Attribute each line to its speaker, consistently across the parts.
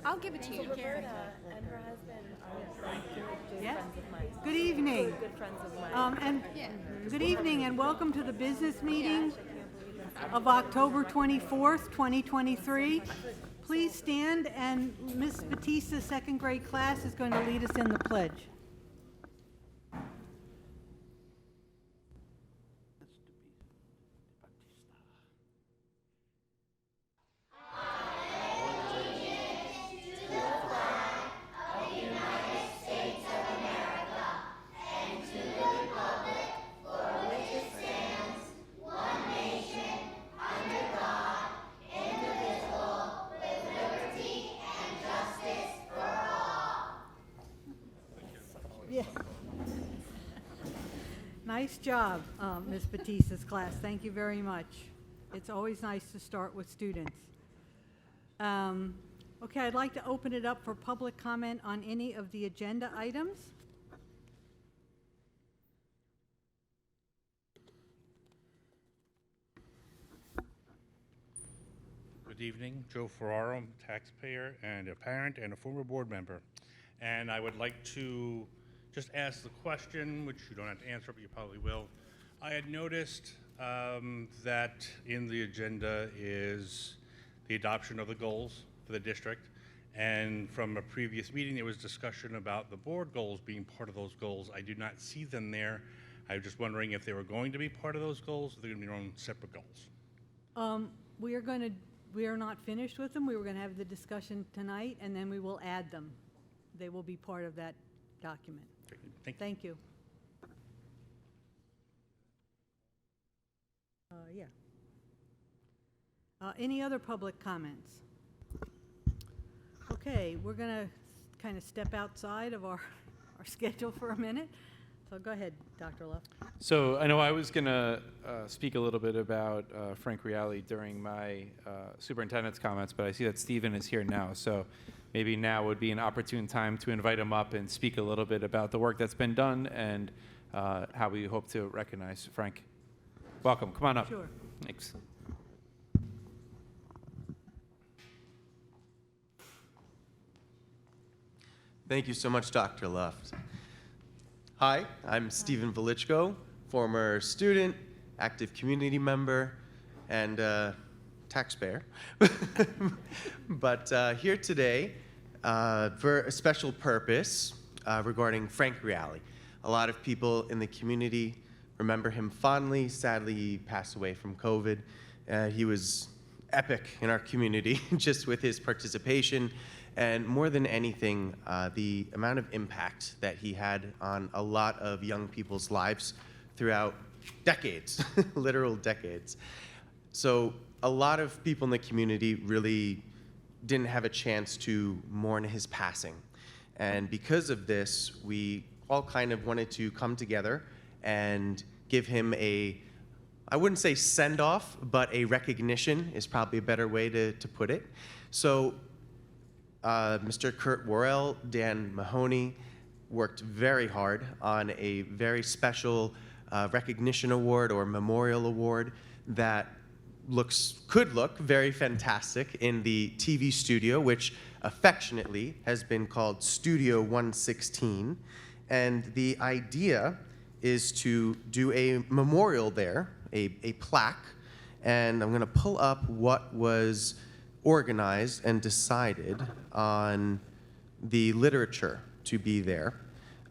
Speaker 1: I'll give it to you.
Speaker 2: Roberta and her husband are good
Speaker 3: Yes.
Speaker 2: friends of mine.
Speaker 3: Good evening.
Speaker 2: Good friends of mine.
Speaker 3: Good evening and welcome to the business meeting of October 24th, 2023. Please stand, and Ms. Batista's second grade class is going to lead us in the pledge. Yeah. Nice job, Ms. Batista's class. Thank you very much. It's always nice to start with students. Okay, I'd like to open it up for public comment on any of the agenda items.
Speaker 4: Good evening, Joe Ferraro, taxpayer and a parent and a former board member. And I would like to just ask the question, which you don't have to answer, but you probably will. I had noticed that in the agenda is the adoption of the goals for the district. And from a previous meeting, there was discussion about the board goals being part of those goals. I do not see them there. I was just wondering if they were going to be part of those goals, or they're going to be their own separate goals.
Speaker 3: We are not finished with them. We were going to have the discussion tonight, and then we will add them. They will be part of that document. Thank you. Any other public comments? Okay, we're going to kind of step outside of our schedule for a minute. So go ahead, Dr. Luff.
Speaker 5: So I know I was going to speak a little bit about Frank Reale during my superintendent's comments, but I see that Stephen is here now. So maybe now would be an opportune time to invite him up and speak a little bit about the work that's been done and how we hope to recognize Frank. Welcome. Come on up.
Speaker 3: Sure.
Speaker 5: Thanks.
Speaker 6: Thank you so much, Dr. Luft. Hi, I'm Stephen Velichko, former student, active community member, and taxpayer. But here today for a special purpose regarding Frank Reale. A lot of people in the community remember him fondly. Sadly, he passed away from COVID. He was epic in our community just with his participation. And more than anything, the amount of impact that he had on a lot of young people's lives throughout decades, literal decades. So a lot of people in the community really didn't have a chance to mourn his passing. And because of this, we all kind of wanted to come together and give him I wouldn't say send-off, but a recognition is probably a better way to put it. So Mr. Kurt Worrell, Dan Mahoney worked very hard on a very special recognition award or memorial award that could look very fantastic in the TV studio, which affectionately has been called Studio 116. And the idea is to do a memorial there, a plaque, and I'm going to pull up what was organized and decided on the literature to be there.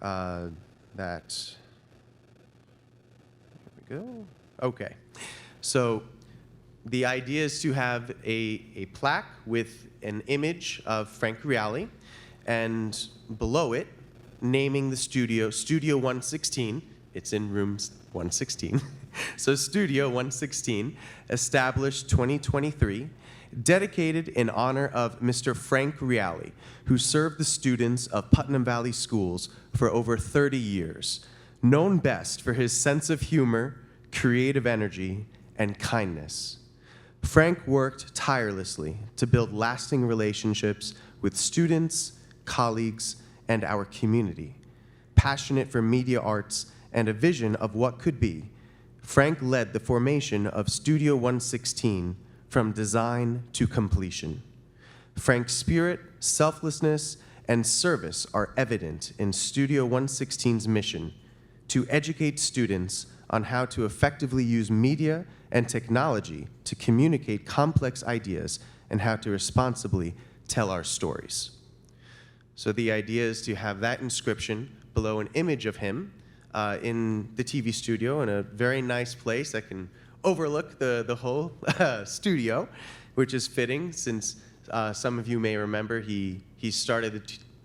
Speaker 6: Here we go. Okay. So the idea is to have a plaque with an image of Frank Reale, and below it, naming the studio, Studio 116. It's in rooms 116. So Studio 116, established 2023, dedicated in honor of Mr. Frank Reale, who served the students of Putnam Valley Schools for over 30 years, known best for his sense of humor, creative energy, and kindness. Frank worked tirelessly to build lasting relationships with students, colleagues, and our community. Passionate for media arts and a vision of what could be, Frank led the formation of Studio 116 from design to completion. Frank's spirit, selflessness, and service are evident in Studio 116's mission to educate students on how to effectively use media and technology to communicate complex ideas and how to responsibly tell our stories. So the idea is to have that inscription below an image of him in the TV studio in a very nice place that can overlook the whole studio, which is fitting since some of you may remember he started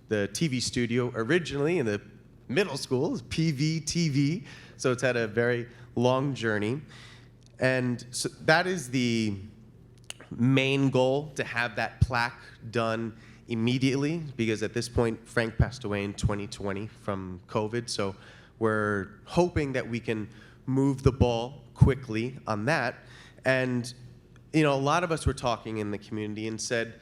Speaker 6: the TV studio originally in the middle school, PVTV, so it's had a very long journey. And so that is the main goal, to have that plaque done immediately, because at this point, Frank passed away in 2020 from COVID, so we're hoping that we can move the ball quickly on that. And a lot of us were talking in the community and said,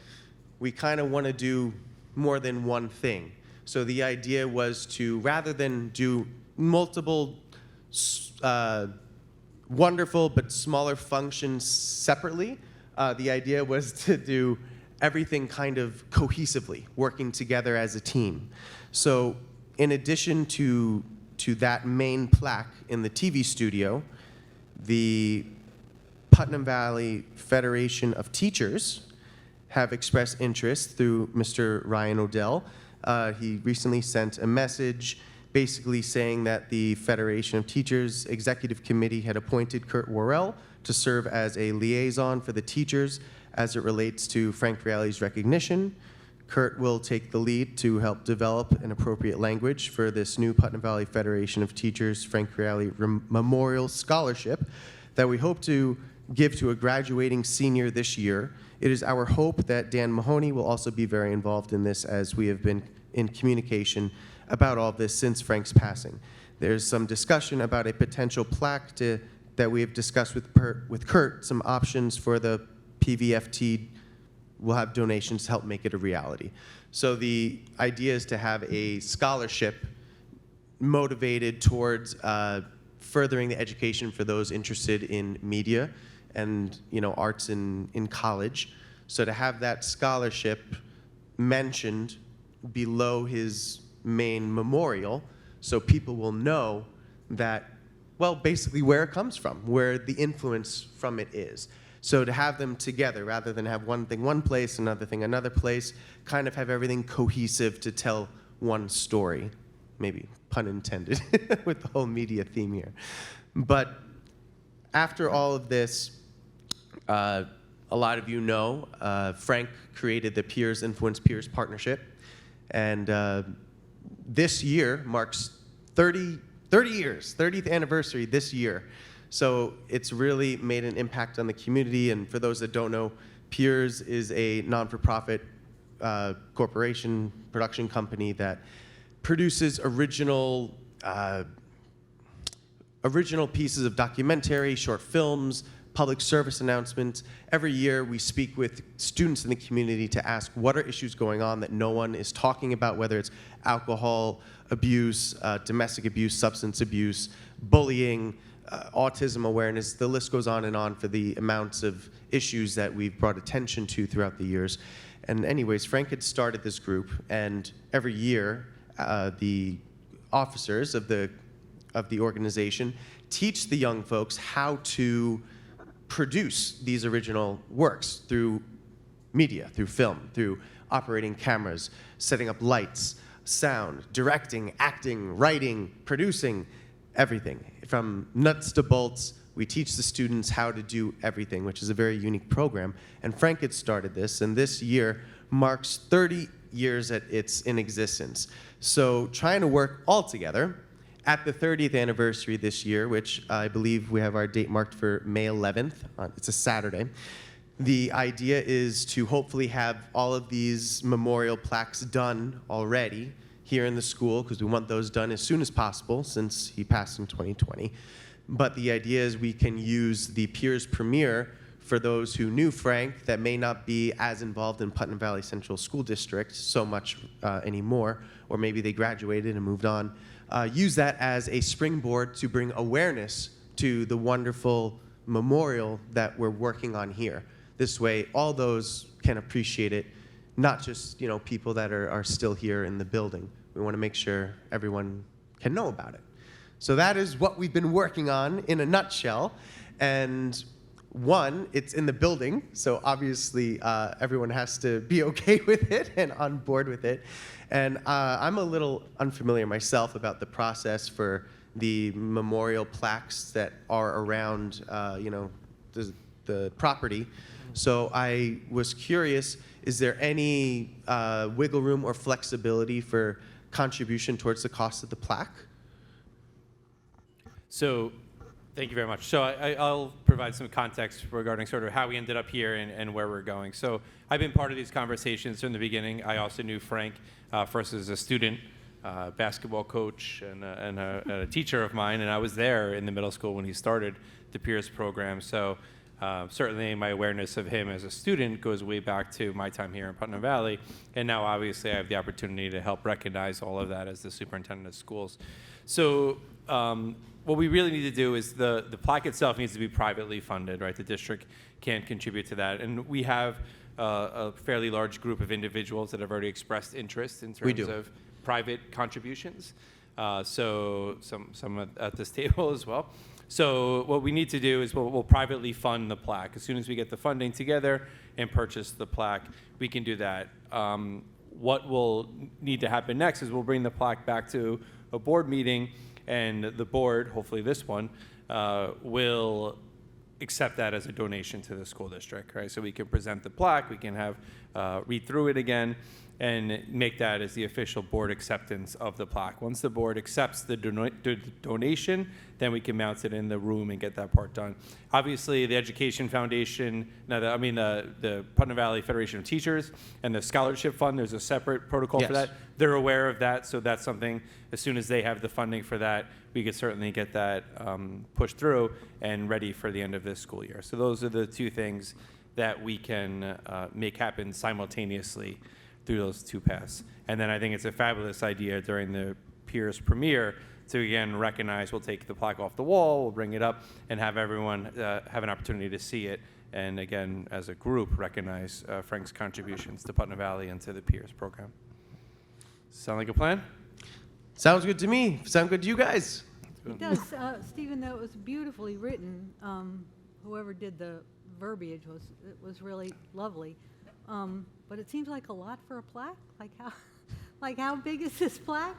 Speaker 6: we kind of want to do more than one thing. So the idea was to, rather than do multiple wonderful but smaller functions separately, the idea was to do everything kind of cohesively, working together as a team. So in addition to that main plaque in the TV studio, the Putnam Valley Federation of Teachers have expressed interest through Mr. Ryan Odell. He recently sent a message basically saying that the Federation of Teachers Executive Committee had appointed Kurt Worrell to serve as a liaison for the teachers as it relates to Frank Reality's recognition. Kurt will take the lead to help develop an appropriate language for this new Putnam Valley Federation of Teachers Frank Reality Memorial Scholarship that we hope to give to a graduating senior this year. It is our hope that Dan Mahoney will also be very involved in this, as we have been in communication about all of this since Frank's passing. There's some discussion about a potential plaque that we have discussed with Kurt, some options for the PVFT. We'll have donations to help make it a reality. So the idea is to have a scholarship motivated towards furthering the education for those interested in media and arts in college. So to have that scholarship mentioned below his main memorial, so people will know that, well, basically where it comes from, where the influence from it is. So to have them together, rather than have one thing one place, another thing another place, kind of have everything cohesive to tell one story. Maybe pun intended with the whole media theme here. But after all of this, a lot of you know, Frank created the Peers Influence Peers Partnership. And this year marks 30 years, 30th anniversary this year. So it's really made an impact on the community. And for those that don't know, Peers is a non-for-profit corporation, production company that produces original pieces of documentary, short films, public service announcements. Every year we speak with students in the community to ask what are issues going on that no one is talking about, whether it's alcohol abuse, domestic abuse, substance abuse, bullying, autism awareness. The list goes on and on for the amounts of issues that we've brought attention to throughout the years. And anyways, Frank had started this group, and every year the officers of the organization teach the young folks how to produce these original works through media, through film, through operating cameras, setting up lights, sound, directing, acting, writing, producing, everything. From nuts to bolts, we teach the students how to do everything, which is a very unique program. And Frank had started this, and this year marks 30 years that it's in existence. So trying to work all together at the 30th anniversary this year, which I believe we have our date marked for May 11th. It's a Saturday. The idea is to hopefully have all of these memorial plaques done already here in the school, because we want those done as soon as possible since he passed in 2020. But the idea is we can use the Peers Premiere for those who knew Frank that may not be as involved in Putnam Valley Central School District so much anymore, or maybe they graduated and moved on. Use that as a springboard to bring awareness to the wonderful memorial that we're working on here. This way, all those can appreciate it not just people that are still here in the building. We want to make sure everyone can know about it. So that is what we've been working on in a nutshell. And one, it's in the building, so obviously everyone has to be okay with it and on board with it. And I'm a little unfamiliar myself about the process for the memorial plaques that are around, the property. So I was curious, is there any wiggle room or flexibility for contribution towards the cost of the plaque?
Speaker 5: So, thank you very much. So I'll provide some context regarding sort of how we ended up here and where we're going. So I've been part of these conversations from the beginning. I also knew Frank first as a student, basketball coach, and a teacher of mine, and I was there in the middle school when he started the Peers program. So certainly my awareness of him as a student goes way back to my time here in Putnam Valley, and now obviously I have the opportunity to help recognize all of that as the superintendent of schools. So what we really need to do is the plaque itself needs to be privately funded, right? The district can't contribute to that. And we have a fairly large group of individuals that have already expressed interest in terms of private contributions. So some at this table as well. So what we need to do is we'll privately fund the plaque. As soon as we get the funding together and purchase the plaque, we can do that. What will need to happen next is we'll bring the plaque back to a board meeting, and the board, hopefully this one, will accept that as a donation to the school district, right? So we can present the plaque, we can have read through it again, and make that as the official board acceptance of the plaque. Once the board accepts the donation, then we can mount it in the room and get that part done. Obviously, the Education Foundation, the Putnam Valley Federation of Teachers and the Scholarship Fund, there's a separate protocol for that. They're aware of that, so that's something, as soon as they have the funding for that, we could certainly get that pushed through and ready for the end of this school year. So those are the two things that we can make happen simultaneously through those two paths. And then I think it's a fabulous idea during the Peers premiere to again recognize, we'll take the plaque off the wall, we'll bring it up, and have everyone have an opportunity to see it. And again, as a group, recognize Frank's contributions to Putnam Valley and to the Peers program. Sound like a plan?
Speaker 6: Sounds good to me. Sound good to you guys?
Speaker 3: It does, Stephen, though it was beautifully written. Whoever did the verbiage was really lovely. But it seems like a lot for a plaque. Like how big is this plaque?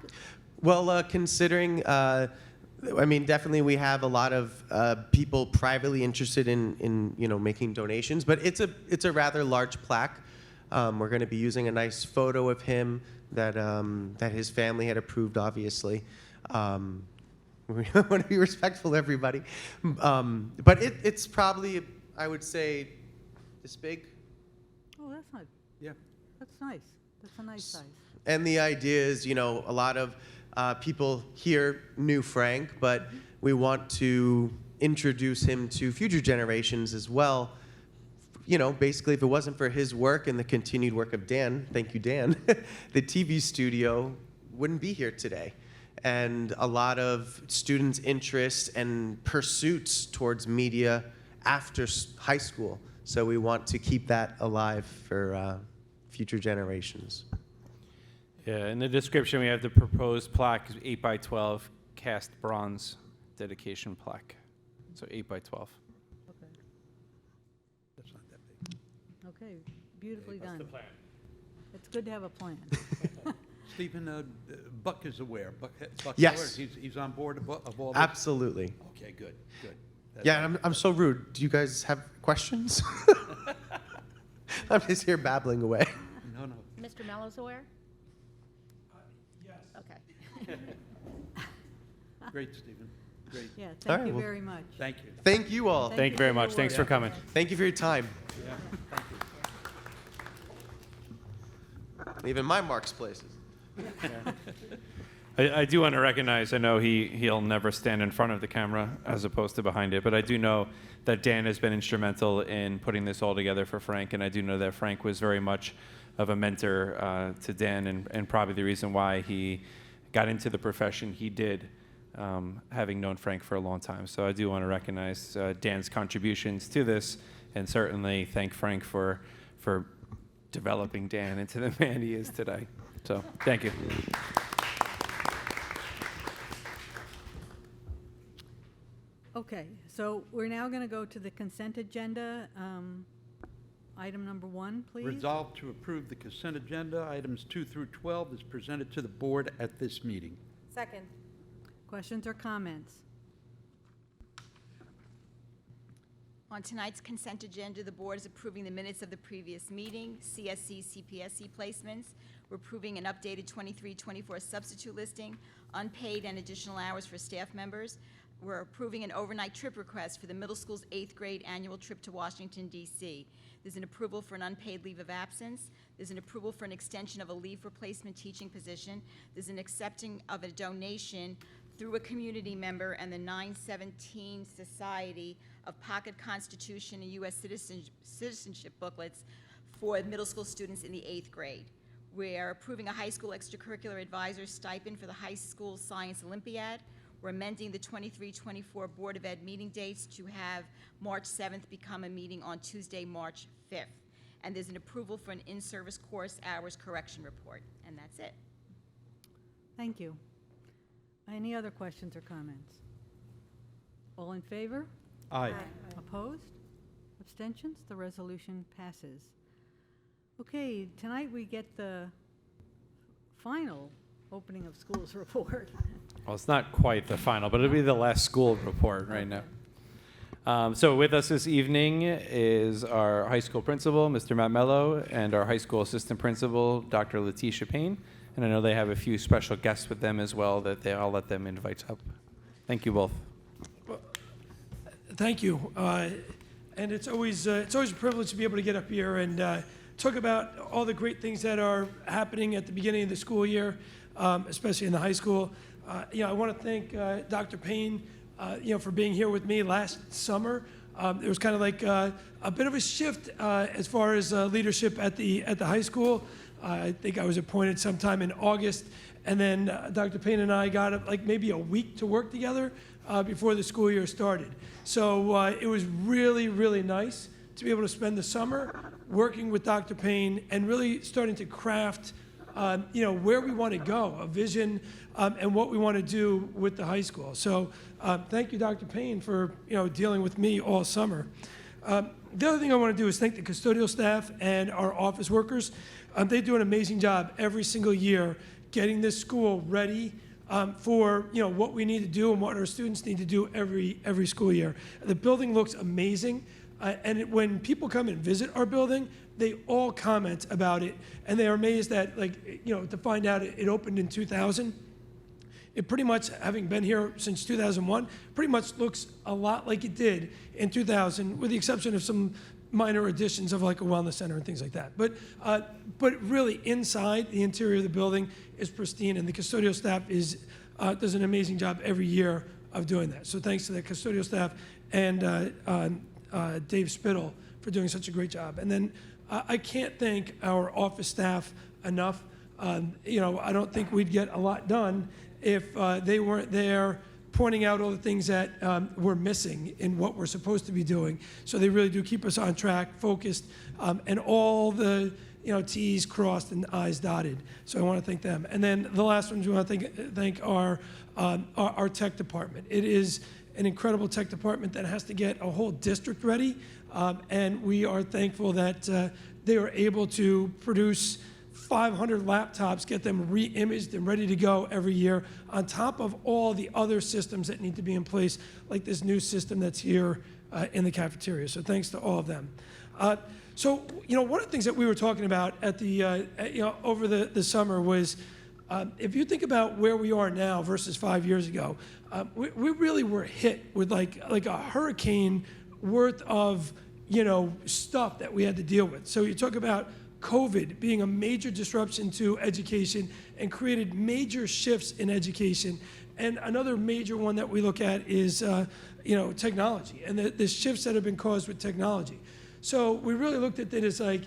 Speaker 6: Well, considering, definitely we have a lot of people privately interested in making donations, but it's a rather large plaque. We're going to be using a nice photo of him that his family had approved, obviously. We want to be respectful to everybody, but it's probably, I would say, this big.
Speaker 3: Oh, that's not.
Speaker 1: Yeah.
Speaker 3: That's nice. That's a nice size.
Speaker 6: And the idea is, a lot of people here knew Frank, but we want to introduce him to future generations as well. Basically, if it wasn't for his work and the continued work of Dan, thank you, Dan, the TV studio wouldn't be here today. And a lot of students' interests and pursuits towards media after high school. So we want to keep that alive for future generations.
Speaker 5: Yeah, in the description we have the proposed plaque, 8x12 cast bronze dedication plaque. So 8x12.
Speaker 3: Okay.
Speaker 1: That's not that big.
Speaker 3: Okay. Beautifully done.
Speaker 5: That's the plan.
Speaker 3: It's good to have a plan.
Speaker 1: Stephen, Buck is aware. Buck's
Speaker 6: Yes.
Speaker 1: aware. He's on board of all this?
Speaker 6: Absolutely.
Speaker 1: Okay, good.
Speaker 6: Yeah, and I'm so rude. Do you guys have questions? I'm just here babbling away.
Speaker 1: No.
Speaker 2: Mr. Mello's aware? Yes. Okay.
Speaker 1: Great, Stephen. Great.
Speaker 3: Yeah,
Speaker 6: All
Speaker 3: thank
Speaker 6: right,
Speaker 3: you
Speaker 6: well-
Speaker 3: very much.
Speaker 1: Thank you.
Speaker 6: Thank you all.
Speaker 3: Thank
Speaker 5: Thank
Speaker 3: you
Speaker 5: you very
Speaker 3: for your
Speaker 5: much. Thanks for
Speaker 3: work.
Speaker 5: coming.
Speaker 6: Thank you for your time.
Speaker 1: Yeah, thank you.
Speaker 6: Leaving my marks places.
Speaker 5: I do want to recognize, I know he'll never stand in front of the camera as opposed to behind it, but I do know that Dan has been instrumental in putting this all together for Frank, and I do know that Frank was very much of a mentor to Dan, and probably the reason why he got into the profession he did, having known Frank for a long time. So I do want to recognize Dan's contributions to this, and certainly thank Frank for developing Dan into the man he is today. So, thank you.
Speaker 3: Okay, so we're now going to go to the consent agenda. Item number 1, please.
Speaker 1: Resolved to approve the consent agenda, items 2 through 12, is presented to the board at this meeting.
Speaker 7: Second.
Speaker 3: Questions or comments?
Speaker 2: On tonight's consent agenda, the board is approving the minutes of the previous meeting, CSC, CPSC placements. We're approving an updated 23-24 substitute listing, unpaid and additional hours for staff members. We're approving an overnight trip request for the middle school's 8th grade annual trip to Washington, D.C. There's an approval for an unpaid leave of absence. There's an approval for an extension of a leave replacement teaching position. There's an accepting of a donation through a community member and the 917 Society of Pocket Constitution and U.S. citizenship booklets for middle school students in the 8th grade. We are approving a high school extracurricular advisor stipend for the high school science Olympiad. We're amending the 23-24 Board of Ed meeting dates to have March 7th become a meeting on Tuesday, March 5th. And there's an approval for an in-service course hours correction report, and that's it.
Speaker 3: Thank you. Any other questions or comments? All in favor?
Speaker 1: Aye.
Speaker 3: Opposed? Abstentions? The resolution passes. Okay, tonight we get the final opening of schools report.
Speaker 5: Well, it's not quite the final, but it'll be the last school report right now. So with us this evening is our high school principal, Mr. Matt Mello, and our high school assistant principal, Dr. Letitia Payne. And I know they have a few special guests with them as well that I'll let them invite up. Thank you both.
Speaker 8: Thank you. And it's always a privilege to be able to get up here and talk about all the great things that are happening at the beginning of the school year, especially in the high school. I want to thank Dr. Payne, for being here with me last summer. It was kind of like a bit of a shift as far as leadership at the high school. I think I was appointed sometime in August, and then Dr. Payne and I got like maybe a week to work together before the school year started. So it was really, really nice to be able to spend the summer working with Dr. Payne and really starting to craft, where we want to go, a vision, and what we want to do with the high school. So thank you, Dr. Payne, for dealing with me all summer. The other thing I want to do is thank the custodial staff and our office workers. They do an amazing job every single year getting this school ready for what we need to do and what our students need to do every school year. The building looks amazing, and when people come and visit our building, they all comment about it, and they are amazed that to find out it opened in 2000. It pretty much, having been here since 2001, pretty much looks a lot like it did in 2000, with the exception of some minor additions of like a wellness center and things like that. But really inside, the interior of the building is pristine, and the custodial staff does an amazing job every year of doing that. So thanks to the custodial staff and Dave Spittle for doing such a great job. And then I can't thank our office staff enough. I don't think we'd get a lot done if they weren't there pointing out all the things that we're missing in what we're supposed to be doing. So they really do keep us on track, focused, and all the T's crossed and I's dotted. So I want to thank them. And then the last one, we want to thank our tech department. It is an incredible tech department that has to get a whole district ready, and we are thankful that they are able to produce 500 laptops, get them re-imaged and ready to go every year, on top of all the other systems that need to be in place, like this new system that's here in the cafeteria. So thanks to all of them. So one of the things that we were talking about at the over the summer was, if you think about where we are now versus 5 years ago, we really were hit with like a hurricane worth of stuff that we had to deal with. So you talk about COVID being a major disruption to education and created major shifts in education. And another major one that we look at is, technology and the shifts that have been caused with technology. So we really looked at it as like,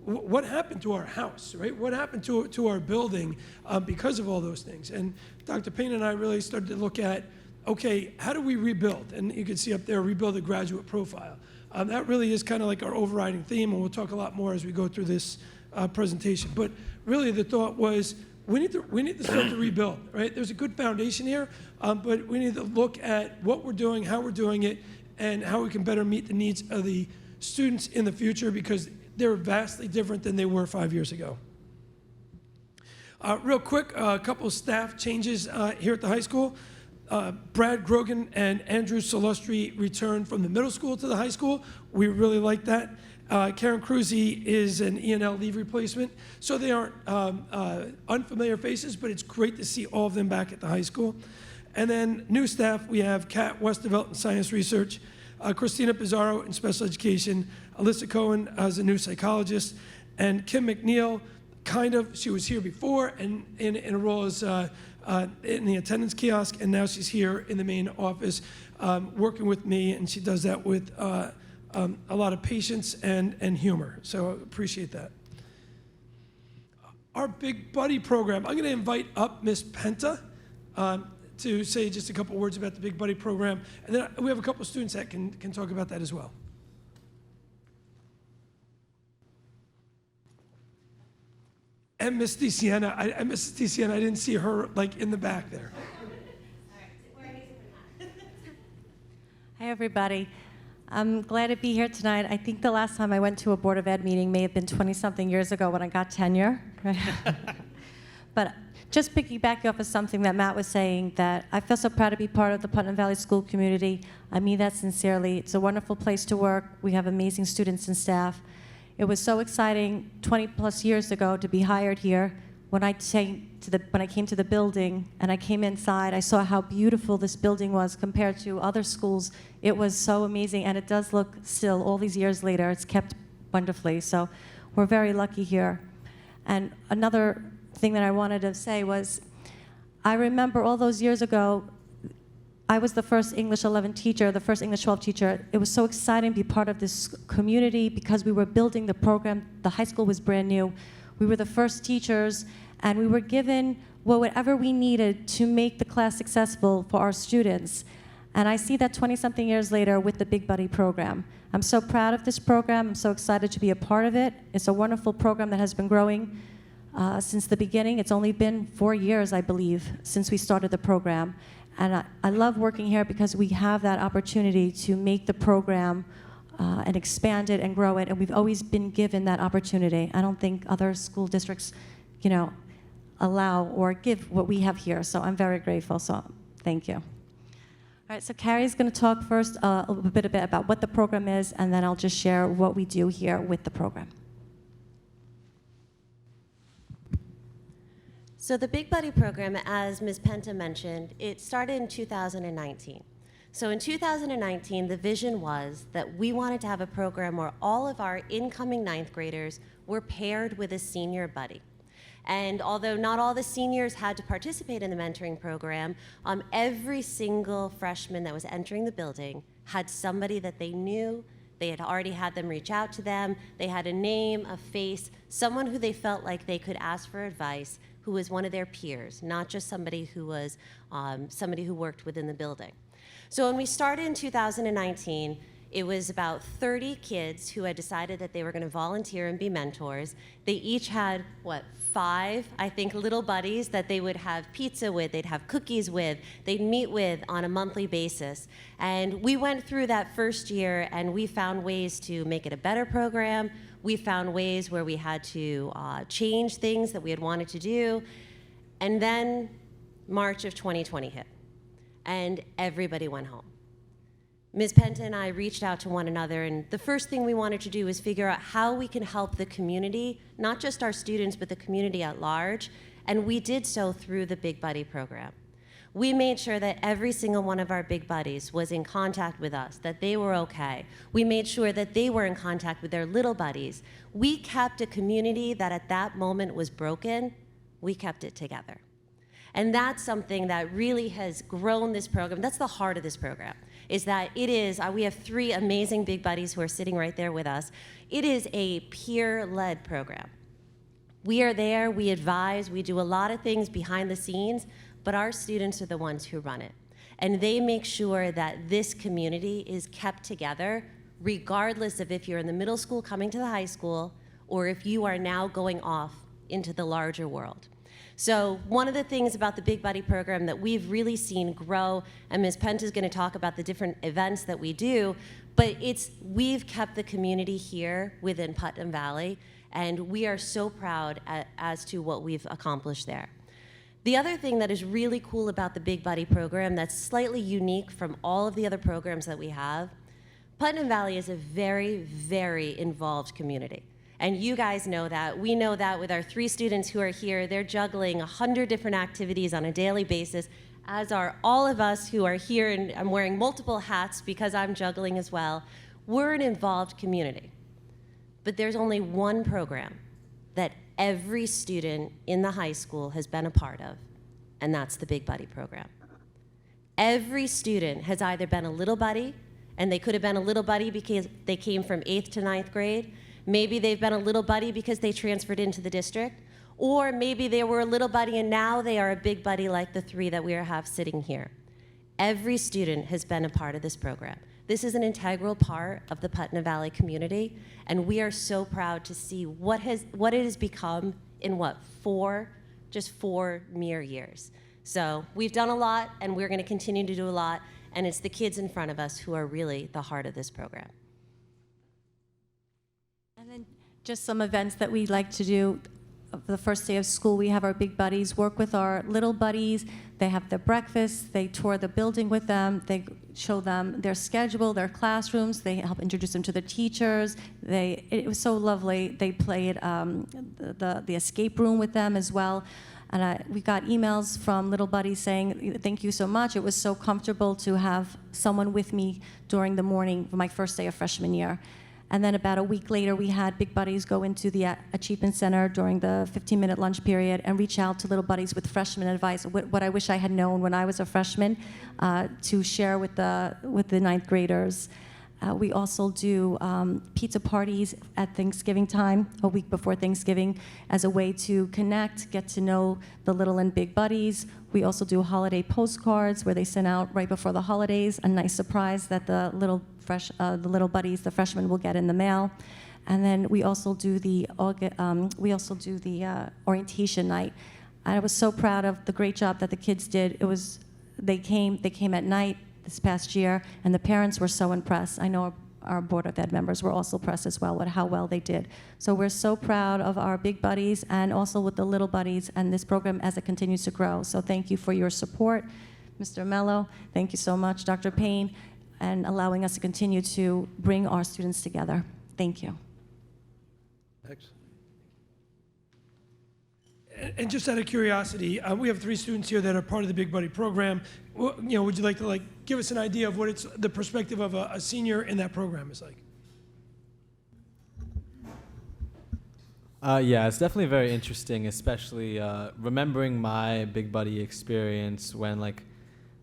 Speaker 8: what happened to our house, right? What happened to our building because of all those things? And Dr. Payne and I really started to look at, okay, how do we rebuild? And you can see up there, rebuild a graduate profile. That really is kind of like our overriding theme, and we'll talk a lot more as we go through this presentation. But really the thought was, we need to start to rebuild, right? There's a good foundation here, but we need to look at what we're doing, how we're doing it, and how we can better meet the needs of the students in the future, because they're vastly different than they were 5 years ago. Real quick, a couple of staff changes here at the high school. Brad Grogan and Andrew Solustri returned from the middle school to the high school. We really like that. Karen Cruzy is an E&L leave replacement, so they aren't unfamiliar faces, but it's great to see all of them back at the high school. And then new staff, we have Kat Westervelt in science research, Christina Pizarro in special education, Alyssa Cohen as a new psychologist, and Kim McNeil, she was here before and in a role as in the attendance kiosk, and now she's here in the main office working with me, and she does that with a lot of patience and humor, so I appreciate that. Our Big Buddy program, I'm going to invite up Miss Penta to say just a couple words about the Big Buddy program, and then we have a couple students that can talk about that as well. And Miss DeSiena, I didn't see her like in the back there.
Speaker 7: Hi, everybody. I'm glad to be here tonight. I think the last time I went to a Board of Ed meeting may have been 20-something years ago when I got tenure. But just piggybacking off of something that Matt was saying, that I feel so proud to be part of the Putnam Valley School community. I mean that sincerely. It's a wonderful place to work. We have amazing students and staff. It was so exciting 20-plus years ago to be hired here. When I came to the building and I came inside, I saw how beautiful this building was compared to other schools. It was so amazing, and it does look still, all these years later, it's kept wonderfully. So we're very lucky here. And another thing that I wanted to say was, I remember all those years ago, I was the first English 11 teacher, the first English 12 teacher. It was so exciting to be part of this community because we were building the program. The high school was brand new. We were the first teachers, and we were given whatever we needed to make the class successful for our students. And I see that 20-something years later with the Big Buddy program. I'm so proud of this program. I'm so excited to be a part of it. It's a wonderful program that has been growing since the beginning. It's only been 4 years, I believe, since we started the program. And I love working here because we have that opportunity to make the program and expand it and grow it, and we've always been given that opportunity. I don't think other school districts, allow or give what we have here, so I'm very grateful, so thank you. All right, so Carrie's going to talk first a little bit about what the program is, and then I'll just share what we do here with the program.
Speaker 9: So the Big Buddy program, as Ms. Penta mentioned, it started in 2019. So in 2019, the vision was that we wanted to have a program where all of our incoming ninth graders were paired with a senior buddy. And although not all the seniors had to participate in the mentoring program, every single freshman that was entering the building had somebody that they knew. They had already had them reach out to them. They had a name, a face, someone who they felt like they could ask for advice, who was one of their peers, not just somebody who was somebody who worked within the building. So when we started in 2019, it was about 30 kids who had decided that they were going to volunteer and be mentors. They each had, 5, I think, little buddies that they would have pizza with, they'd have cookies with, they'd meet with on a monthly basis. And we went through that first year, and we found ways to make it a better program. We found ways where we had to change things that we had wanted to do. And then March of 2020 hit, and everybody went home. Ms. Penta and I reached out to one another, and the first thing we wanted to do was figure out how we can help the community, not just our students, but the community at large, and we did so through the Big Buddy program. We made sure that every single one of our Big Buddies was in contact with us, that they were okay. We made sure that they were in contact with their little buddies. We kept a community that at that moment was broken, we kept it together. And that's something that really has grown this program. That's the heart of this program, is that it is, we have 3 amazing Big Buddies who are sitting right there with us. It is a peer-led program. We are there, we advise, we do a lot of things behind the scenes, but our students are the ones who run it. And they make sure that this community is kept together regardless of if you're in the middle school coming to the high school or if you are now going off into the larger world. So one of the things about the Big Buddy program that we've really seen grow, and Ms. Penta is going to talk about the different events that we do, but we've kept the community here within Putnam Valley, and we are so proud as to what we've accomplished there. The other thing that is really cool about the Big Buddy program that's slightly unique from all of the other programs that we have, Putnam Valley is a very, very involved community. And you guys know that. We know that with our 3 students who are here. They're juggling 100 different activities on a daily basis, as are all of us who are here, and I'm wearing multiple hats because I'm juggling as well. We're an involved community. But there's only one program that every student in the high school has been a part of, and that's the Big Buddy program. Every student has either been a little buddy, and they could have been a little buddy because they came from 8th to 9th grade. Maybe they've been a little buddy because they transferred into the district, or maybe they were a little buddy and now they are a big buddy like the 3 that we have sitting here. Every student has been a part of this program. This is an integral part of the Putnam Valley community, and we are so proud to see what it has become in just 4 mere years. So we've done a lot, and we're going to continue to do a lot, and it's the kids in front of us who are really the heart of this program.
Speaker 7: And then just some events that we like to do. The first day of school, we have our big buddies work with our little buddies. They have their breakfast. They tour the building with them. They show them their schedule, their classrooms. They help introduce them to the teachers. It was so lovely. They played the escape room with them as well. And we got emails from little buddies saying, thank you so much. It was so comfortable to have someone with me during the morning for my first day of freshman year. And then about a week later, we had big buddies go into the Achievement Center during the 15-minute lunch period and reach out to little buddies with freshman advice, what I wish I had known when I was a freshman, to share with the 9th graders. We also do pizza parties at Thanksgiving time, a week before Thanksgiving, as a way to connect, get to know the little and big buddies. We also do holiday postcards where they send out right before the holidays a nice surprise that the little buddies, the freshmen, will get in the mail. And then we also do the orientation night. I was so proud of the great job that the kids did. They came at night this past year, and the parents were so impressed. I know our Board of Ed members were also impressed as well with how well they did. So we're so proud of our big buddies and also with the little buddies and this program as it continues to grow. So thank you for your support, Mr. Mello. Thank you so much, Dr. Payne, and allowing us to continue to bring our students together. Thank you.
Speaker 1: Excellent.
Speaker 8: And just out of curiosity, we have 3 students here that are part of the Big Buddy program. Would you like to give us an idea of what the perspective of a senior in that program is like?
Speaker 10: Yeah, it's definitely very interesting, especially remembering my Big Buddy experience when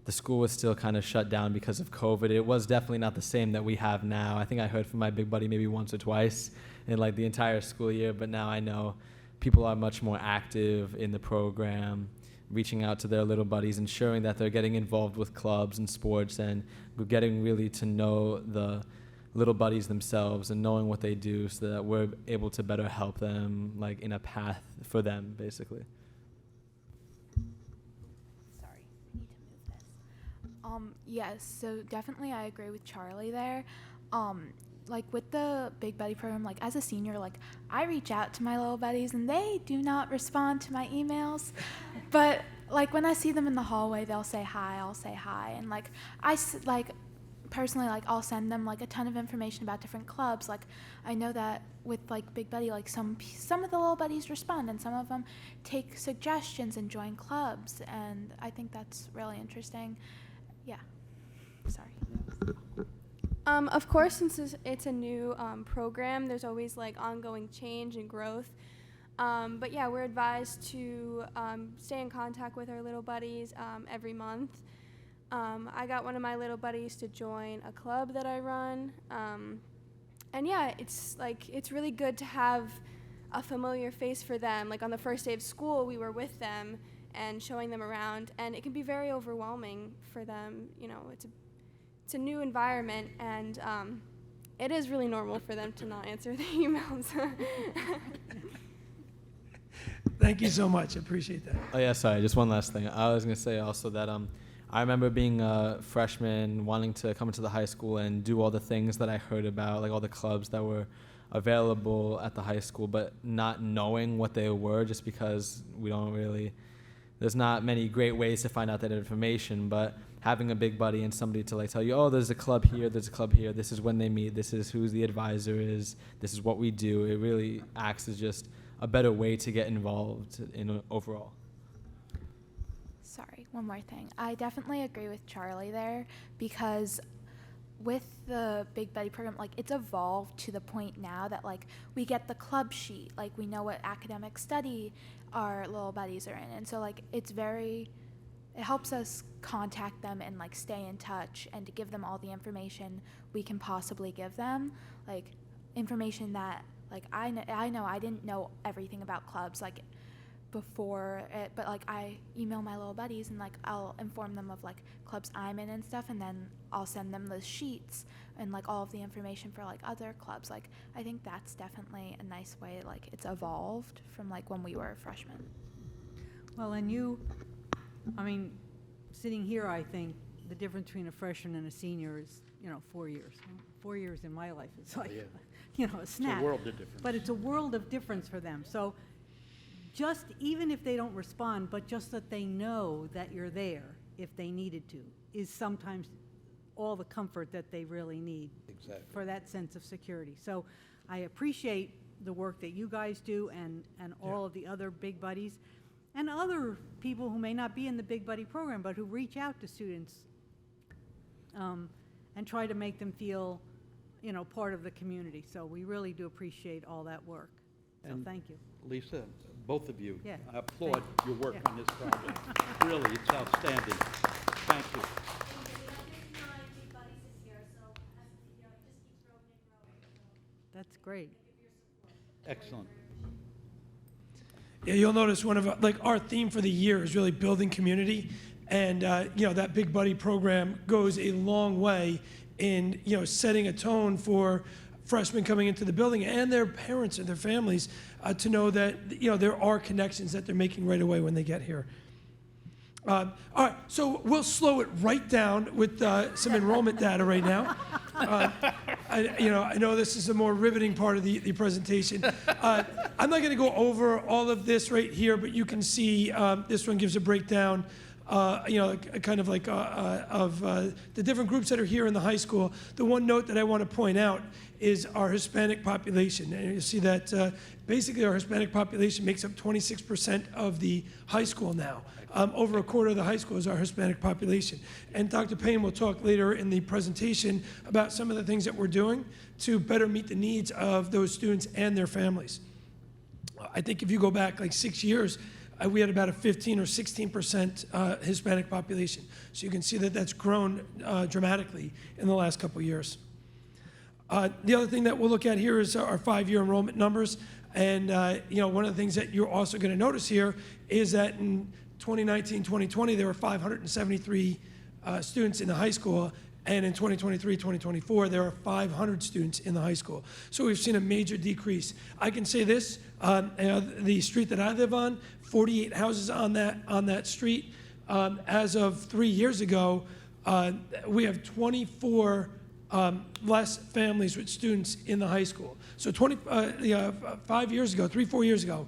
Speaker 10: the school was still kind of shut down because of COVID. It was definitely not the same that we have now. I think I heard from my Big Buddy maybe once or twice in the entire school year, but now I know people are much more active in the program, reaching out to their little buddies, ensuring that they're getting involved with clubs and sports, and getting really to know the little buddies themselves and knowing what they do so that we're able to better help them in a path for them, basically.
Speaker 11: Sorry, I need to move this. Yes, so definitely I agree with Charlie there. With the Big Buddy program, as a senior, I reach out to my little buddies and they do not respond to my emails. But when I see them in the hallway, they'll say hi, I'll say hi. And personally, I'll send them a ton of information about different clubs. I know that with Big Buddy, some of the little buddies respond and some of them take suggestions and join clubs. And I think that's really interesting. Yeah, sorry.
Speaker 12: Of course, since it's a new program, there's always ongoing change and growth. But yeah, we're advised to stay in contact with our little buddies every month. I got one of my little buddies to join a club that I run. And yeah, it's really good to have a familiar face for them. On the first day of school, we were with them and showing them around, and it can be very overwhelming for them. It's a new environment, and it is really normal for them to not answer the emails.
Speaker 8: Thank you so much. I appreciate that.
Speaker 10: Oh yeah, sorry. Just one last thing. I was gonna say also that I remember being a freshman, wanting to come into the high school and do all the things that I heard about, like all the clubs that were available at the high school, but not knowing what they were, just because we don't really. There's not many great ways to find out that information, but having a big buddy and somebody to like tell you, oh, there's a club here, there's a club here, this is when they meet, this is who the advisor is, this is what we do. It really acts as just a better way to get involved in overall.
Speaker 11: Sorry, one more thing. I definitely agree with Charlie there, because with the Big Buddy program, like, it's evolved to the point now that, like, we get the club sheet, like, we know what academic study our little buddies are in, and so, like, it helps us contact them and, like, stay in touch and to give them all the information we can possibly give them, like, information that, like, I know I didn't know everything about clubs, like, before it, but, like, I email my little buddies and, like, I'll inform them of, like, clubs I'm in and stuff, and then I'll send them the sheets and, like, all of the information for, like, other clubs. Like, I think that's definitely a nice way, like, it's evolved from, like, when we were freshmen.
Speaker 3: Well, and sitting here, I think the difference between a freshman and a senior is, 4 years. 4 years in my life is like, a snap.
Speaker 1: It's a world of difference.
Speaker 3: But it's a world of difference for them. So just, even if they don't respond, but just that they know that you're there if they needed to, is sometimes all the comfort that they really need.
Speaker 1: Exactly.
Speaker 3: For that sense of security. So I appreciate the work that you guys do and all of the other Big Buddies and other people who may not be in the Big Buddy program, but who reach out to students and try to make them feel, part of the community. So we really do appreciate all that work. So
Speaker 1: And
Speaker 3: thank you.
Speaker 1: Lisa, both of you,
Speaker 3: Yeah.
Speaker 1: I applaud your work
Speaker 3: Yeah.
Speaker 1: on this project. Really, it's outstanding. Thank you.
Speaker 3: That's great.
Speaker 1: Excellent.
Speaker 8: Yeah, you'll notice one of our theme for the year is really building community, and that Big Buddy program goes a long way in setting a tone for freshmen coming into the building and their parents and their families to know that there are connections that they're making right away when they get here. All right, so we'll slow it right down with some enrollment data right now. I know this is a more riveting part of the presentation. I'm not going to go over all of this right here, but you can see this one gives a breakdown, kind of like of the different groups that are here in the high school. The one note that I want to point out is our Hispanic population. And you see that basically our Hispanic population makes up 26% of the high school now. Over a quarter of the high school is our Hispanic population. And Dr. Payne will talk later in the presentation about some of the things that we're doing to better meet the needs of those students and their families. I think if you go back like 6 years, we had about a 15 or 16% Hispanic population. So you can see that that's grown dramatically in the last couple of years. The other thing that we'll look at here is our 5-year enrollment numbers. And one of the things that you're also going to notice here is that in 2019, 2020, there were 573 students in the high school, and in 2023, 2024, there are 500 students in the high school. So we've seen a major decrease. I can say this, the street that I live on, 48 houses on that street. As of 3 years ago, we have 24 less families with students in the high school. So 5 years ago, 3-4 years ago,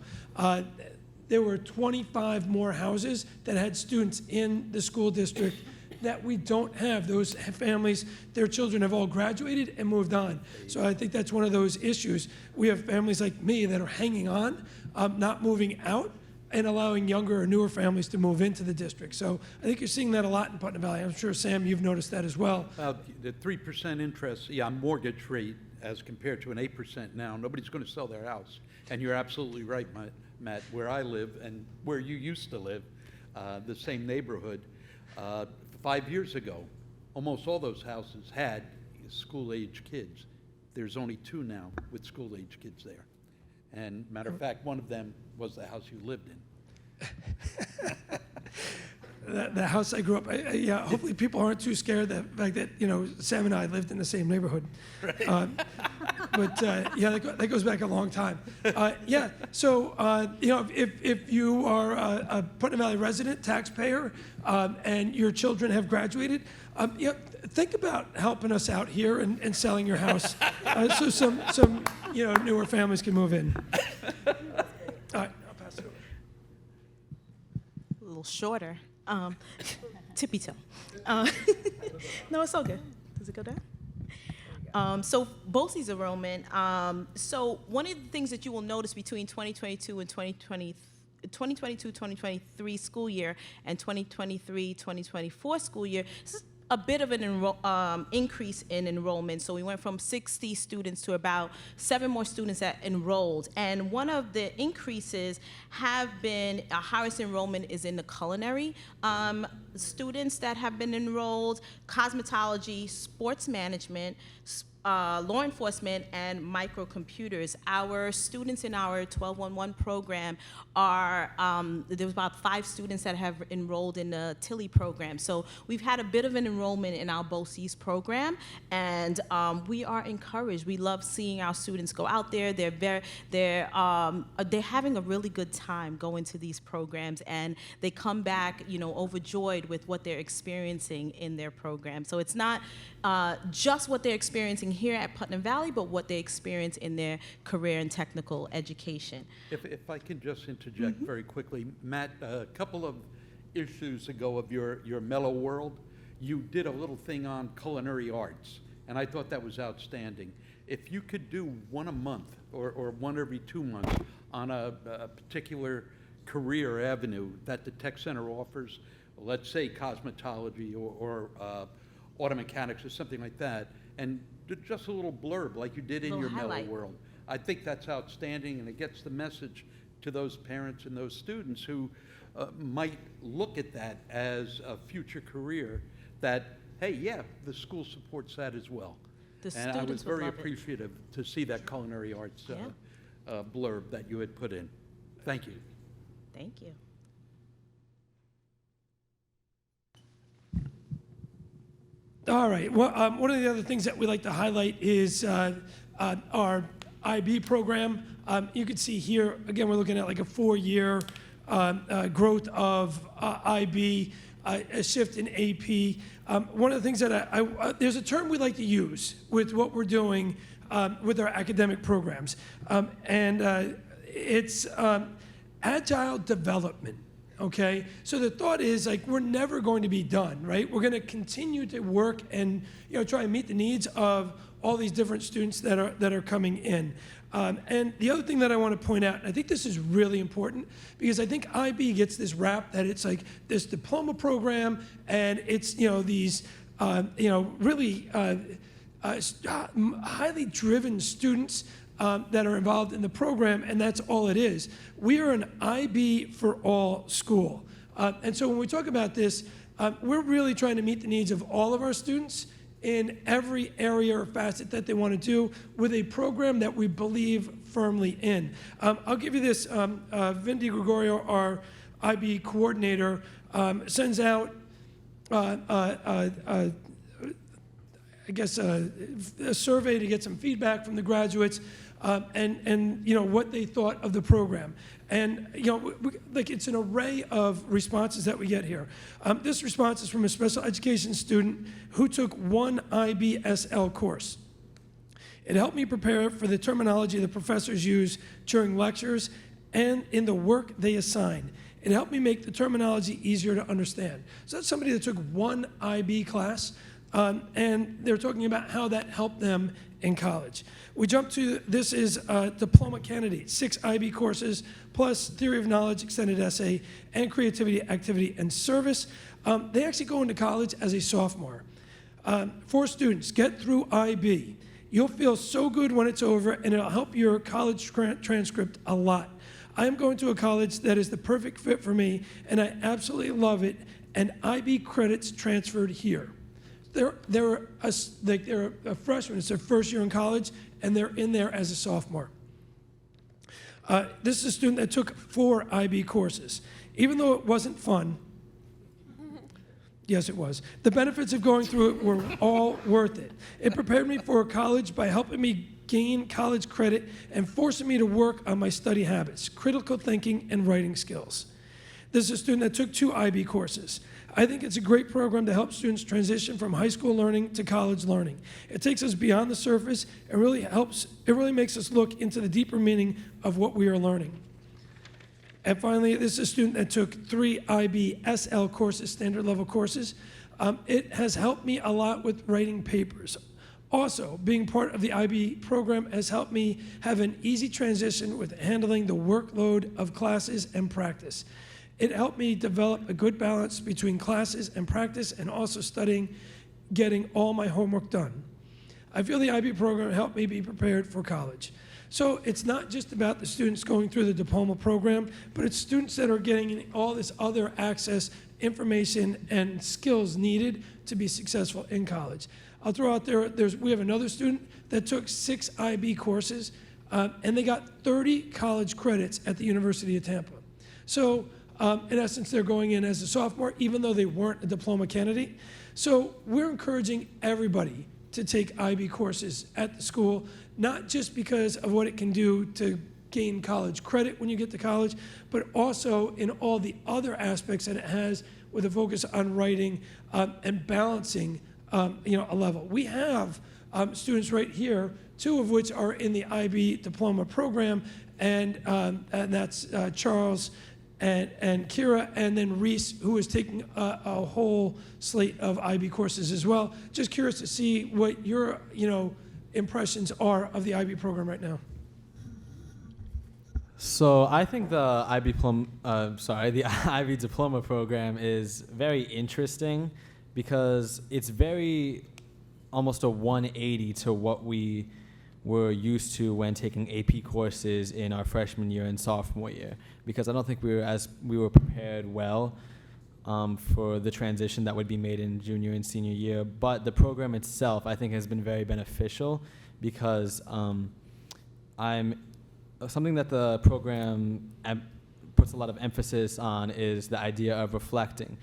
Speaker 8: there were 25 more houses that had students in the school district that we don't have. Those families, their children have all graduated and moved on. So I think that's one of those issues. We have families like me that are hanging on, not moving out, and allowing younger or newer families to move into the district. So I think you're seeing that a lot in Putnam Valley. I'm sure, Sam, you've noticed that as well.
Speaker 1: The 3% interest, mortgage rate as compared to an 8% now, nobody's going to sell their house. And you're absolutely right, Matt, where I live and where you used to live, the same neighborhood, 5 years ago, almost all those houses had school-age kids. There's only 2 now with school-age kids there. And matter of fact, one of them was the house you lived in.
Speaker 8: the house I grew up. Yeah, hopefully people aren't too scared that fact that Sam and I lived in the same neighborhood. But yeah, that goes back a long time. Yeah, so if you are a Putnam Valley resident, taxpayer, and your children have graduated, think about helping us out here and selling your house, so some newer families can move in. All right, I'll pass it over.
Speaker 13: A little shorter. Tippy toe. No, it's all good. Does it go down? So BOCES enrollment. So one of the things that you will notice between 2022 and 2023 school year and 2023-2024 school year, this is a bit of an increase in enrollment. So we went from 60 students to about 7 more students that enrolled. And one of the increases have been, highest enrollment is in the culinary students that have been enrolled, cosmetology, sports management, law enforcement, and microcomputers. Our students in our 1211 program are, there's about 5 students that have enrolled in the Tilly program. So we've had a bit of an enrollment in our BOCES program, and we are encouraged. We love seeing our students go out there. They're having a really good time going to these programs, and they come back, overjoyed with what they're experiencing in their program. So it's not just what they're experiencing here at Putnam Valley, but what they experience in their career and technical education.
Speaker 1: If I can just interject very quickly, Matt, a couple of issues ago of your Mellow World, you did a little thing on culinary arts, and I thought that was outstanding. If you could do one a month or one every 2 months on a particular career avenue that the Tech Center offers, let's say cosmetology or auto mechanics or something like that, and just a little blurb like you did in your Mellow World. I think that's outstanding, and it gets the message to those parents and those students who might look at that as a future career that, hey, yeah, the school supports that as well. And I was very appreciative to see that culinary arts blurb that you had put in. Thank you.
Speaker 13: Thank you.
Speaker 8: All right. Well, one of the other things that we like to highlight is our IB program. You can see here, again, we're looking at like a 4-year growth of IB, a shift in AP. One of the things that there's a term we like to use with what we're doing with our academic programs, and it's agile development. Okay, so the thought is like we're never going to be done, right? We're going to continue to work and try and meet the needs of all these different students that are coming in. And the other thing that I want to point out, and I think this is really important, because I think IB gets this rap that it's like this diploma program, and it's these really highly driven students that are involved in the program, and that's all it is. We are an IB for all school. And so when we talk about this, we're really trying to meet the needs of all of our students in every area or facet that they want to do with a program that we believe firmly in. I'll give you this. Vin DiGregorio, our IB coordinator, sends out I guess a survey to get some feedback from the graduates and what they thought of the program. And like it's an array of responses that we get here. This response is from a special education student who took one IBSL course. It helped me prepare for the terminology the professors use during lectures and in the work they assign. It helped me make the terminology easier to understand. So that's somebody that took one IB class, and they're talking about how that helped them in college. We jump to, this is a diploma candidate, 6 IB courses, plus theory of knowledge, extended essay, and creativity, activity, and service. They actually go into college as a sophomore. For students, get through IB. You'll feel so good when it's over, and it'll help your college transcript a lot. I am going to a college that is the perfect fit for me, and I absolutely love it, and IB credits transferred here. They're a freshman, it's their first year in college, and they're in there as a sophomore. This is a student that took 4 IB courses. Even though it wasn't fun, Yes, it was. The benefits of going through it were all worth it. It prepared me for college by helping me gain college credit and forcing me to work on my study habits, critical thinking, and writing skills. This is a student that took 2 IB courses. I think it's a great program to help students transition from high school learning to college learning. It takes us beyond the surface and it really makes us look into the deeper meaning of what we are learning. And finally, this is a student that took 3 IB SL courses, standard level courses. It has helped me a lot with writing papers. Also, being part of the IB program has helped me have an easy transition with handling the workload of classes and practice. It helped me develop a good balance between classes and practice and also studying, getting all my homework done. I feel the IB program helped me be prepared for college. So it's not just about the students going through the diploma program, but it's students that are getting all this other access, information, and skills needed to be successful in college. I'll throw out there, we have another student that took 6 IB courses, and they got 30 college credits at the University of Tampa. So in essence, they're going in as a sophomore, even though they weren't a diploma candidate. So we're encouraging everybody to take IB courses at the school, not just because of what it can do to gain college credit when you get to college, but also in all the other aspects that it has with a focus on writing and balancing a level. We have students right here, 2 of which are in the IB diploma program, and that's Charles and Kira, and then Reese, who is taking a whole slate of IB courses as well. Just curious to see what your impressions are of the IB program right now.
Speaker 10: So I think the the IB diploma program is very interesting because it's very almost a 180 to what we were used to when taking AP courses in our freshman year and sophomore year, because I don't think we were prepared well for the transition that would be made in junior and senior year. But the program itself, I think, has been very beneficial because something that the program puts a lot of emphasis on is the idea of reflecting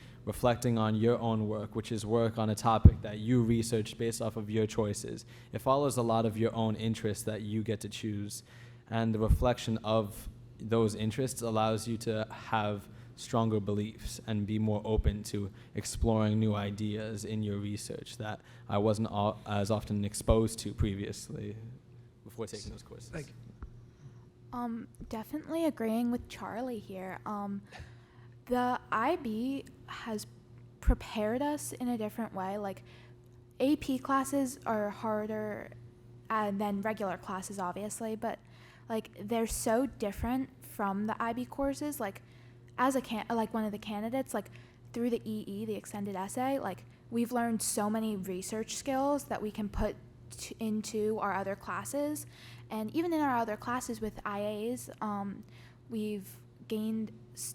Speaker 10: on your own work, which is work on a topic that you researched based off of your choices. It follows a lot of your own interests that you get to choose, and the reflection of those interests allows you to have stronger beliefs and be more open to exploring new ideas in your research that I wasn't as often exposed to previously before taking those courses.
Speaker 8: Thank you.
Speaker 11: Definitely agreeing with Charlie here. The IB has prepared us in a different way. Like, AP classes are harder than regular classes, obviously, but like they're so different from the IB courses. Like, as one of the candidates, like through the EE, the extended essay, like we've learned so many research skills that we can put into our other classes. And even in our other classes with IAs, we've gained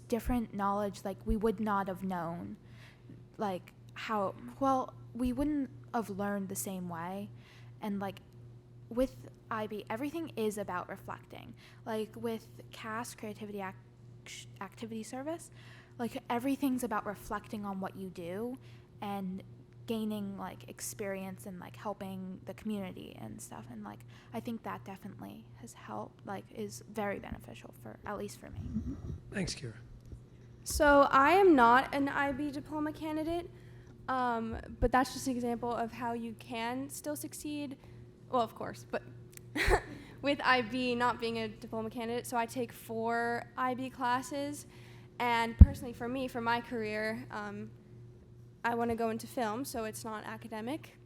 Speaker 11: different knowledge like we would not have known, like we wouldn't have learned the same way. And like with IB, everything is about reflecting. Like with CAS, Creativity Activity Service, like everything's about reflecting on what you do and gaining like experience and like helping the community and stuff. And like I think that definitely has helped, like is very beneficial for, at least for me.
Speaker 8: Thanks, Kira.
Speaker 12: So I am not an IB diploma candidate, but that's just an example of how you can still succeed. Well, of course, but with IB not being a diploma candidate, so I take 4 IB classes. And personally for me, for my career, I want to go into film, so it's not academic.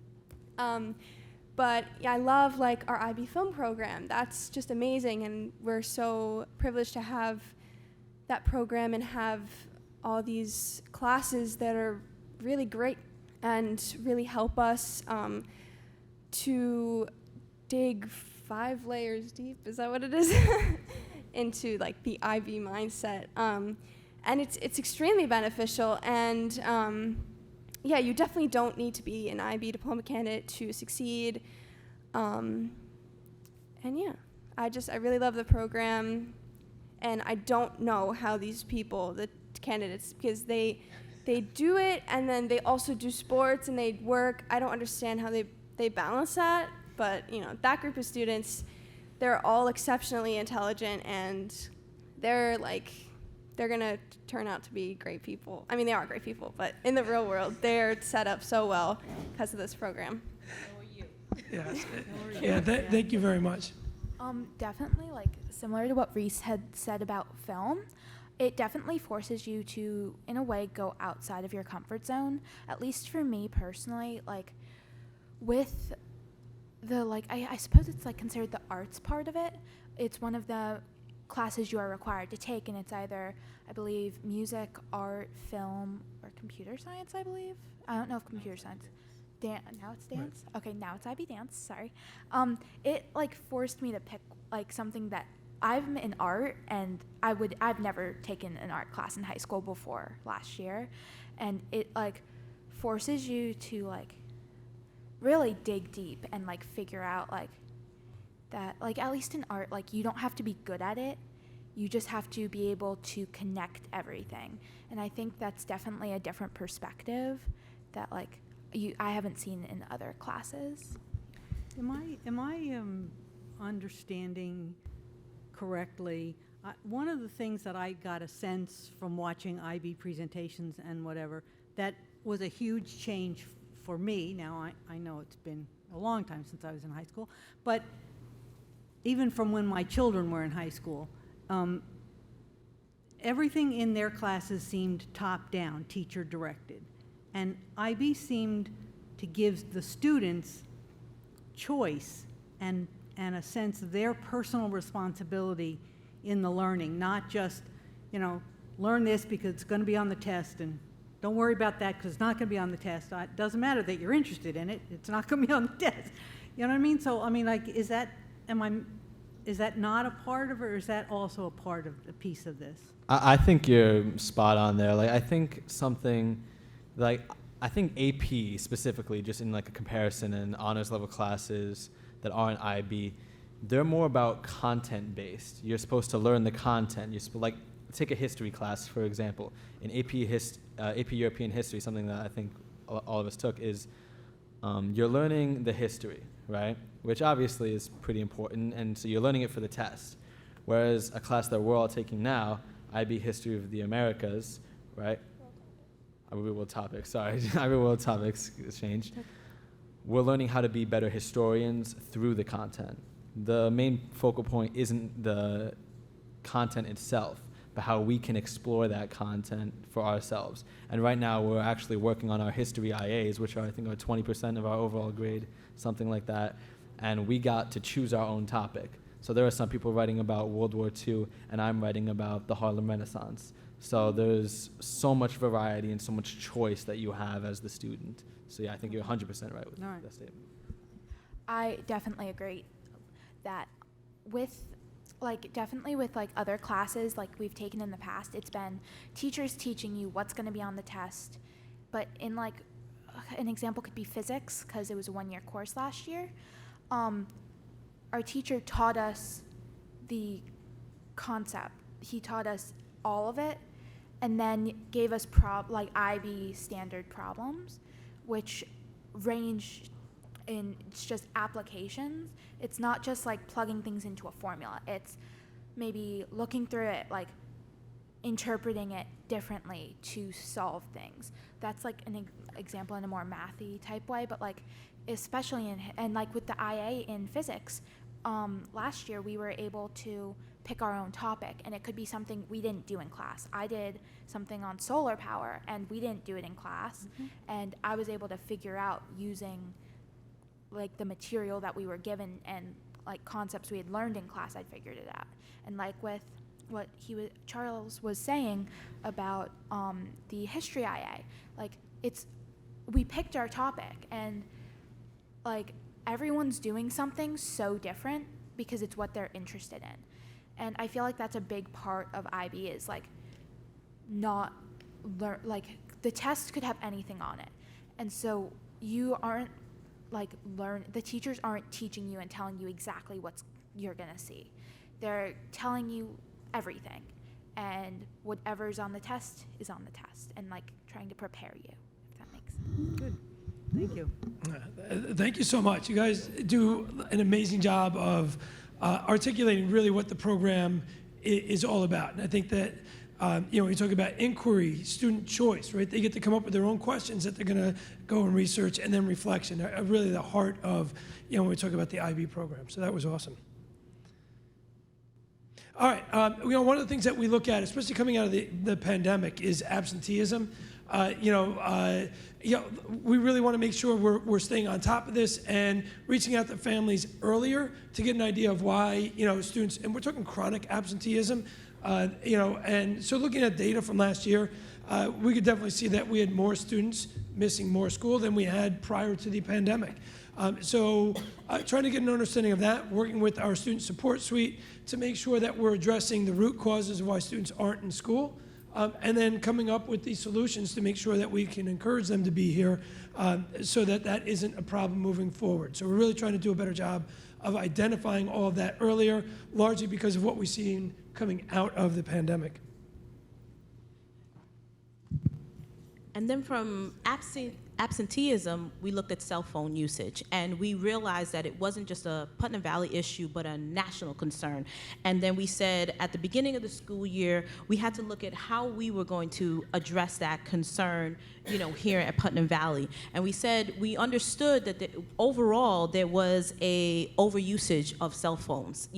Speaker 12: But yeah, I love like our IB film program. That's just amazing, and we're so privileged to have that program and have all these classes that are really great and really help us to dig 5 layers deep. Is that what it is? Into like the IB mindset, and it's extremely beneficial. And yeah, you definitely don't need to be an IB diploma candidate to succeed. And yeah, I really love the program, and I don't know how these people, the candidates, because they they do it and then they also do sports and they work. I don't understand how they balance that, but you know, that group of students, they're all exceptionally intelligent and they're gonna turn out to be great people. I mean, they are great people, but in the real world, they're set up so well because of this program.
Speaker 8: Thank you very much.
Speaker 11: Definitely, like, similar to what Reese had said about film, it definitely forces you to, in a way, go outside of your comfort zone. At least for me personally, like, with the, like, I suppose it's, like, considered the arts part of it. It's one of the classes you are required to take, and it's either, I believe, music, art, film, or computer science, I believe. I don't know if computer science. Now it's dance? Right. Okay, now it's IB dance, sorry. It, like, forced me to pick, like, something that I'm in art, and I've never taken an art class in high school before last year, and it, like, forces you to, like, really dig deep and, like, figure out, like, that, like, at least in art, like, you don't have to be good at it. You just have to be able to connect everything. And I think that's definitely a different perspective that, like, I haven't seen in other classes.
Speaker 3: Am I understanding correctly? One of the things that I got a sense from watching IB presentations and whatever, that was a huge change for me. Now, I know it's been a long time since I was in high school, but even from when my children were in high school, everything in their classes seemed top-down, teacher-directed. And IB seemed to give the students choice and a sense of their personal responsibility in the learning, not just, you know, learn this because it's going to be on the test, and don't worry about that because it's not going to be on the test. It doesn't matter that you're interested in it. It's not going to be on the test. You know what I mean? So, I mean, like, is that not a part of it, or is that also a part of the piece of this?
Speaker 10: I think you're spot on there. Like, I think something, like, I think AP specifically, just in like a comparison in honors level classes that aren't IB, they're more about content based. You're supposed to learn the content. You're supposed, like, take a history class, for example. In AP European history, something that I think all of us took is you're learning the history, right? Which obviously is pretty important, and so you're learning it for the test. Whereas a class that we're all taking now, IB History of the Americas, right? IB World Topics, sorry. IB World Topics changed. We're learning how to be better historians through the content. The main focal point isn't the content itself, but how we can explore that content for ourselves. And right now, we're actually working on our history IAs, which are, I think, are 20% of our overall grade, something like that. And we got to choose our own topic. So there are some people writing about World War II, and I'm writing about the Harlem Renaissance. So there's so much variety and so much choice that you have as the student. So yeah, I think you're 100% right with that statement.
Speaker 11: I definitely agree that definitely with like other classes like we've taken in the past, it's been teachers teaching you what's going to be on the test. But in like an example could be physics, because it was a one-year course last year. Our teacher taught us the concept. He taught us all of it, and then gave us like IB standard problems, which range in just applications. It's not just like plugging things into a formula. It's maybe looking through it, like interpreting it differently to solve things. That's like an example in a more mathy type way, but like especially and like with the IA in physics, last year we were able to pick our own topic, and it could be something we didn't do in class. I did something on solar power, and we didn't do it in class, and I was able to figure out using like the material that we were given and like concepts we had learned in class, I figured it out. And like with what Charles was saying about the history IA, like we picked our topic, and like everyone's doing something so different because it's what they're interested in. And I feel like that's a big part of IB is like not like the test could have anything on it. And so you aren't like the teachers aren't teaching you and telling you exactly what you're going to see. They're telling you everything. and whatever's on the test is on the test, and like trying to prepare you, if that makes sense.
Speaker 3: Good, thank you.
Speaker 8: Thank you so much. You guys do an amazing job of articulating really what the program is all about. And I think that, when you talk about inquiry, student choice, right? They get to come up with their own questions that they're going to go and research, and then reflection are really the heart of, when we talk about the IB program. So that was awesome. All right, one of the things that we look at, especially coming out of the pandemic, is absenteeism. We really want to make sure we're staying on top of this and reaching out to families earlier to get an idea of why, students, and we're talking chronic absenteeism, and so looking at data from last year, we could definitely see that we had more students missing more school than we had prior to the pandemic. So trying to get an understanding of that, working with our student support suite to make sure that we're addressing the root causes of why students aren't in school, and then coming up with these solutions to make sure that we can encourage them to be here so that that isn't a problem moving forward. So we're really trying to do a better job of identifying all of that earlier, largely because of what we've seen coming out of the pandemic.
Speaker 13: And then from absenteeism, we looked at cell phone usage, and we realized that it wasn't just a Putnam Valley issue, but a national concern. And then we said at the beginning of the school year, we had to look at how we were going to address that concern, here at Putnam Valley. And we said we understood that overall there was a overusage of cell phones,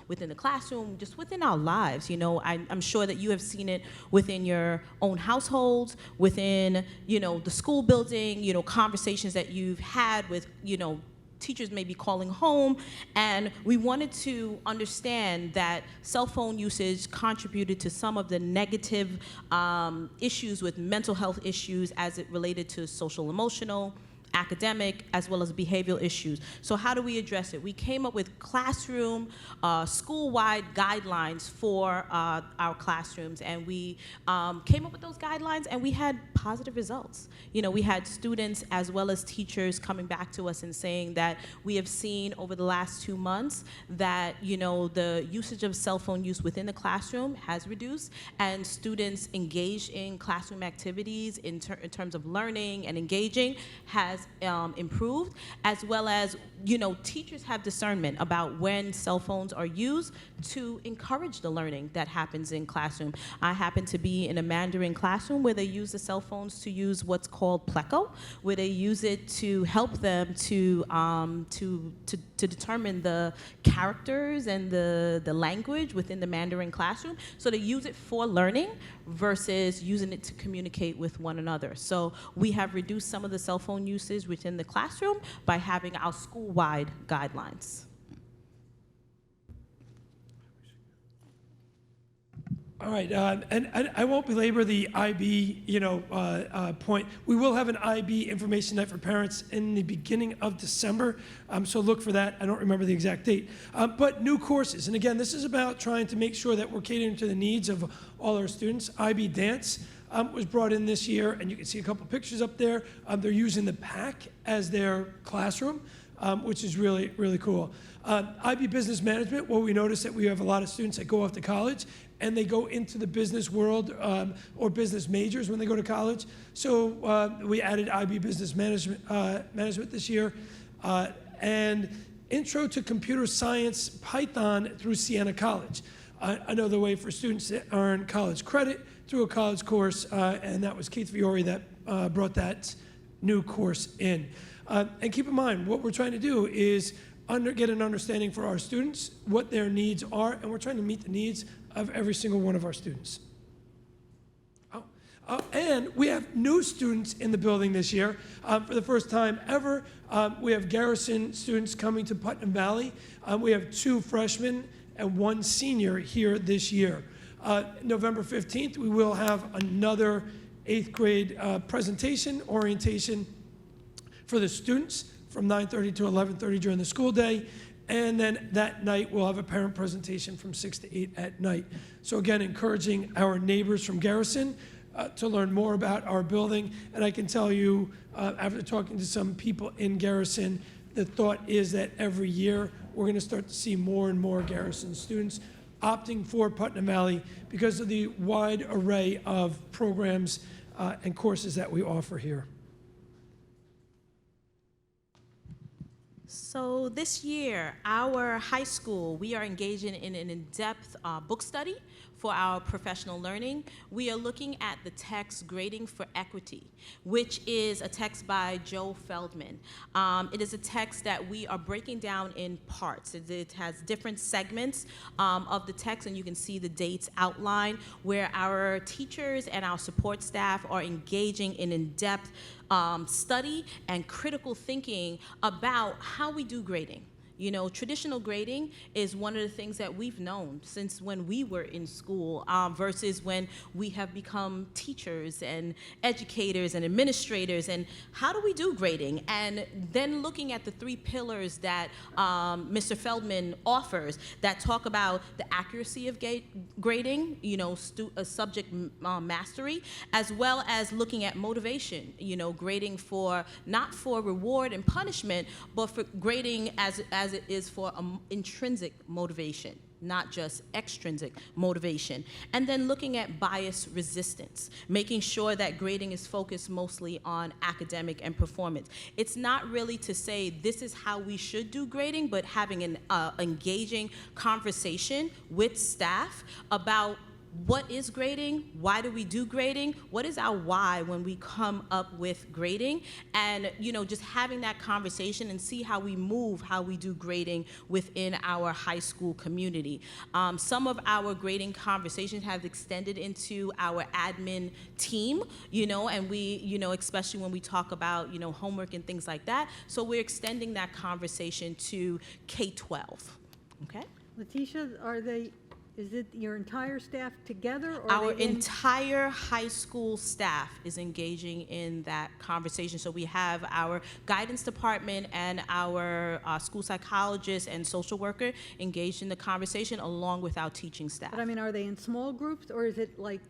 Speaker 13: within the classroom, just within our lives. I'm sure that you have seen it within your own households, within, the school building, conversations that you've had with, teachers may be calling home, and we wanted to understand that cell phone usage contributed to some of the negative issues with mental health issues as it related to social emotional, academic, as well as behavioral issues. So how do we address it? We came up with classroom, school-wide guidelines for our classrooms, and we came up with those guidelines, and we had positive results. We had students as well as teachers coming back to us and saying that we have seen over the last 2 months that, the usage of cell phone use within the classroom has reduced, and students engaged in classroom activities in terms of learning and engaging has improved, as well as, teachers have discernment about when cell phones are used to encourage the learning that happens in classroom. I happen to be in a Mandarin classroom where they use the cell phones to use what's called pleco, where they use it to help them to determine the characters and the language within the Mandarin classroom. So they use it for learning versus using it to communicate with one another. So we have reduced some of the cell phone usage within the classroom by having our school-wide guidelines.
Speaker 8: All right, and I won't belabor the IB, point. We will have an IB information night for parents in the beginning of December, so look for that. I don't remember the exact date. But new courses, and again, this is about trying to make sure that we're catering to the needs of all our students. IB Dance was brought in this year, and you can see a couple pictures up there. They're using the PAC as their classroom, which is really, really cool. IB Business Management, well, we notice that we have a lot of students that go off to college and they go into the business world or business majors when they go to college. So we added IB Business Management this year. And Intro to Computer Science Python through Siena College. Another way for students to earn college credit through a college course, and that was Keith Fiore that brought that new course in. And keep in mind, what we're trying to do is get an understanding for our students, what their needs are, and we're trying to meet the needs of every single one of our students. And we have new students in the building this year. For the first time ever, we have Garrison students coming to Putnam Valley. We have 2 freshmen and 1 senior here this year. November 15th, we will have another 8th grade presentation, orientation for the students from 9:30 to 11:30 during the school day. And then that night, we'll have a parent presentation from 6 to 8 at night. So again, encouraging our neighbors from Garrison to learn more about our building. And I can tell you, after talking to some people in Garrison, the thought is that every year, we're going to start to see more and more Garrison students opting for Putnam Valley because of the wide array of programs and courses that we offer here.
Speaker 13: So this year, our high school, we are engaging in an in-depth book study for our professional learning. We are looking at the text Grading for Equity, which is a text by Joe Feldman. It is a text that we are breaking down in parts. It has different segments of the text, and you can see the dates outlined, where our teachers and our support staff are engaging in in-depth study and critical thinking about how we do grading. You know, traditional grading is one of the things that we've known since when we were in school versus when we have become teachers and educators and administrators, and how do we do grading? And then looking at the 3 pillars that Mr. Feldman offers that talk about the accuracy of grading, you know, subject mastery, as well as looking at motivation, you know, grading for, not for reward and punishment, but for grading as it is for intrinsic motivation, not just extrinsic motivation. And then looking at bias resistance, making sure that grading is focused mostly on academic and performance. It's not really to say this is how we should do grading, but having an engaging conversation with staff about what is grading, why do we do grading, what is our why when we come up with grading, and you know, just having that conversation and see how we move, how we do grading within our high school community. Some of our grading conversations have extended into our admin team, you know, and we, you know, especially when we talk about, you know, homework and things like that, so we're extending that conversation to K-12, okay?
Speaker 3: Letitia, is it your entire staff together? Or
Speaker 13: Our entire high school staff is engaging in that conversation. So we have our guidance department and our school psychologist and social worker engaged in the conversation along with our teaching staff.
Speaker 3: But I mean, are they in small groups, or is it like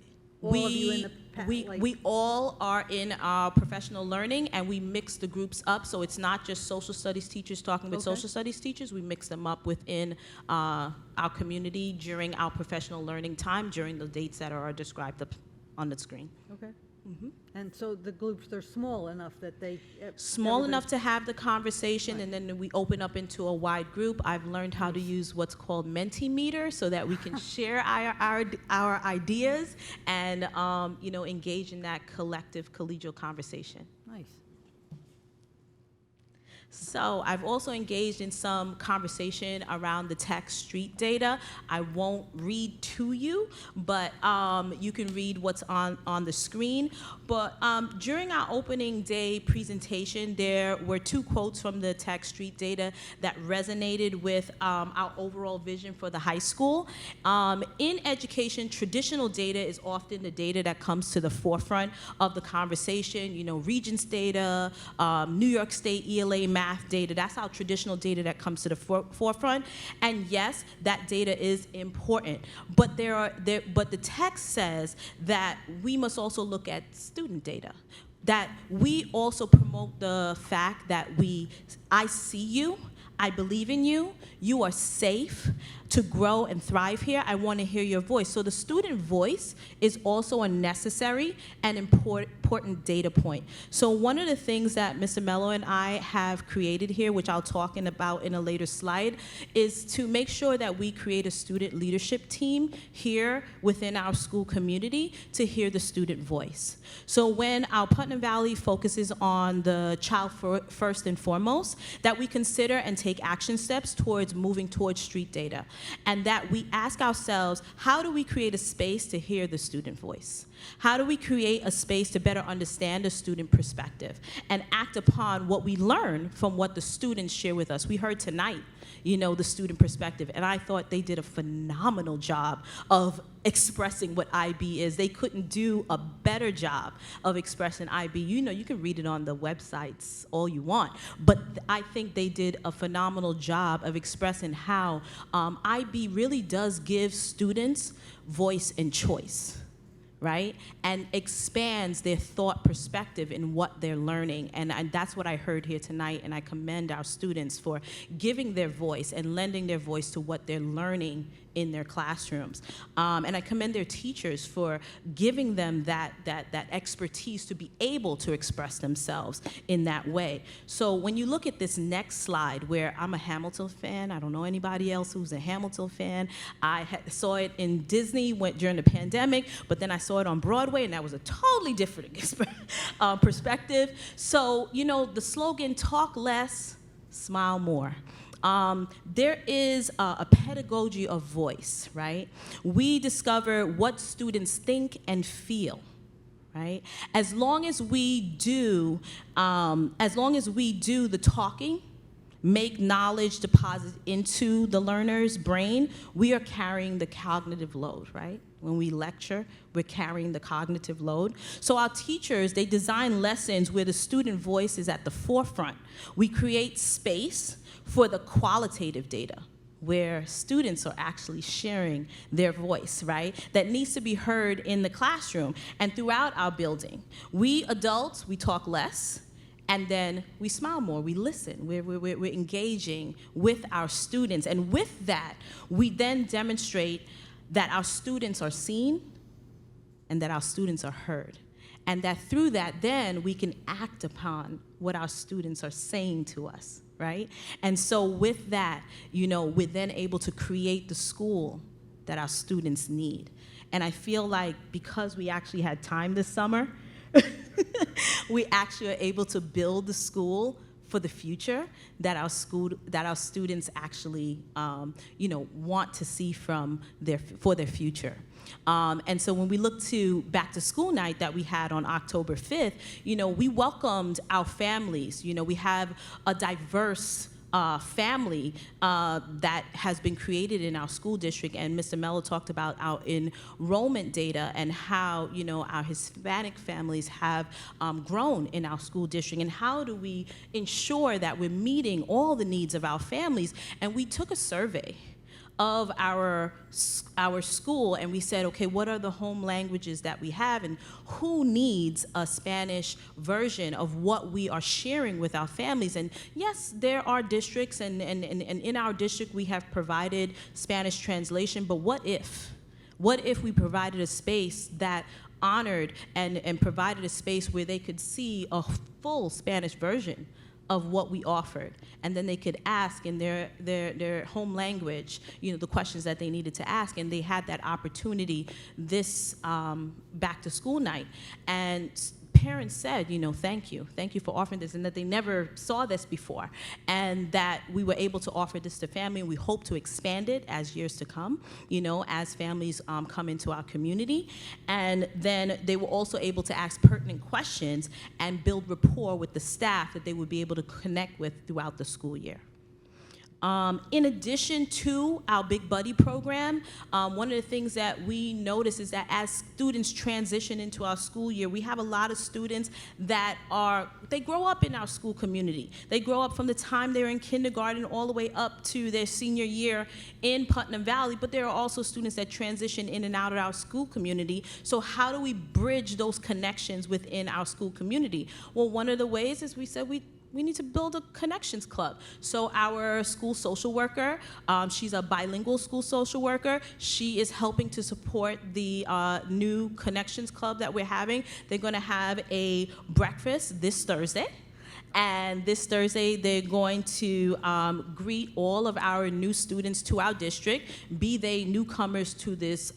Speaker 3: all of you in the
Speaker 13: We all are in our professional learning, and we mix the groups up, so it's not just social studies teachers talking with social studies teachers. We mix them up within our community during our professional learning time during the dates that are described up on the screen.
Speaker 3: Okay. And so the groups, they're small enough that they...
Speaker 13: Small enough to have the conversation, and then we open up into a wide group. I've learned how to use what's called Mentimeter so that we can share our ideas and you know, engage in that collective collegial conversation.
Speaker 3: Nice.
Speaker 13: So I've also engaged in some conversation around the tax street data. I won't read to you, but you can read what's on the screen. But during our opening day presentation, there were 2 quotes from the tax street data that resonated with our overall vision for the high school. In education, traditional data is often the data that comes to the forefront of the conversation. You know, Regents data, New York State ELA math data, that's our traditional data that comes to the forefront. And yes, that data is important. But but the text says that we must also look at student data. That we also promote the fact that I see you, I believe in you, you are safe to grow and thrive here. I want to hear your voice. So the student voice is also a necessary and important data point. So one of the things that Mr. Mello and I have created here, which I'll talk about in a later slide, is to make sure that we create a student leadership team here within our school community to hear the student voice. So when our Putnam Valley focuses on the child first and foremost, that we consider and take action steps towards moving towards street data. And that we ask ourselves, how do we create a space to hear the student voice? How do we create a space to better understand the student perspective and act upon what we learn from what the students share with us? We heard tonight, you know, the student perspective, and I thought they did a phenomenal job of expressing what IB is. They couldn't do a better job of expressing IB. You know, you can read it on the websites all you want, but I think they did a phenomenal job of expressing how IB really does give students voice and choice, right? And expands their thought perspective in what they're learning. And that's what I heard here tonight, and I commend our students for giving their voice and lending their voice to what they're learning in their classrooms. And I commend their teachers for giving them that expertise to be able to express themselves in that way. So when you look at this next slide, where I'm a Hamilton fan, I don't know anybody else who's a Hamilton fan. I saw it in Disney during the pandemic, but then I saw it on Broadway, and that was a totally different perspective. So, you know, the slogan, talk less, smile more. There is a pedagogy of voice, right? We discover what students think and feel, right? As long as we do the talking, make knowledge deposit into the learner's brain, we are carrying the cognitive load, right? When we lecture, we're carrying the cognitive load. So our teachers, they design lessons where the student voice is at the forefront. We create space for the qualitative data, where students are actually sharing their voice, right? That needs to be heard in the classroom and throughout our building. We adults, we talk less, and then we smile more, we listen, we're engaging with our students. And with that, we then demonstrate that our students are seen and that our students are heard. And that through that, then we can act upon what our students are saying to us, right? And so with that, you know, we're then able to create the school that our students need. And I feel like because we actually had time this summer, we actually are able to build the school for the future that our students actually, you know, want to see for their future. And so when we look to back to school night that we had on October 5th, you know, we welcomed our families. You know, we have a diverse family that has been created in our school district, and Mr. Mello talked about our enrollment data and how, you know, our Hispanic families have grown in our school district, and how do we ensure that we're meeting all the needs of our families. And we took a survey of our school, and we said, okay, what are the home languages that we have, and who needs a Spanish version of what we are sharing with our families? And yes, there are districts, and in our district we have provided Spanish translation, but what if we provided a space that honored and provided a space where they could see a full Spanish version of what we offered, and then they could ask in their home language, you know, the questions that they needed to ask, and they had that opportunity this back to school night. And parents said, you know, thank you for offering this, and that they never saw this before, and that we were able to offer this to family, and we hope to expand it as years to come, you know, as families come into our community. And then they were also able to ask pertinent questions and build rapport with the staff that they would be able to connect with throughout the school year. In addition to our Big Buddy program, one of the things that we notice is that as students transition into our school year, we have a lot of students that they grow up in our school community. They grow up from the time they're in kindergarten all the way up to their senior year in Putnam Valley, but there are also students that transition in and out of our school community. So how do we bridge those connections within our school community? Well, one of the ways is we said we need to build a connections club. So our school social worker, she's a bilingual school social worker. She is helping to support the new connections club that we're having. They're gonna have a breakfast this Thursday. And this Thursday, they're going to greet all of our new students to our district, be they newcomers to this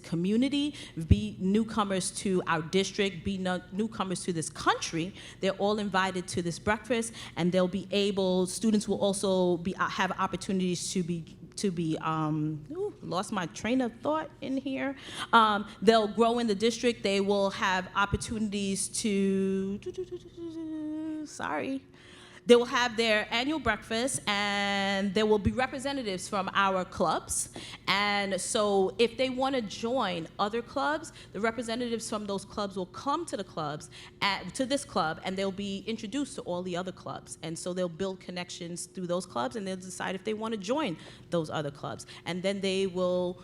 Speaker 13: community, be newcomers to our district, be newcomers to this country. They're all invited to this breakfast, and they'll be able, students will also have opportunities to be lost my train of thought in here. They'll grow in the district. They will have opportunities to, they will have their annual breakfast, and there will be representatives from our clubs. And so if they want to join other clubs, the representatives from those clubs will come to the clubs, to this club, and they'll be introduced to all the other clubs. And so they'll build connections through those clubs, and they'll decide if they want to join those other clubs. And then they will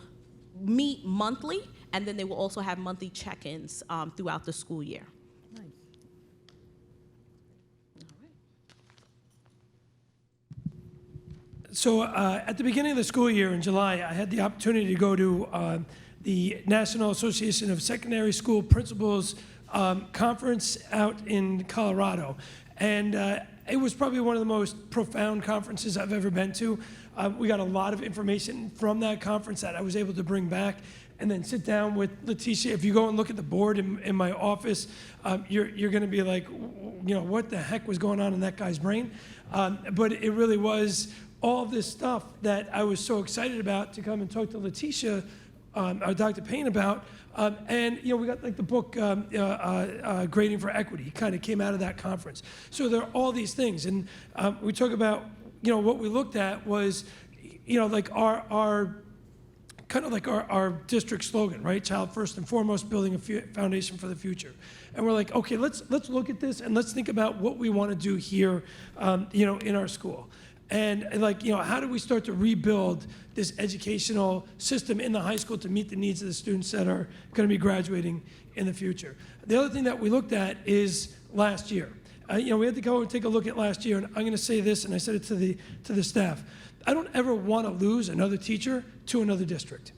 Speaker 13: meet monthly, and then they will also have monthly check-ins throughout the school year.
Speaker 8: At the beginning of the school year in July, I had the opportunity to go to the National Association of Secondary School Principals conference out in Colorado. And it was probably one of the most profound conferences I've ever been to. We got a lot of information from that conference that I was able to bring back and then sit down with Letitia. If you go and look at the board in my office, you're going to be like, what the heck was going on in that guy's brain? But it really was all this stuff that I was so excited about to come and talk to Letitia, or Dr. Payne about. And we got like the book Grading for Equity kind of came out of that conference. So there are all these things, and we talk about what we looked at was like our kind of like our district slogan, right? Child first and foremost, building a foundation for the future. And we're like, okay, let's look at this and let's think about what we want to do here, in our school. And how do we start to rebuild this educational system in the high school to meet the needs of the students that are going to be graduating in the future? The other thing that we looked at is last year. We had to go and take a look at last year, and I'm going to say this, and I said it to the staff. I don't ever want to lose another teacher to another district,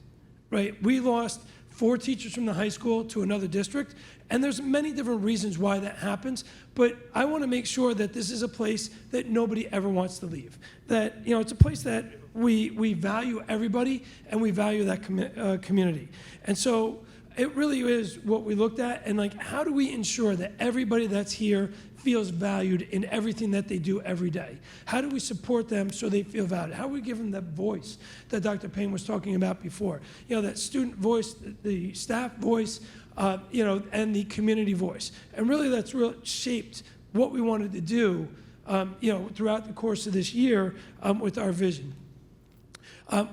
Speaker 8: right? We lost 4 teachers from the high school to another district, and there's many different reasons why that happens, but I want to make sure that this is a place that nobody ever wants to leave. That, it's a place that we value everybody, and we value that community. And so it really is what we looked at, and how do we ensure that everybody that's here feels valued in everything that they do every day? How do we support them so they feel valued? How do we give them that voice that Dr. Payne was talking about before? that student voice, the staff voice, and the community voice. And really that's really shaped what we wanted to do, throughout the course of this year with our vision.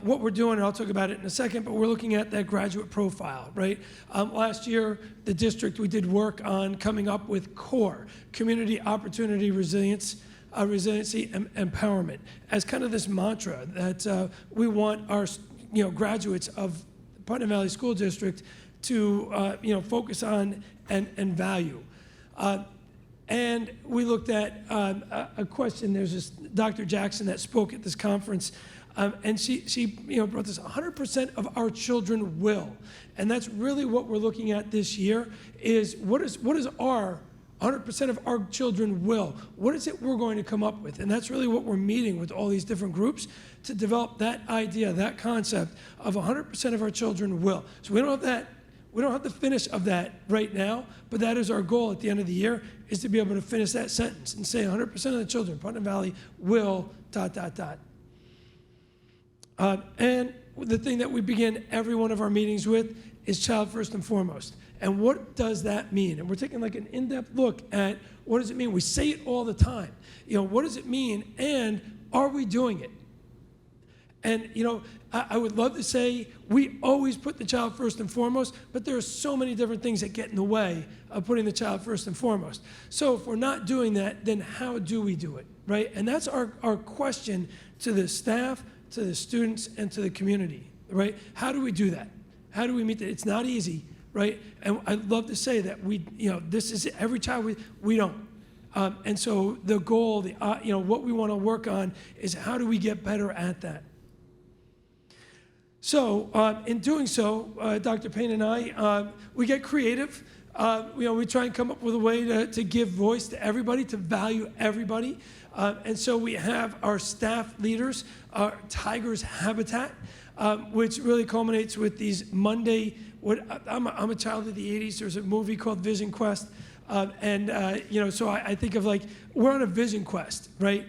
Speaker 8: What we're doing, and I'll talk about it in a second, but we're looking at that graduate profile, right? Last year, the district, we did work on coming up with CORE, Community Opportunity Resiliency and Empowerment, as kind of this mantra that we want our graduates of Putnam Valley School District to focus on and value. And we looked at a question. There's this Dr. Jackson that spoke at this conference, and she brought this 100% of our children will. And that's really what we're looking at this year is what is our 100% of our children will. What is it we're going to come up with? And that's really what we're meeting with all these different groups to develop that idea, that concept of 100% of our children will. So we don't have the finish of that right now, but that is our goal at the end of the year, is to be able to finish that sentence and say 100% of the children, Putnam Valley will ... And the thing that we begin every one of our meetings with is child first and foremost. And what does that mean? And we're taking an in-depth look at what does it mean? We say it all the time. What does it mean? And are we doing it? And, I would love to say we always put the child first and foremost, but there are so many different things that get in the way of putting the child first and foremost. So if we're not doing that, then how do we do it, right? And that's our question to the staff, to the students, and to the community, right? How do we do that? How do we meet that? It's not easy, right? And I'd love to say that this is every child, we don't. And so the goal, what we want to work on is how do we get better at that? So in doing so, Dr. Payne and I, we get creative. We try and come up with a way to give voice to everybody, to value everybody. And so we have our staff leaders, our Tigers Habitat, which really culminates with these Monday, I'm a child of the 80s. There's a movie called Vision Quest. So I think of we're on a vision quest, right?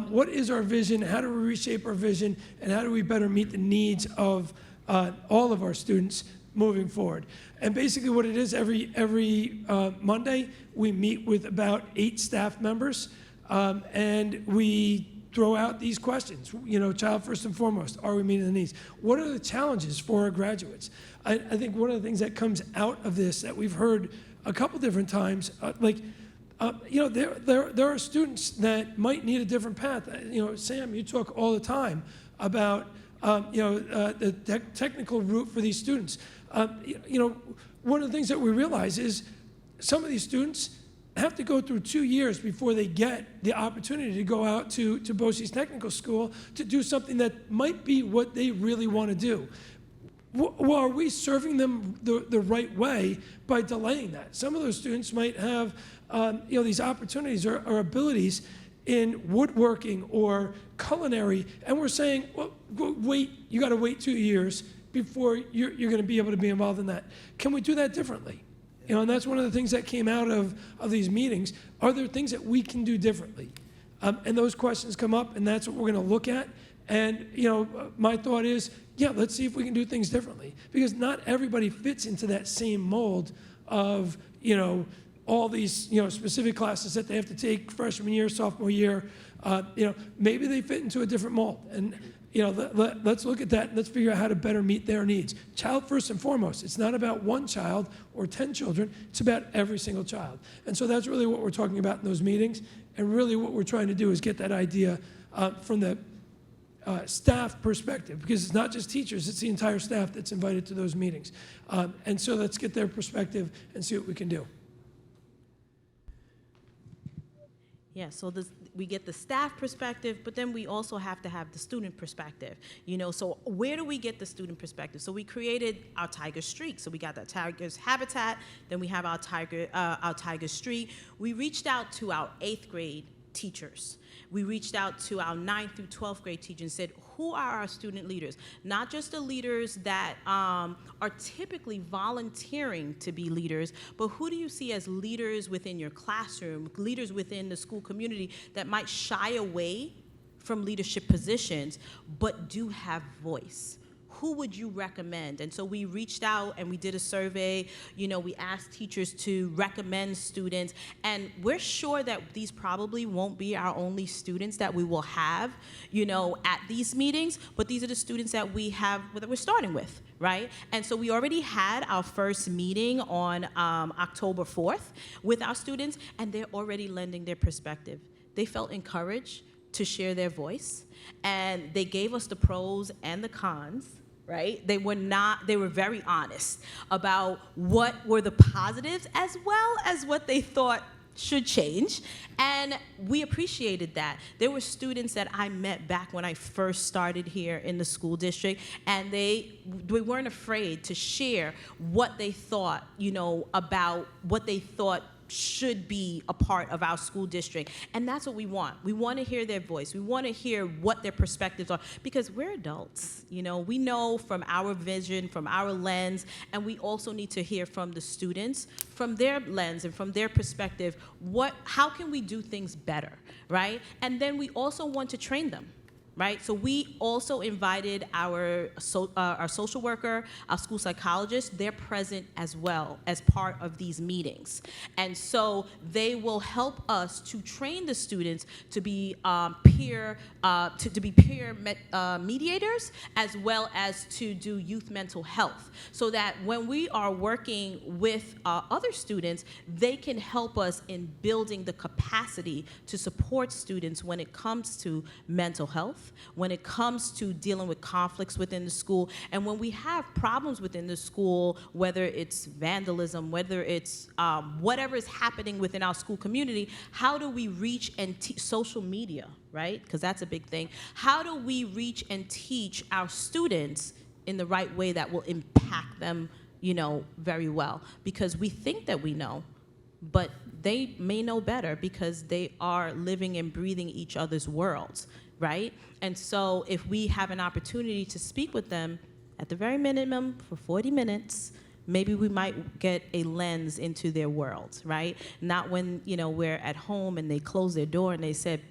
Speaker 8: What is our vision? How do we reshape our vision? And how do we better meet the needs of all of our students moving forward? And basically what it is, every Monday, we meet with about 8 staff members, and we throw out these questions. Child first and foremost, are we meeting the needs? What are the challenges for our graduates? I think one of the things that comes out of this that we've heard a couple different times, there are students that might need a different path. Sam, you talk all the time about the technical route for these students. One of the things that we realize is some of these students have to go through 2 years before they get the opportunity to go out to BOCES Technical School to do something that might be what they really want to do. Well, are we serving them the right way by delaying that? Some of those students might have these opportunities or abilities in woodworking or culinary, and we're saying, well, wait, you got to wait 2 years before you're going to be able to be involved in that. Can we do that differently? And that's one of the things that came out of these meetings. Are there things that we can do differently? And those questions come up, and that's what we're going to look at. And my thought is, yeah, let's see if we can do things differently, because not everybody fits into that same mold of all these specific classes that they have to take freshman year, sophomore year. Maybe they fit into a different mold, and let's look at that and let's figure out how to better meet their needs. Child first and foremost. It's not about one child or 10 children. It's about every single child. And so that's really what we're talking about in those meetings. And really what we're trying to do is get that idea from the staff perspective, because it's not just teachers, it's the entire staff that's invited to those meetings. And so let's get their perspective and see what we can do.
Speaker 13: Yeah, so we get the staff perspective, but then we also have to have the student perspective. So where do we get the student perspective? So we created our Tiger Street. So we got that Tiger's Habitat, then we have our Tiger Street. We reached out to our 8th grade teachers. We reached out to our 9th through 12th grade teachers and said, who are our student leaders? Not just the leaders that are typically volunteering to be leaders, but who do you see as leaders within your classroom, leaders within the school community that might shy away from leadership positions, but do have voice? Who would you recommend? And so we reached out and we did a survey. We asked teachers to recommend students, and we're sure that these probably won't be our only students that we will have, at these meetings, but these are the students that we have, that we're starting with, right? And so we already had our first meeting on October 4th with our students, and they're already lending their perspective. They felt encouraged to share their voice, and they gave us the pros and the cons. Right? They were very honest about what were the positives as well as what they thought should change. And we appreciated that. There were students that I met back when I first started here in the school district, and they weren't afraid to share what they thought, about what they thought should be a part of our school district. And that's what we want. We want to hear their voice. We want to hear what their perspectives are, because we're adults. We know from our vision, from our lens, and we also need to hear from the students, from their lens and from their perspective, how can we do things better, right? And then we also want to train them. Right? So we also invited our social worker, our school psychologist. They're present as well as part of these meetings. And so they will help us to train the students to be peer mediators, as well as to do youth mental health, so that when we are working with other students, they can help us in building the capacity to support students when it comes to mental health, when it comes to dealing with conflicts within the school, and when we have problems within the school, whether it's vandalism, whether it's whatever is happening within our school community, how do we reach and social media, right? Because that's a big thing. How do we reach and teach our students in the right way that will impact them, very well? Because we think that we know, but they may know better because they are living and breathing each other's worlds, right? And so if we have an opportunity to speak with them at the very minimum for 40 minutes, maybe we might get a lens into their world, right? Not when, we're at home and they close their door and they said,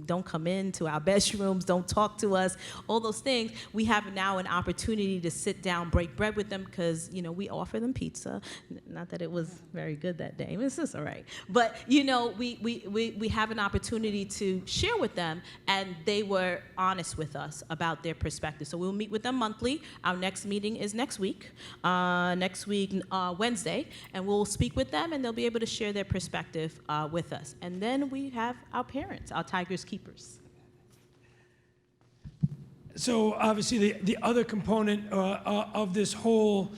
Speaker 13: don't come into our bedrooms, don't talk to us, all those things. We have now an opportunity to sit down, break bread with them, because, we offer them pizza. Not that it was very good that day. It's just all right. But, we have an opportunity to share with them, and they were honest with us about their perspective. So we'll meet with them monthly. Our next meeting is next week, Wednesday, and we'll speak with them, and they'll be able to share their perspective with us. And then we have our parents, our Tigers keepers.
Speaker 8: So obviously the other component of this whole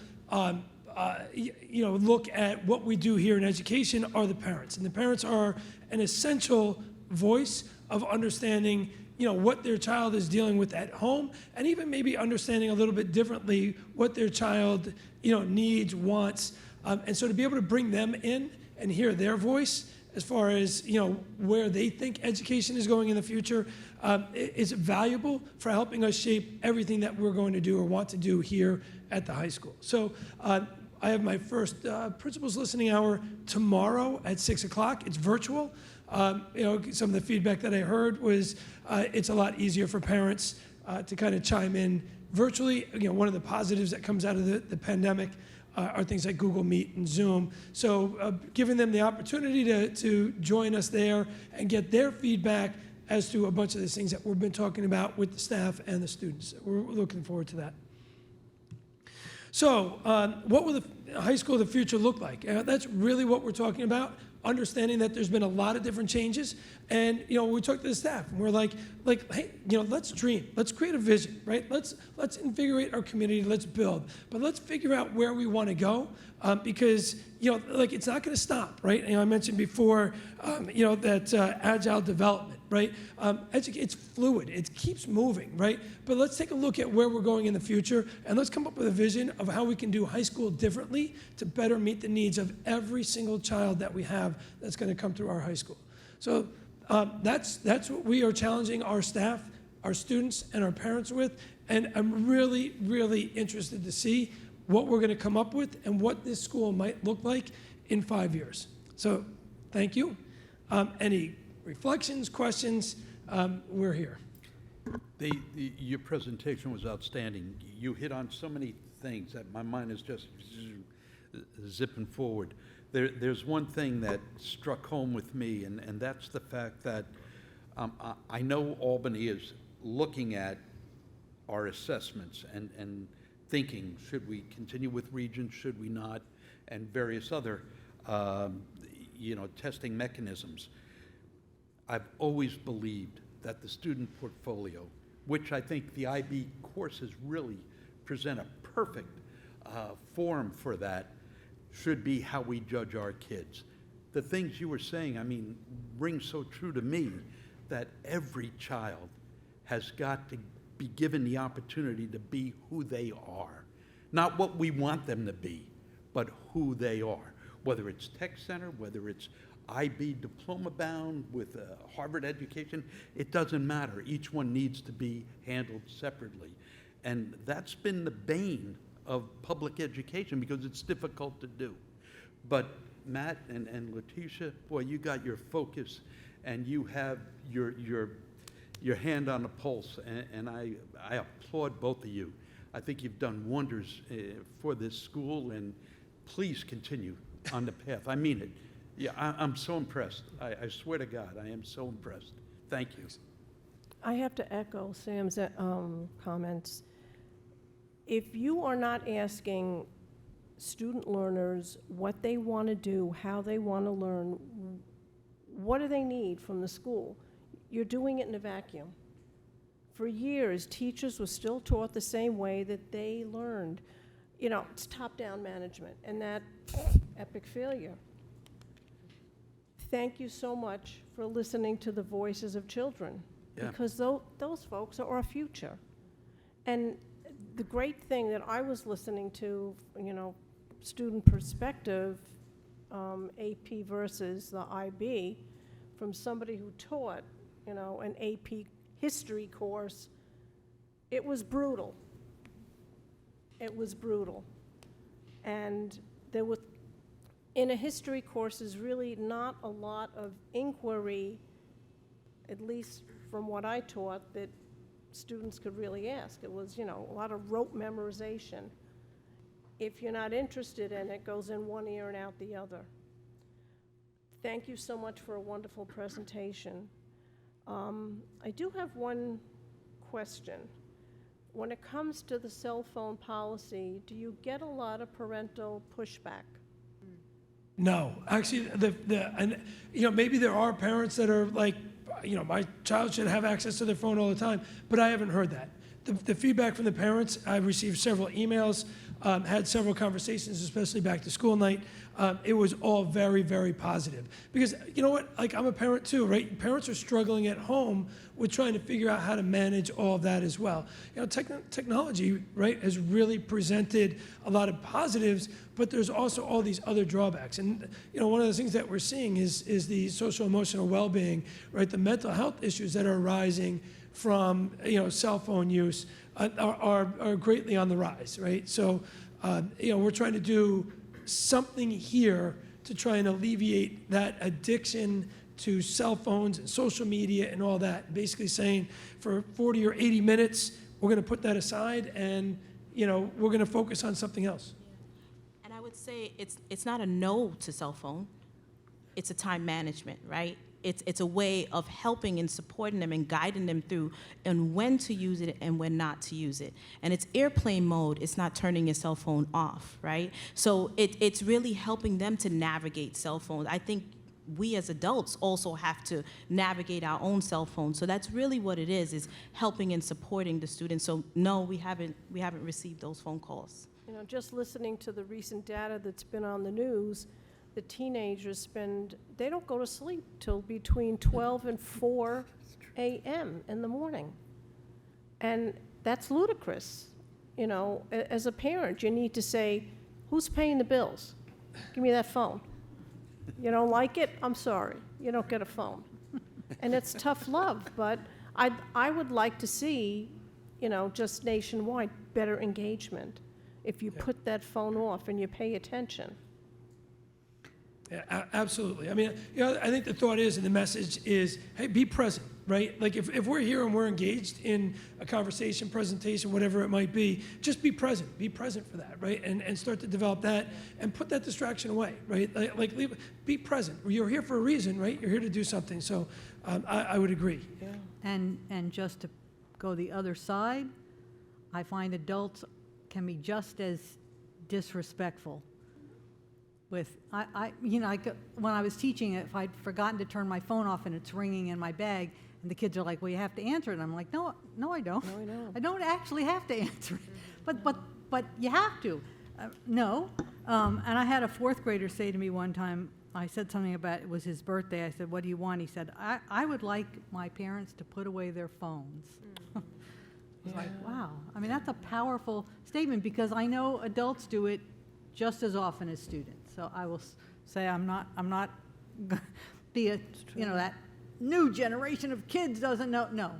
Speaker 8: look at what we do here in education are the parents. And the parents are an essential voice of understanding, what their child is dealing with at home, and even maybe understanding a little bit differently what their child, needs, wants. And so to be able to bring them in and hear their voice as far as, where they think education is going in the future, is valuable for helping us shape everything that we're going to do or want to do here at the high school. So I have my first principals listening hour tomorrow at 6 o'clock. It's virtual. Some of the feedback that I heard was it's a lot easier for parents to kind of chime in virtually. One of the positives that comes out of the pandemic are things like Google Meet and Zoom. So giving them the opportunity to join us there and get their feedback as to a bunch of the things that we've been talking about with the staff and the students. We're looking forward to that. So what will the high school of the future look like? That's really what we're talking about. Understanding that there's been a lot of different changes, and we talked to the staff, and we're like, hey, let's dream, let's create a vision, right? Let's invigorate our community, let's build, but let's figure out where we want to go, because it's not going to stop, right? I mentioned before, that agile development, right? It's fluid, it keeps moving, right? But let's take a look at where we're going in the future, and let's come up with a vision of how we can do high school differently to better meet the needs of every single child that we have that's going to come through our high school. So that's what we are challenging our staff, our students, and our parents with, and I'm really, really interested to see what we're going to come up with and what this school might look like in 5 years. So thank you. Any reflections, questions? We're here.
Speaker 1: Your presentation was outstanding. You hit on so many things that my mind is just zipping forward. There's one thing that struck home with me, and that's the fact that I know Albany is looking at our assessments and thinking, should we continue with Regents, should we not, and various other testing mechanisms. I've always believed that the student portfolio, which I think the IB courses really present a perfect forum for that, should be how we judge our kids. The things you were saying, ring so true to me, that every child has got to be given the opportunity to be who they are. Not what we want them to be, but who they are. Whether it's Tech Center, whether it's IB diploma bound with a Harvard education, it doesn't matter. Each one needs to be handled separately. And that's been the bane of public education because it's difficult to do. But Matt and Letitia, boy, you got your focus and you have your hand on the pulse, and I applaud both of you. I think you've done wonders for this school, and please continue on the path. I mean it. Yeah, I'm so impressed. I swear to God, I am so impressed. Thank you.
Speaker 14: I have to echo Sam's comments. If you are not asking student learners what they want to do, how they want to learn, what do they need from the school, you're doing it in a vacuum. For years, teachers were still taught the same way that they learned. It's top-down management, and that epic failure. Thank you so much for listening to the voices of children, because those folks are our future. And the great thing that I was listening to, student perspective, AP versus the IB, from somebody who taught, an AP history course, it was brutal. It was brutal. And there was, in a history course, is really not a lot of inquiry, at least from what I taught, that students could really ask. It was, a lot of rote memorization. If you're not interested in it, it goes in one ear and out the other. Thank you so much for a wonderful presentation. I do have one question. When it comes to the cell phone policy, do you get a lot of parental pushback?
Speaker 8: No, actually, maybe there are parents that are like, my child should have access to their phone all the time, but I haven't heard that. The feedback from the parents, I've received several emails had several conversations, especially back to school night. It was all very, very positive. Because you know what, like I'm a parent too, right? Parents are struggling at home with trying to figure out how to manage all of that as well. You know, technology, right, has really presented a lot of positives, but there's also all these other drawbacks. And you know, one of the things that we're seeing is the social emotional well-being, right? The mental health issues that are arising from, you know, cell phone use are greatly on the rise, right? So, you know, we're trying to do something here to try and alleviate that addiction to cell phones and social media and all that. Basically saying for 40 or 80 minutes, we're going to put that aside and, you know, we're going to focus on something else.
Speaker 13: And I would say it's not a no to cell phone. It's a time management, right? It's a way of helping and supporting them and guiding them through and when to use it and when not to use it. And it's airplane mode. It's not turning your cell phone off, right? So it's really helping them to navigate cell phones. I think we as adults also have to navigate our own cell phones. So that's really what it is helping and supporting the students. So no, we haven't received those phone calls.
Speaker 14: You know, just listening to the recent data that's been on the news, the teenagers they don't go to sleep till between 12 and 4 a.m. in the morning. And that's ludicrous. You know, as a parent, you need to say, who's paying the bills? Give me that phone. You don't like it? I'm sorry. You don't get a phone. And it's tough love, but I would like to see, you know, just nationwide, better engagement. If you put that phone off and you pay attention.
Speaker 8: Yeah, absolutely. I mean, you know, I think the thought is, and the message is, hey, be present, right? Like if we're here and we're engaged in a conversation, presentation, whatever it might be, just be present for that, right? And start to develop that and put that distraction away, right? Like be present. You're here for a reason, right? You're here to do something. So I would agree. Yeah.
Speaker 3: And just to go the other side, I find adults can be just as disrespectful. When I was teaching, if I'd forgotten to turn my phone off and it's ringing in my bag, and the kids are like, well, you have to answer it. And I'm like, no, I don't.
Speaker 14: No, I know.
Speaker 3: I don't actually have to answer it. But you have to. No. And I had a fourth grader say to me one time, I said something about it was his birthday. I said, what do you want? He said, I would like my parents to put away their phones. I was like, wow. I mean, that's a powerful statement because I know adults do it just as often as students. So I will say I'm not be a, you know, that new generation of kids doesn't know. No,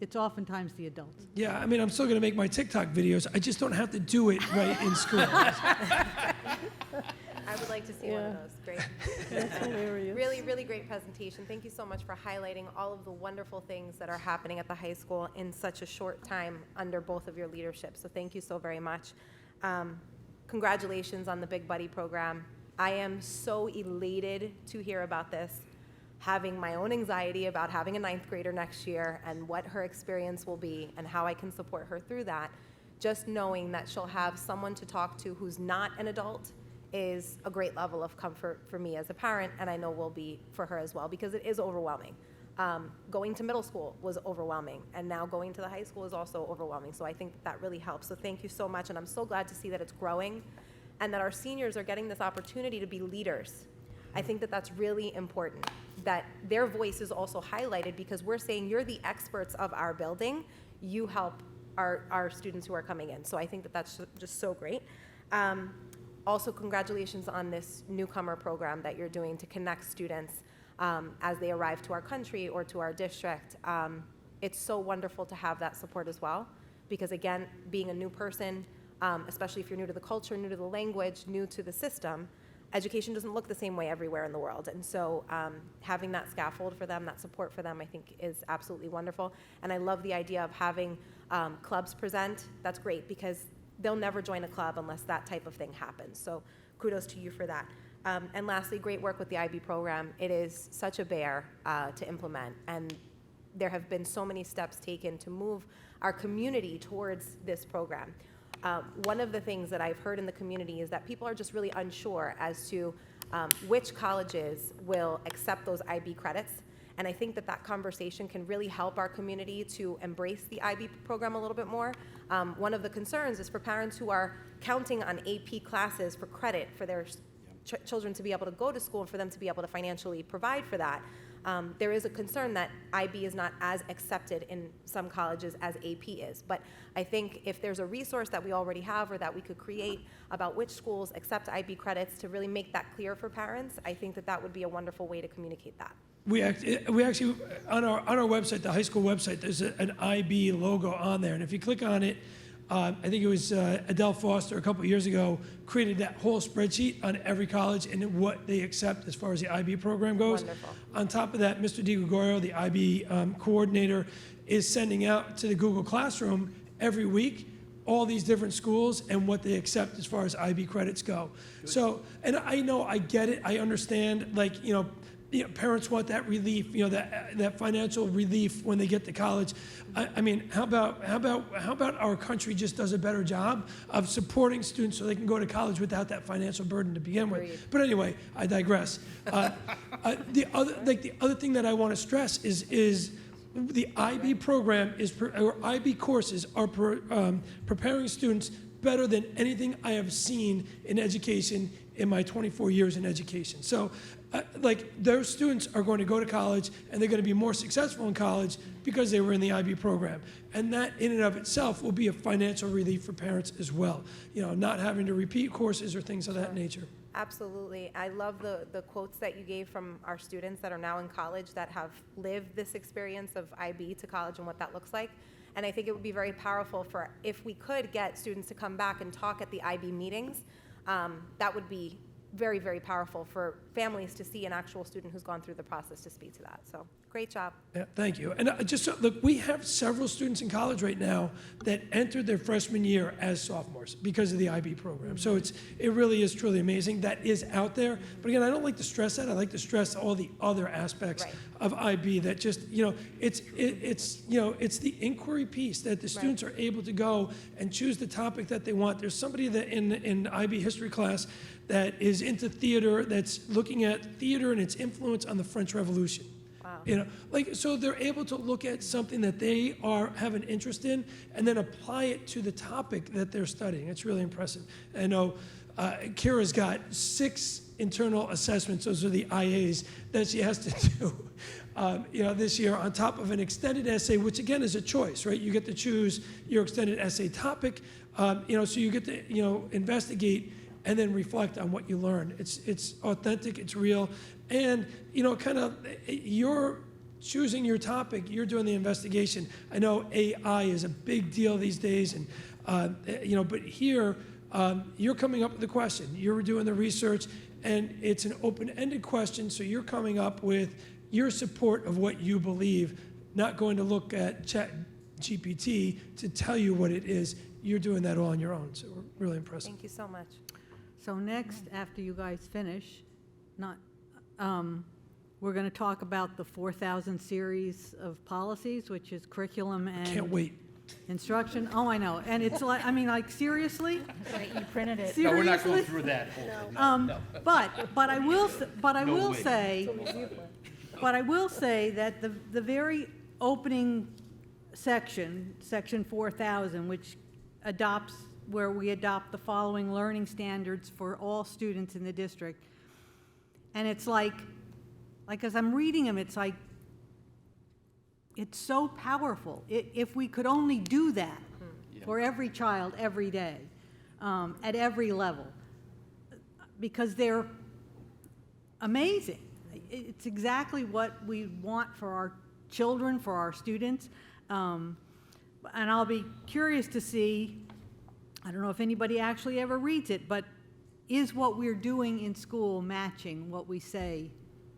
Speaker 3: it's oftentimes the adults.
Speaker 8: Yeah, I mean, I'm still going to make my TikTok videos. I just don't have to do it right in school.
Speaker 15: I would like to see one of those. Great.
Speaker 14: That's hilarious.
Speaker 15: Really, really great presentation. Thank you so much for highlighting all of the wonderful things that are happening at the high school in such a short time under both of your leadership. So thank you so very much. Congratulations on the Big Buddy program. I am so elated to hear about this, having my own anxiety about having a 9th grader next year and what her experience will be and how I can support her through that. Just knowing that she'll have someone to talk to who's not an adult is a great level of comfort for me as a parent, and I know will be for her as well, because it is overwhelming. Going to middle school was overwhelming, and now going to the high school is also overwhelming. So I think that really helps. So thank you so much, and I'm so glad to see that it's growing and that our seniors are getting this opportunity to be leaders. I think that that's really important, that their voice is also highlighted because we're saying you're the experts of our building. You help our students who are coming in. So I think that that's just so great. Also, congratulations on this newcomer program that you're doing to connect students as they arrive to our country or to our district. It's so wonderful to have that support as well, because again, being a new person, especially if you're new to the culture, new to the language, new to the system, education doesn't look the same way everywhere in the world. And so having that scaffold for them, that support for them, I think is absolutely wonderful. And I love the idea of having clubs present. That's great, because they'll never join a club unless that type of thing happens. So kudos to you for that. And lastly, great work with the IB program. It is such a bear to implement, and there have been so many steps taken to move our community towards this program. One of the things that I've heard in the community is that people are just really unsure as to which colleges will accept those IB credits, And I think that that conversation can really help our community to embrace the IB program a little bit more. One of the concerns is for parents who are counting on AP classes for credit for their children to be able to go to school and for them to be able to financially provide for that. There is a concern that IB is not as accepted in some colleges as AP is. But I think if there's a resource that we already have or that we could create about which schools accept IB credits to really make that clear for parents, I think that that would be a wonderful way to communicate that.
Speaker 8: We actually, on our website, the high school website, there's an IB logo on there. And if you click on it, I think it was Adele Foster a couple of years ago created that whole spreadsheet on every college and what they accept as far as the IB program goes.
Speaker 15: Wonderful.
Speaker 8: On top of that, Mr. DiGregorio, the IB coordinator, is sending out to the Google Classroom every week all these different schools and what they accept as far as IB credits go. So, and I know, I get it, I understand, like, parents want that relief, that financial relief when they get to college. I mean, how about our country just does a better job of supporting students so they can go to college without that financial burden to begin with?
Speaker 15: Agreed.
Speaker 8: But anyway, I digress. The other thing that I want to stress is the IB program or IB courses are preparing students better than anything I have seen in education in my 24 years in education. So, those students are going to go to college and they're going to be more successful in college because they were in the IB program. And that in and of itself will be a financial relief for parents as well. Not having to repeat courses or things of that nature.
Speaker 15: Absolutely. I love the quotes that you gave from our students that are now in college that have lived this experience of IB to college and what that looks like. And I think it would be very powerful if we could get students to come back and talk at the IB meetings. That would be very, very powerful for families to see an actual student who's gone through the process to speak to that. So great job.
Speaker 8: Yeah, thank you. And look, we have several students in college right now that entered their freshman year as sophomores because of the IB program. So it really is truly amazing. That is out there. But again, I don't like to stress that. I like to stress all the other aspects of IB that just, it's the inquiry piece that the students are able to go and choose the topic that they want. There's somebody that in IB history class that is into theater, that's looking at theater and its influence on the French Revolution.
Speaker 15: Wow.
Speaker 8: So they're able to look at something that they have an interest in and then apply it to the topic that they're studying. It's really impressive. I know Kira's got 6 internal assessments, those are the IAs, that she has to do this year on top of an extended essay, which again is a choice, right? You get to choose your extended essay topic, so you get to, investigate and then reflect on what you learned. It's authentic, it's real, and you're choosing your topic, you're doing the investigation. I know AI is a big deal these days, and but here you're coming up with the question, you're doing the research, and it's an open-ended question, so you're coming up with your support of what you believe, not going to look at ChatGPT to tell you what it is. You're doing that all on your own, so we're really impressed.
Speaker 15: Thank you so much.
Speaker 3: So next, after you guys finish, we're going to talk about the 4,000 series of policies, which is curriculum and
Speaker 8: Can't wait.
Speaker 3: instruction. Oh, I know. And it's like, seriously?
Speaker 16: You printed it.
Speaker 3: Seriously?
Speaker 1: No, we're not going through that whole thing.
Speaker 3: But I will say that the very opening section, section 4,000, which where we adopt the following learning standards for all students in the district. And it's like as I'm reading them, it's like, it's so powerful. If we could only do that for every child, every day, at every level, because they're amazing. It's exactly what we want for our children, for our students. And I'll be curious to see, I don't know if anybody actually ever reads it, but is what we're doing in school matching what we say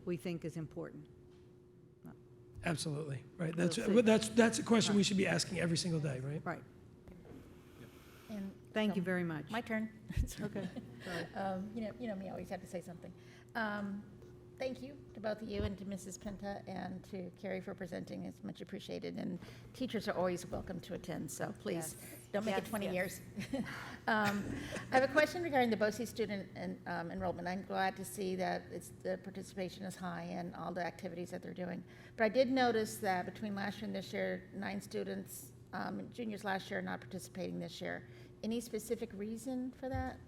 Speaker 3: we think is important?
Speaker 8: Absolutely, right.
Speaker 3: We'll
Speaker 8: That's a question we should be asking every single day, right?
Speaker 3: Right.
Speaker 16: And
Speaker 3: Thank you very much.
Speaker 16: My turn.
Speaker 3: Okay. Sorry.
Speaker 16: You know me, I always have to say something. thank you to both of you and to Mrs. Penta and to Carrie for presenting. It's much appreciated. And teachers are always welcome to attend, so please don't make it 20 years. I have a question regarding the BOCES student enrollment. I'm glad to see that the participation is high and all the activities that they're doing. But I did notice that between last year and this year, 9 students, juniors last year, are not participating this year. Any specific reason for that?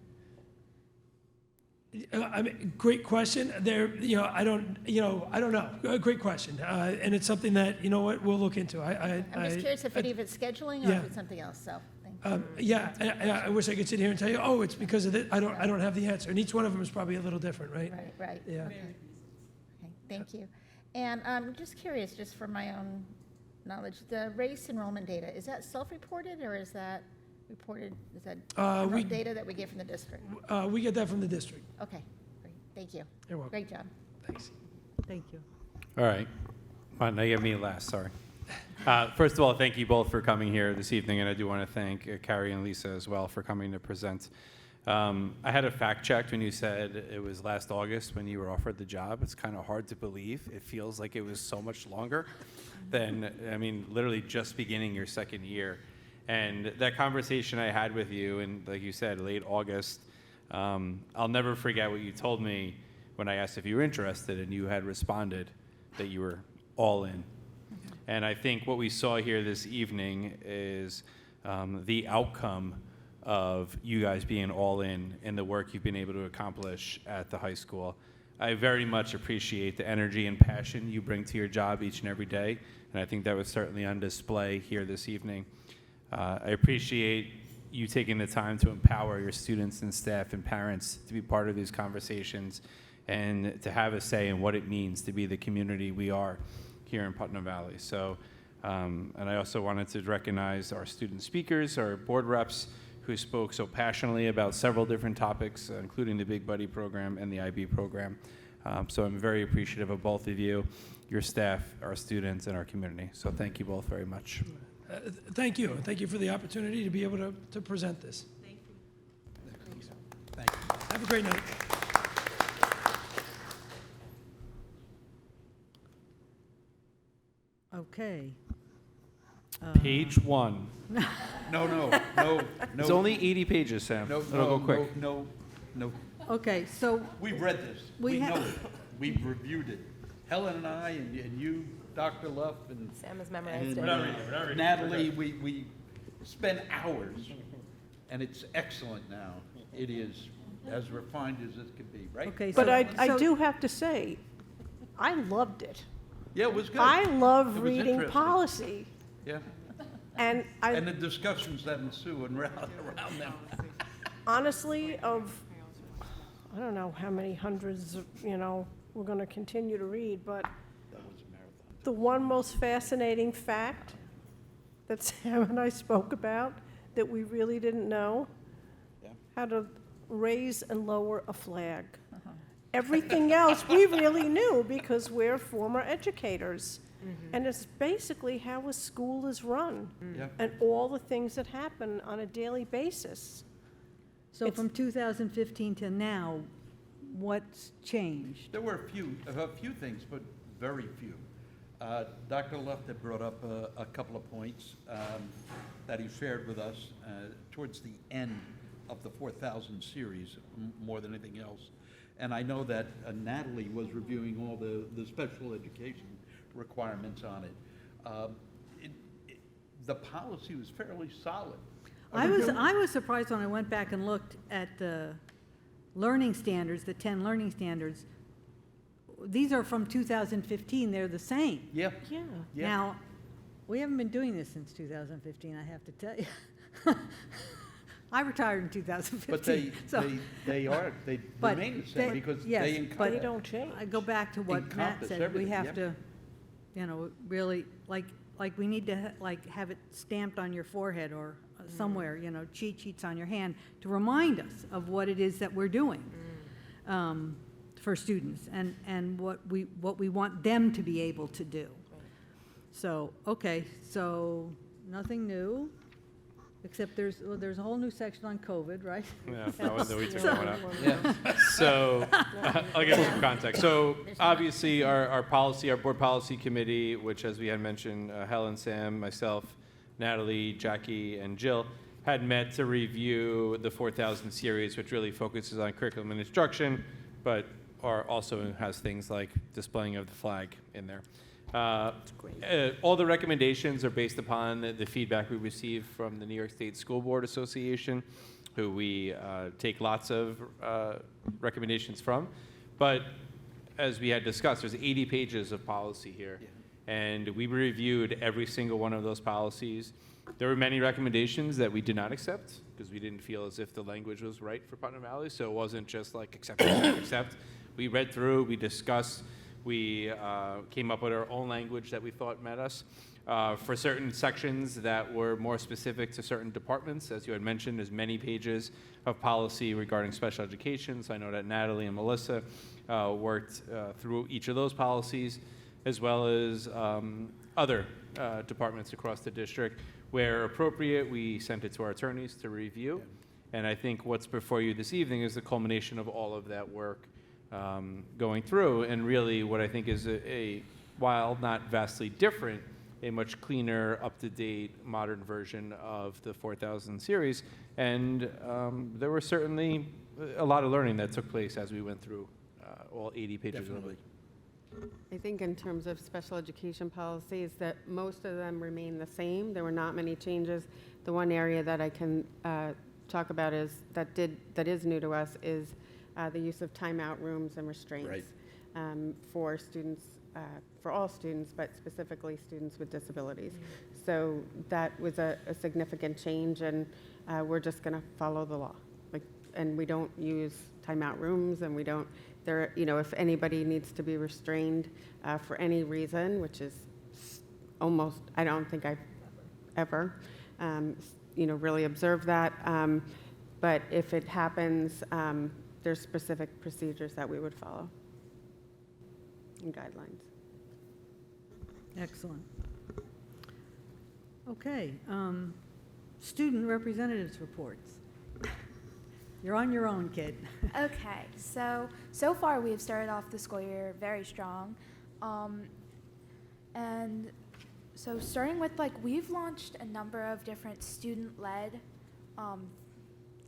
Speaker 8: I mean, great question. I don't know. Great question. And it's something that, we'll look into.
Speaker 16: I'm just curious if it's scheduling or if it's something else, so. Thank you.
Speaker 8: I wish I could sit here and tell you, oh, it's because of this. I don't have the answer. And each one of them is probably a little different, right?
Speaker 16: Right.
Speaker 8: Yeah.
Speaker 16: Okay, thank you. And I'm just curious, just for my own knowledge, the race enrollment data, is that self-reported or is that reported, is that data that we get from the district?
Speaker 8: We get that from the district.
Speaker 16: Okay, great, thank you.
Speaker 8: You're welcome.
Speaker 16: Great job.
Speaker 8: Thanks.
Speaker 3: Thank you.
Speaker 5: All right. Well, now you have me last, sorry. First of all, thank you both for coming here this evening, and I do want to thank Carrie and Lisa as well for coming to present. I had a fact checked when you said it was last August when you were offered the job. It's kind of hard to believe. It feels like it was so much longer than, literally just beginning your second year. And that conversation I had with you, and like you said, late August, I'll never forget what you told me when I asked if you were interested, and you had responded that you were all in. And I think what we saw here this evening is the outcome of you guys being all in the work you've been able to accomplish at the high school. I very much appreciate the energy and passion you bring to your job each and every day, and I think that was certainly on display here this evening. I appreciate you taking the time to empower your students and staff and parents to be part of these conversations and to have a say in what it means to be the community we are here in Putnam Valley. So, and I also wanted to recognize our student speakers, our board reps, who spoke so passionately about several different topics, including the Big Buddy program and the IB program. So I'm very appreciative of both of you, your staff, our students, and our community. So thank you both very much.
Speaker 8: Thank you. Thank you for the opportunity to be able to present this.
Speaker 13: Thank you.
Speaker 1: Thank you.
Speaker 8: Have a great night.
Speaker 3: Okay.
Speaker 5: Page 1.
Speaker 1: No.
Speaker 5: It's only 80 pages, Sam. It'll go quick.
Speaker 1: No.
Speaker 3: Okay, so
Speaker 1: We've read this.
Speaker 3: We
Speaker 1: We
Speaker 3: ha-
Speaker 1: know it. We've reviewed it. Helen and I, and you, Dr. Luff, and
Speaker 15: Sam has memorized
Speaker 1: and
Speaker 15: it.
Speaker 1: Natalie, we spent hours, and it's excellent now. It is as refined as it could be, right?
Speaker 3: okay,
Speaker 14: But
Speaker 3: so
Speaker 14: I do have to say, I loved it.
Speaker 1: Yeah, it was good.
Speaker 14: I love
Speaker 1: It was
Speaker 14: reading
Speaker 1: interesting.
Speaker 14: policy,
Speaker 1: Yeah,
Speaker 14: and
Speaker 1: and the discussions that ensue and around them.
Speaker 14: honestly, I don't know how many hundreds, we're going to continue to read, but the one most fascinating fact that Sam and I spoke about that we really didn't know, how to raise and lower a flag. Everything else we really knew because we're former educators. And it's basically how a school is run
Speaker 1: Yeah.
Speaker 14: and all the things that happen on a daily basis.
Speaker 3: so from 2015 to now, what's changed?
Speaker 1: There were a few things, but very few. Dr. Luft had brought up a couple of points that he shared with us towards the end of the 4,000 series, more than anything else. And I know that Natalie was reviewing all the special education requirements on it. The policy was fairly solid.
Speaker 3: I was surprised when I went back and looked at the learning standards, the 10 learning standards. These are from 2015, they're the same.
Speaker 1: Yeah.
Speaker 14: Yeah.
Speaker 1: Yeah.
Speaker 3: Now, we haven't been doing this since 2015, I have to tell you. I retired in 2015.
Speaker 1: But they
Speaker 3: But
Speaker 1: remain the same because
Speaker 3: yes,
Speaker 1: they
Speaker 3: but
Speaker 14: They don't change.
Speaker 3: I go back to what Matt
Speaker 1: Encompass
Speaker 3: said, we
Speaker 1: everything,
Speaker 3: have
Speaker 1: yep.
Speaker 3: to, really, like we need to, have it stamped on your forehead or somewhere, cheat sheets on your hand to remind us of what it is that we're doing for students and what we want them to be able to do. So, okay, so nothing new. except there's a whole new section on COVID, right?
Speaker 5: Yeah, we took that one out. Yeah. So I'll give some context. So obviously our board policy committee, which as we had mentioned, Helen, Sam, myself, Natalie, Jackie, and Jill, had met to review the 4000 series, which really focuses on curriculum and instruction, but also has things like displaying of the flag in there. All the recommendations are based upon the feedback we received from the New York State School Board Association, who we take lots of recommendations from. But as we had discussed, there's 80 pages of policy here. And we reviewed every single one of those policies. There were many recommendations that we did not accept because we didn't feel as if the language was right for Putnam Valley. So it wasn't just like accept, accept. We read through, we discussed, we came up with our own language that we thought met us. For certain sections that were more specific to certain departments, as you had mentioned, there's many pages of policy regarding special education. So I know that Natalie and Melissa worked through each of those policies, as well as other departments across the district. Where appropriate, we sent it to our attorneys to review. And I think what's before you this evening is the culmination of all of that work going through. And really what I think is while not vastly different, a much cleaner, up-to-date, modern version of the 4000 series. And there was certainly a lot of learning that took place as we went through all 80 pages of it.
Speaker 17: I think in terms of special education policies, that most of them remain the same. There were not many changes. The one area that I can talk about that is new to us is the use of timeout rooms and restraints for students, for all students, but specifically students with disabilities. So that was a significant change, and we're just going to follow the law. And we don't use timeout rooms, and we don't. If anybody needs to be restrained for any reason, which is almost, I don't think I've ever, really observed that. But if it happens, there's specific procedures that we would follow and guidelines.
Speaker 3: Excellent. Okay, student representatives reports. You're on your own, kid.
Speaker 11: Okay, so far we have started off the school year very strong. And so starting with, we've launched a number of different student-led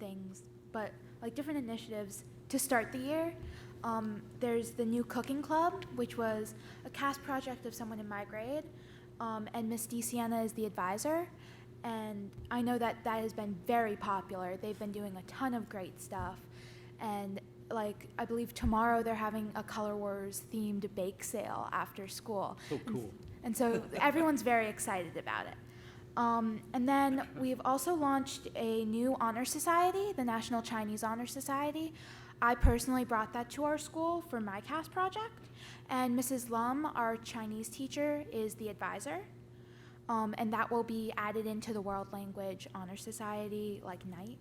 Speaker 11: things, but different initiatives to start the year. There's the new cooking club, which was a CAST project of someone in my grade, and Miss DeSiena is the advisor. And I know that has been very popular. They've been doing a ton of great stuff. And I believe tomorrow they're having a Color Wars themed bake sale after school.
Speaker 1: Oh, cool.
Speaker 11: And so everyone's very excited about it. And then we've also launched a new honor society, the National Chinese Honor Society. I personally brought that to our school for my CAST project. And Mrs. Lum, our Chinese teacher, is the advisor. And that will be added into the World Language Honor Society, night.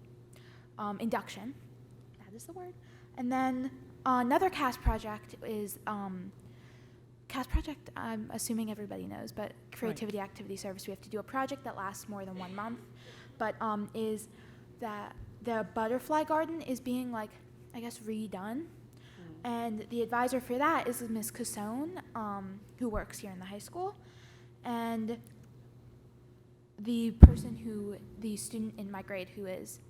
Speaker 11: Induction, that is the word. And then another CAST project is, CAST project, I'm assuming everybody knows, but Creativity Activity Service, we have to do a project that lasts more than 1 month, but is that the butterfly garden is being, redone. And the advisor for that is Ms. Cassone, who works here in the high school. And the student in my grade who is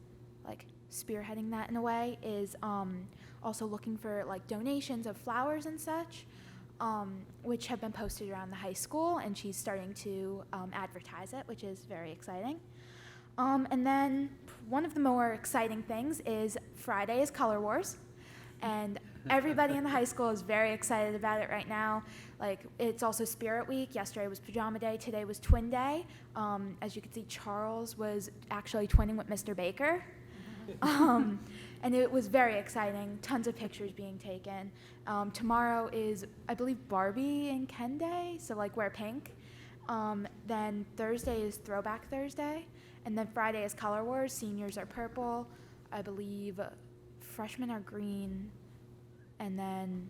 Speaker 11: spearheading that in a way is also looking for donations of flowers and such, which have been posted around the high school, and she's starting to advertise it, which is very exciting. And then one of the more exciting things is Friday is Color Wars, and everybody in the high school is very excited about it right now. It's also Spirit Week. Yesterday was Pajama Day. Today was Twin Day. As you can see, Charles was actually twinning with Mr. Baker. And it was very exciting. Tons of pictures being taken. Tomorrow is, I believe, Barbie and Ken Day, so wear pink. Then Thursday is Throwback Thursday. And then Friday is Color Wars. Seniors are purple. I believe freshmen are green. And then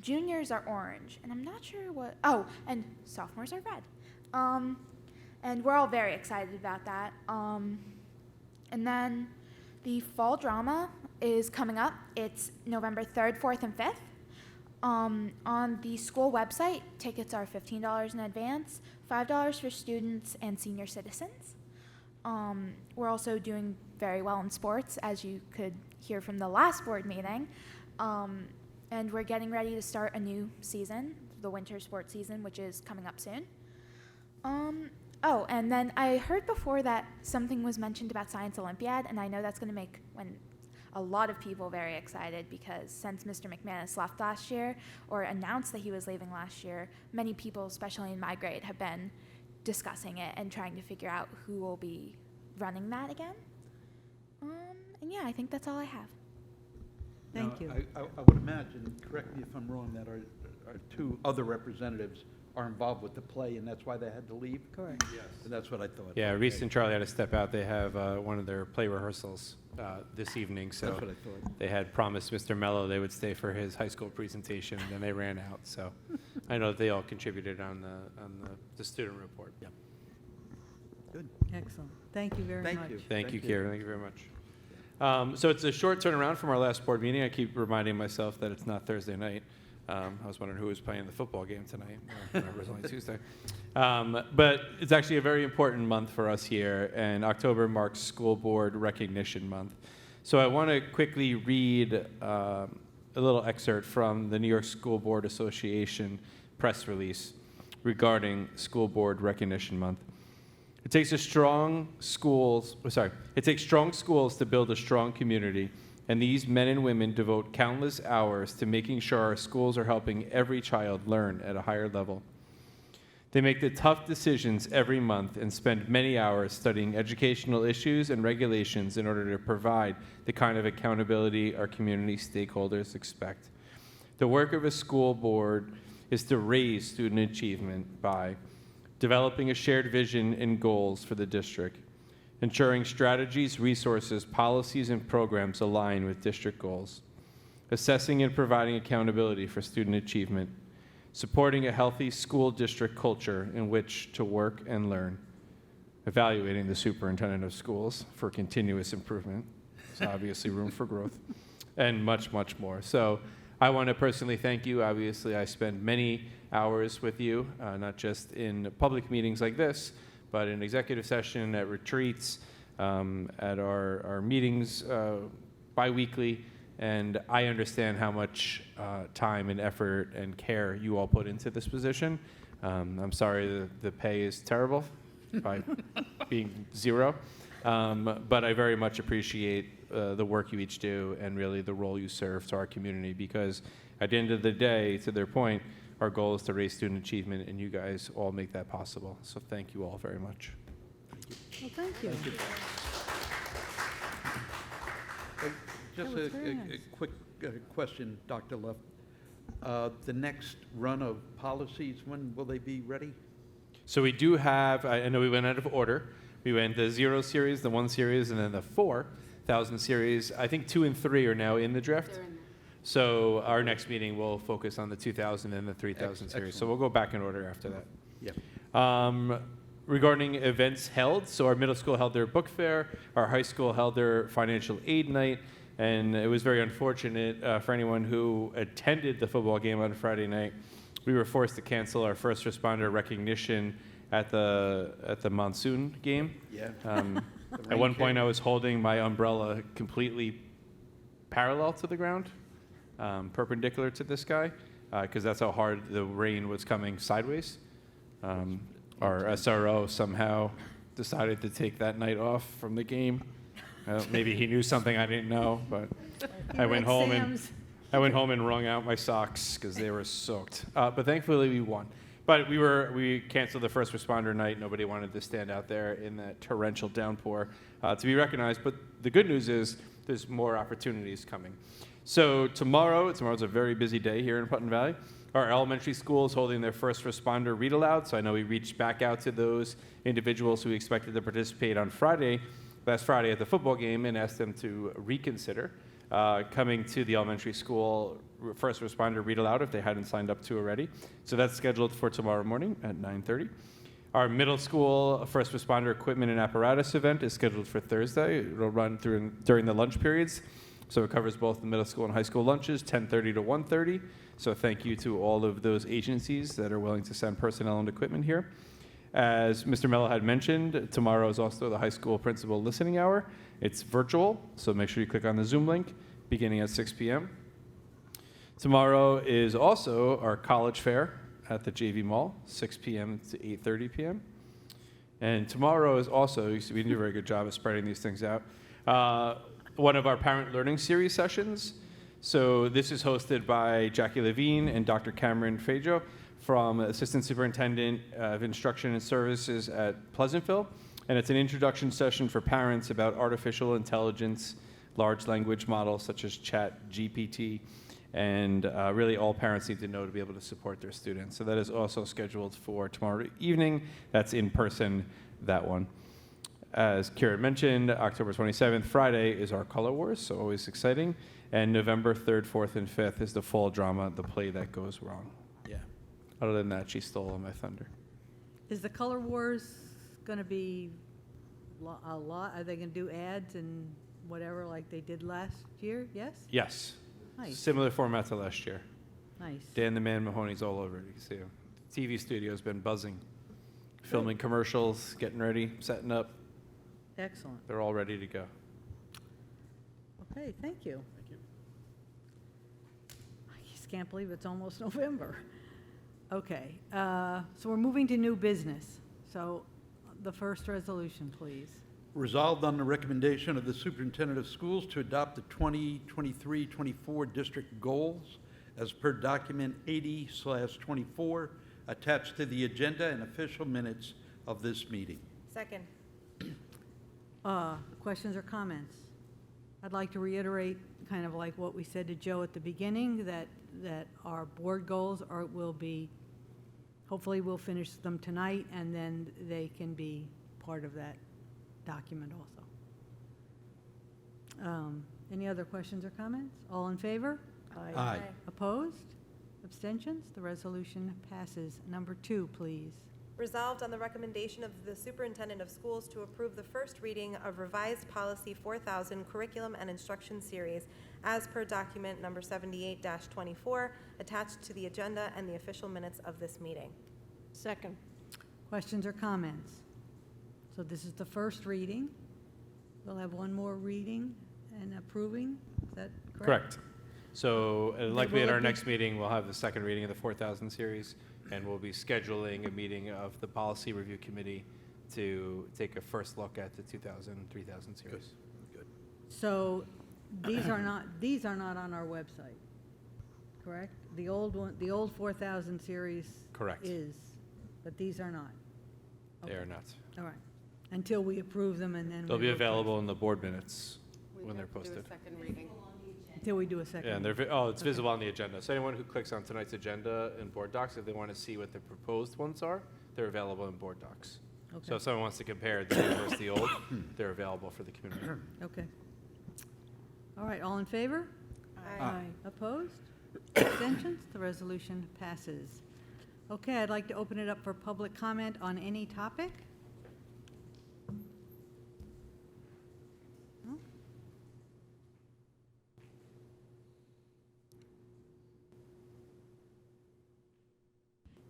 Speaker 11: juniors are orange, and I'm not sure and sophomores are red. and we're all very excited about that. And then the fall drama is coming up. It's November 3rd, 4th, and 5th. On the school website, tickets are $15 in advance, $5 for students and senior citizens. We're also doing very well in sports, as you could hear from the last board meeting. And we're getting ready to start a new season, the winter sports season, which is coming up soon. Oh, and then I heard before that something was mentioned about Science Olympiad, and I know that's going to make a lot of people very excited, because since Mr. McManus left last year, or announced that he was leaving last year, many people, especially in my grade, have been discussing it and trying to figure out who will be running that again. And yeah, I think that's all I have.
Speaker 3: Thank you.
Speaker 1: I would imagine, correct me if I'm wrong, that our two other representatives are involved with the play, and that's why they had to leave?
Speaker 3: Correct.
Speaker 1: Yes. And that's what I thought.
Speaker 5: Yeah,
Speaker 1: Okay.
Speaker 5: Reese and Charlie had to step out. They have one of their play rehearsals this evening, so
Speaker 1: That's what I thought.
Speaker 5: they had promised Mr. Mello they would stay for his high school presentation, and then they ran out. So I know that they all contributed on the student report.
Speaker 1: Yeah. Good.
Speaker 3: Excellent. Thank you very
Speaker 1: Thank
Speaker 3: much.
Speaker 1: you.
Speaker 5: Thank you,
Speaker 1: Thank you.
Speaker 5: Kira. Thank you very much. So it's a short turnaround from our last board meeting. I keep reminding myself that it's not Thursday night. I was wondering who was playing the football game tonight. I remember it was only Tuesday. But it's actually a very important month for us here, and October marks School Board Recognition Month. So I want to quickly read a little excerpt from the New York School Board Association press release regarding School Board Recognition Month. It takes strong schools to build a strong community, and these men and women devote countless hours to making sure our schools are helping every child learn at a higher level. They make the tough decisions every month and spend many hours studying educational issues and regulations in order to provide the kind of accountability our community stakeholders expect. The work of a school board is to raise student achievement by developing a shared vision and goals for the district, ensuring strategies, resources, policies, and programs align with district goals, assessing and providing accountability for student achievement, supporting a healthy school district culture in which to work and learn, evaluating the superintendent of schools for continuous improvement. There's obviously room for growth, and much, much more. So I want to personally thank you. Obviously, I spend many hours with you, not just in public meetings like this, but in executive session, at retreats, at our meetings bi-weekly, and I understand how much time and effort and care you all put into this position. I'm sorry the pay is terrible by being zero, but I very much appreciate the work you each do and really the role you serve to our community, because at the end of the day, to their point, our goal is to raise student achievement, and you guys all make that possible. So thank you all very much.
Speaker 3: Well, thank you.
Speaker 1: Just
Speaker 3: That was
Speaker 1: a
Speaker 3: very nice.
Speaker 1: quick question, Dr. Luft. The next run of policies, when will they be ready?
Speaker 5: So we do have, I know we went out of order. We went the 0 series, the 1 series, and then the 4,000 series. I think 2 and 3 are now in the draft. So our next meeting will focus on the 2,000 and the 3,000 series. So we'll go back in order after that.
Speaker 1: Yeah.
Speaker 5: Regarding events held, so our middle school held their book fair, our high school held their financial aid night, and it was very unfortunate for anyone who attended the football game on Friday night. We were forced to cancel our first responder recognition at the monsoon game.
Speaker 1: Yeah.
Speaker 5: At one point, I was holding my umbrella completely parallel to the ground, perpendicular to this guy, because that's how hard the rain was coming sideways. Our SRO somehow decided to take that night off from the game. Maybe he knew something I didn't know, but I went home and wrung out my socks because they were soaked. But thankfully, we won. But we canceled the first responder night. Nobody wanted to stand out there in that torrential downpour to be recognized. But the good news is there's more opportunities coming. So tomorrow's a very busy day here in Putnam Valley. Our elementary school is holding their first responder read aloud. So I know we reached back out to those individuals who expected to participate on last Friday at the football game, and asked them to reconsider coming to the elementary school first responder read aloud if they hadn't signed up to already. So that's scheduled for tomorrow morning at 9:30. Our middle school first responder equipment and apparatus event is scheduled for Thursday. It'll run during the lunch periods. So it covers both the middle school and high school lunches, 10:30 to 1:30. So thank you to all of those agencies that are willing to send personnel and equipment here. As Mr. Mello had mentioned, tomorrow is also the high school principal listening hour. It's virtual, so make sure you click on the Zoom link beginning at 6 p.m. Tomorrow is also our college fair at the JV Mall, 6 p.m. to 8:30 p.m. And tomorrow is also, we do a very good job of spreading these things out, one of our parent learning series sessions. So this is hosted by Jackie Levine and Dr. Cameron Fajo from Assistant Superintendent of Instruction and Services at Pleasantville. And it's an introduction session for parents about artificial intelligence, large language models such as ChatGPT, and really all parents need to know to be able to support their students. So that is also scheduled for tomorrow evening. That's in person, that one. As Kieran mentioned, October 27th, Friday, is our Color Wars, so always exciting. And November 3rd, 4th, and 5th is the fall drama, The Play That Goes Wrong.
Speaker 1: Yeah.
Speaker 5: Other than that, she stole all my thunder.
Speaker 3: Is the Color Wars going to be a lot? Are they going to do ads and whatever like they did last year? Yes?
Speaker 5: Yes.
Speaker 3: Nice.
Speaker 5: Similar format to last year.
Speaker 3: Nice.
Speaker 5: Dan the Man Mahoney's all over it. You can see him. TV studio's been buzzing. Filming commercials, getting ready, setting up.
Speaker 3: Excellent.
Speaker 5: They're all ready to go.
Speaker 3: Okay, thank you. Thank you. I just can't believe it's almost November. Okay, so we're moving to new business. So the first resolution, please.
Speaker 1: Resolved on the recommendation of the superintendent of schools to adopt the 2023-24 district goals as per document 80/24 attached to the agenda and official minutes of this meeting.
Speaker 15: Second.
Speaker 3: Questions or comments? I'd like to reiterate kind of like what we said to Joe at the beginning, that our board goals will be, hopefully we'll finish them tonight, and then they can be part of that document also. Any other questions or comments? All in favor?
Speaker 1: Aye.
Speaker 3: Opposed? Abstentions? The resolution passes. Number 2, please.
Speaker 15: Resolved on the recommendation of the superintendent of schools to approve the first reading of revised policy 4000 curriculum and instruction series as per document number 78-24 attached to the agenda and the official minutes of this meeting.
Speaker 14: Second.
Speaker 3: Questions or comments? So this is the first reading. We'll have one more reading and approving. Is that correct?
Speaker 5: Correct. So likely at
Speaker 3: will
Speaker 5: our
Speaker 3: it be-
Speaker 5: next meeting, we'll have the second reading of the 4000 series, and we'll be scheduling a meeting of the Policy Review Committee to take a first look at the 2000-3000 series.
Speaker 1: Good.
Speaker 3: So these are not on our website, correct? The old one, the old 4000 series
Speaker 5: Correct.
Speaker 3: is, but these are not.
Speaker 5: They
Speaker 3: Okay.
Speaker 5: are not.
Speaker 3: All right. Until we approve them and then.
Speaker 5: They'll
Speaker 3: we
Speaker 5: be
Speaker 3: will-
Speaker 5: available in the board minutes when they're
Speaker 17: have to do a
Speaker 5: posted.
Speaker 17: second reading.
Speaker 3: Until we do a second.
Speaker 5: Yeah, and
Speaker 3: reading.
Speaker 5: it's visible on the agenda. So anyone who clicks on tonight's agenda in board docs, if they want to see what the proposed ones are, they're available in board docs.
Speaker 3: Okay.
Speaker 5: So if someone wants to compare the new versus the old, they're available for the community.
Speaker 3: Okay. All right, all in favor?
Speaker 15: Aye.
Speaker 3: Opposed? Abstentions? The resolution passes. Okay, I'd like to open it up for public comment on any topic. No?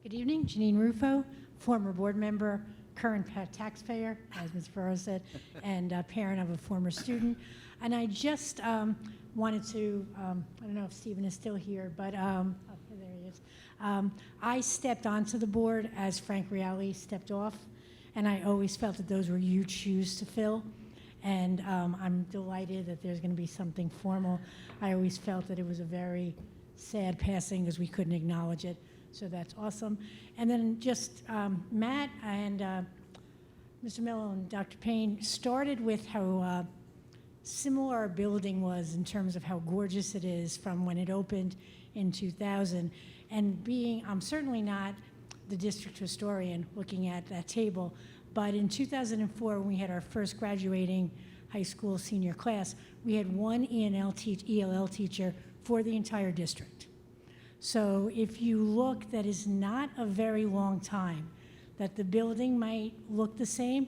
Speaker 18: Good evening, Janine Rufo, former board member, current taxpayer, as Ms. Burrow said, and a parent of a former student. And I just wanted to, I don't know if Stephen is still here, but, oh, there he is. I stepped onto the board as Frank Reale stepped off, and I always felt that those were huge shoes to fill. And I'm delighted that there's going to be something formal. I always felt that it was a very sad passing because we couldn't acknowledge it. So that's awesome. And then just Matt and Mr. Mello and Dr. Payne started with how similar our building was in terms of how gorgeous it is from when it opened in 2000. And being, I'm certainly not the district historian looking at that table, but in 2004, when we had our first graduating high school senior class, we had one ELL teacher for the entire district. So if you look, that is not a very long time that the building might look the same,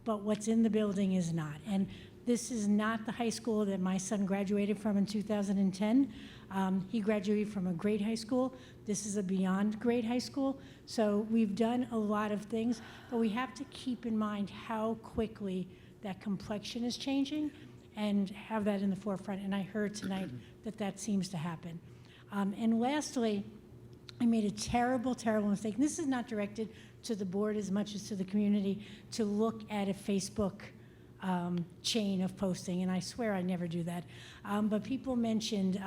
Speaker 18: but what's in the building is not. And this is not the high school that my son graduated from in 2010. He graduated from a great high school. This is a beyond great high school. So we've done a lot of things, but we have to keep in mind how quickly that complexion is changing and have that in the forefront. And I heard tonight that that seems to happen. And lastly, I made a terrible, terrible mistake. And this is not directed to the board as much as to the community, to look at a Facebook chain of posting, and I swear I never do that. But people mentioned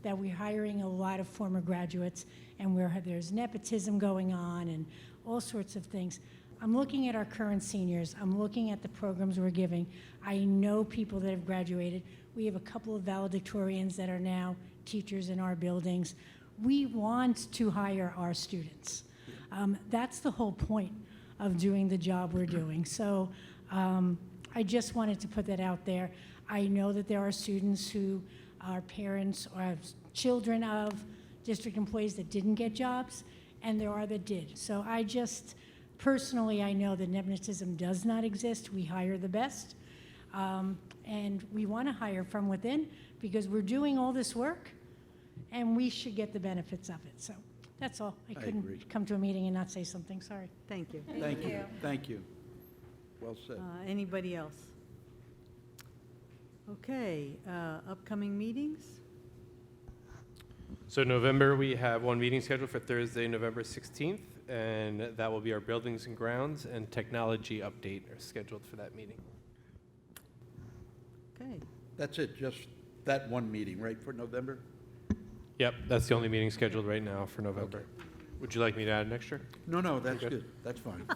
Speaker 18: that we're hiring a lot of former graduates, and there's nepotism going on and all sorts of things. I'm looking at our current seniors. I'm looking at the programs we're giving. I know people that have graduated. We have a couple of valedictorians that are now teachers in our buildings. We want to hire our students. That's the whole point of doing the job we're doing. So I just wanted to put that out there. I know that there are students who are parents or have children of district employees that didn't get jobs, and there are that did. So I just, personally, I know that nepotism does not exist. We hire the best, and we want to hire from within because we're doing all this work, and we should get the benefits of it. So that's all. I couldn't
Speaker 1: agree.
Speaker 18: come to a meeting and not say something. Sorry.
Speaker 3: Thank you.
Speaker 1: Thank you. Thank you. Well said.
Speaker 3: Anybody else? Okay, upcoming meetings?
Speaker 19: So November, we have one meeting scheduled for Thursday, November 16th, and that will be our buildings and grounds and technology update are scheduled for that meeting.
Speaker 3: Okay.
Speaker 1: That's it, just that one meeting, right, for November?
Speaker 19: Yep, that's the only meeting scheduled right now for November. Would you like me to add an extra?
Speaker 1: No, no, that's
Speaker 19: Okay.
Speaker 1: good. That's fine.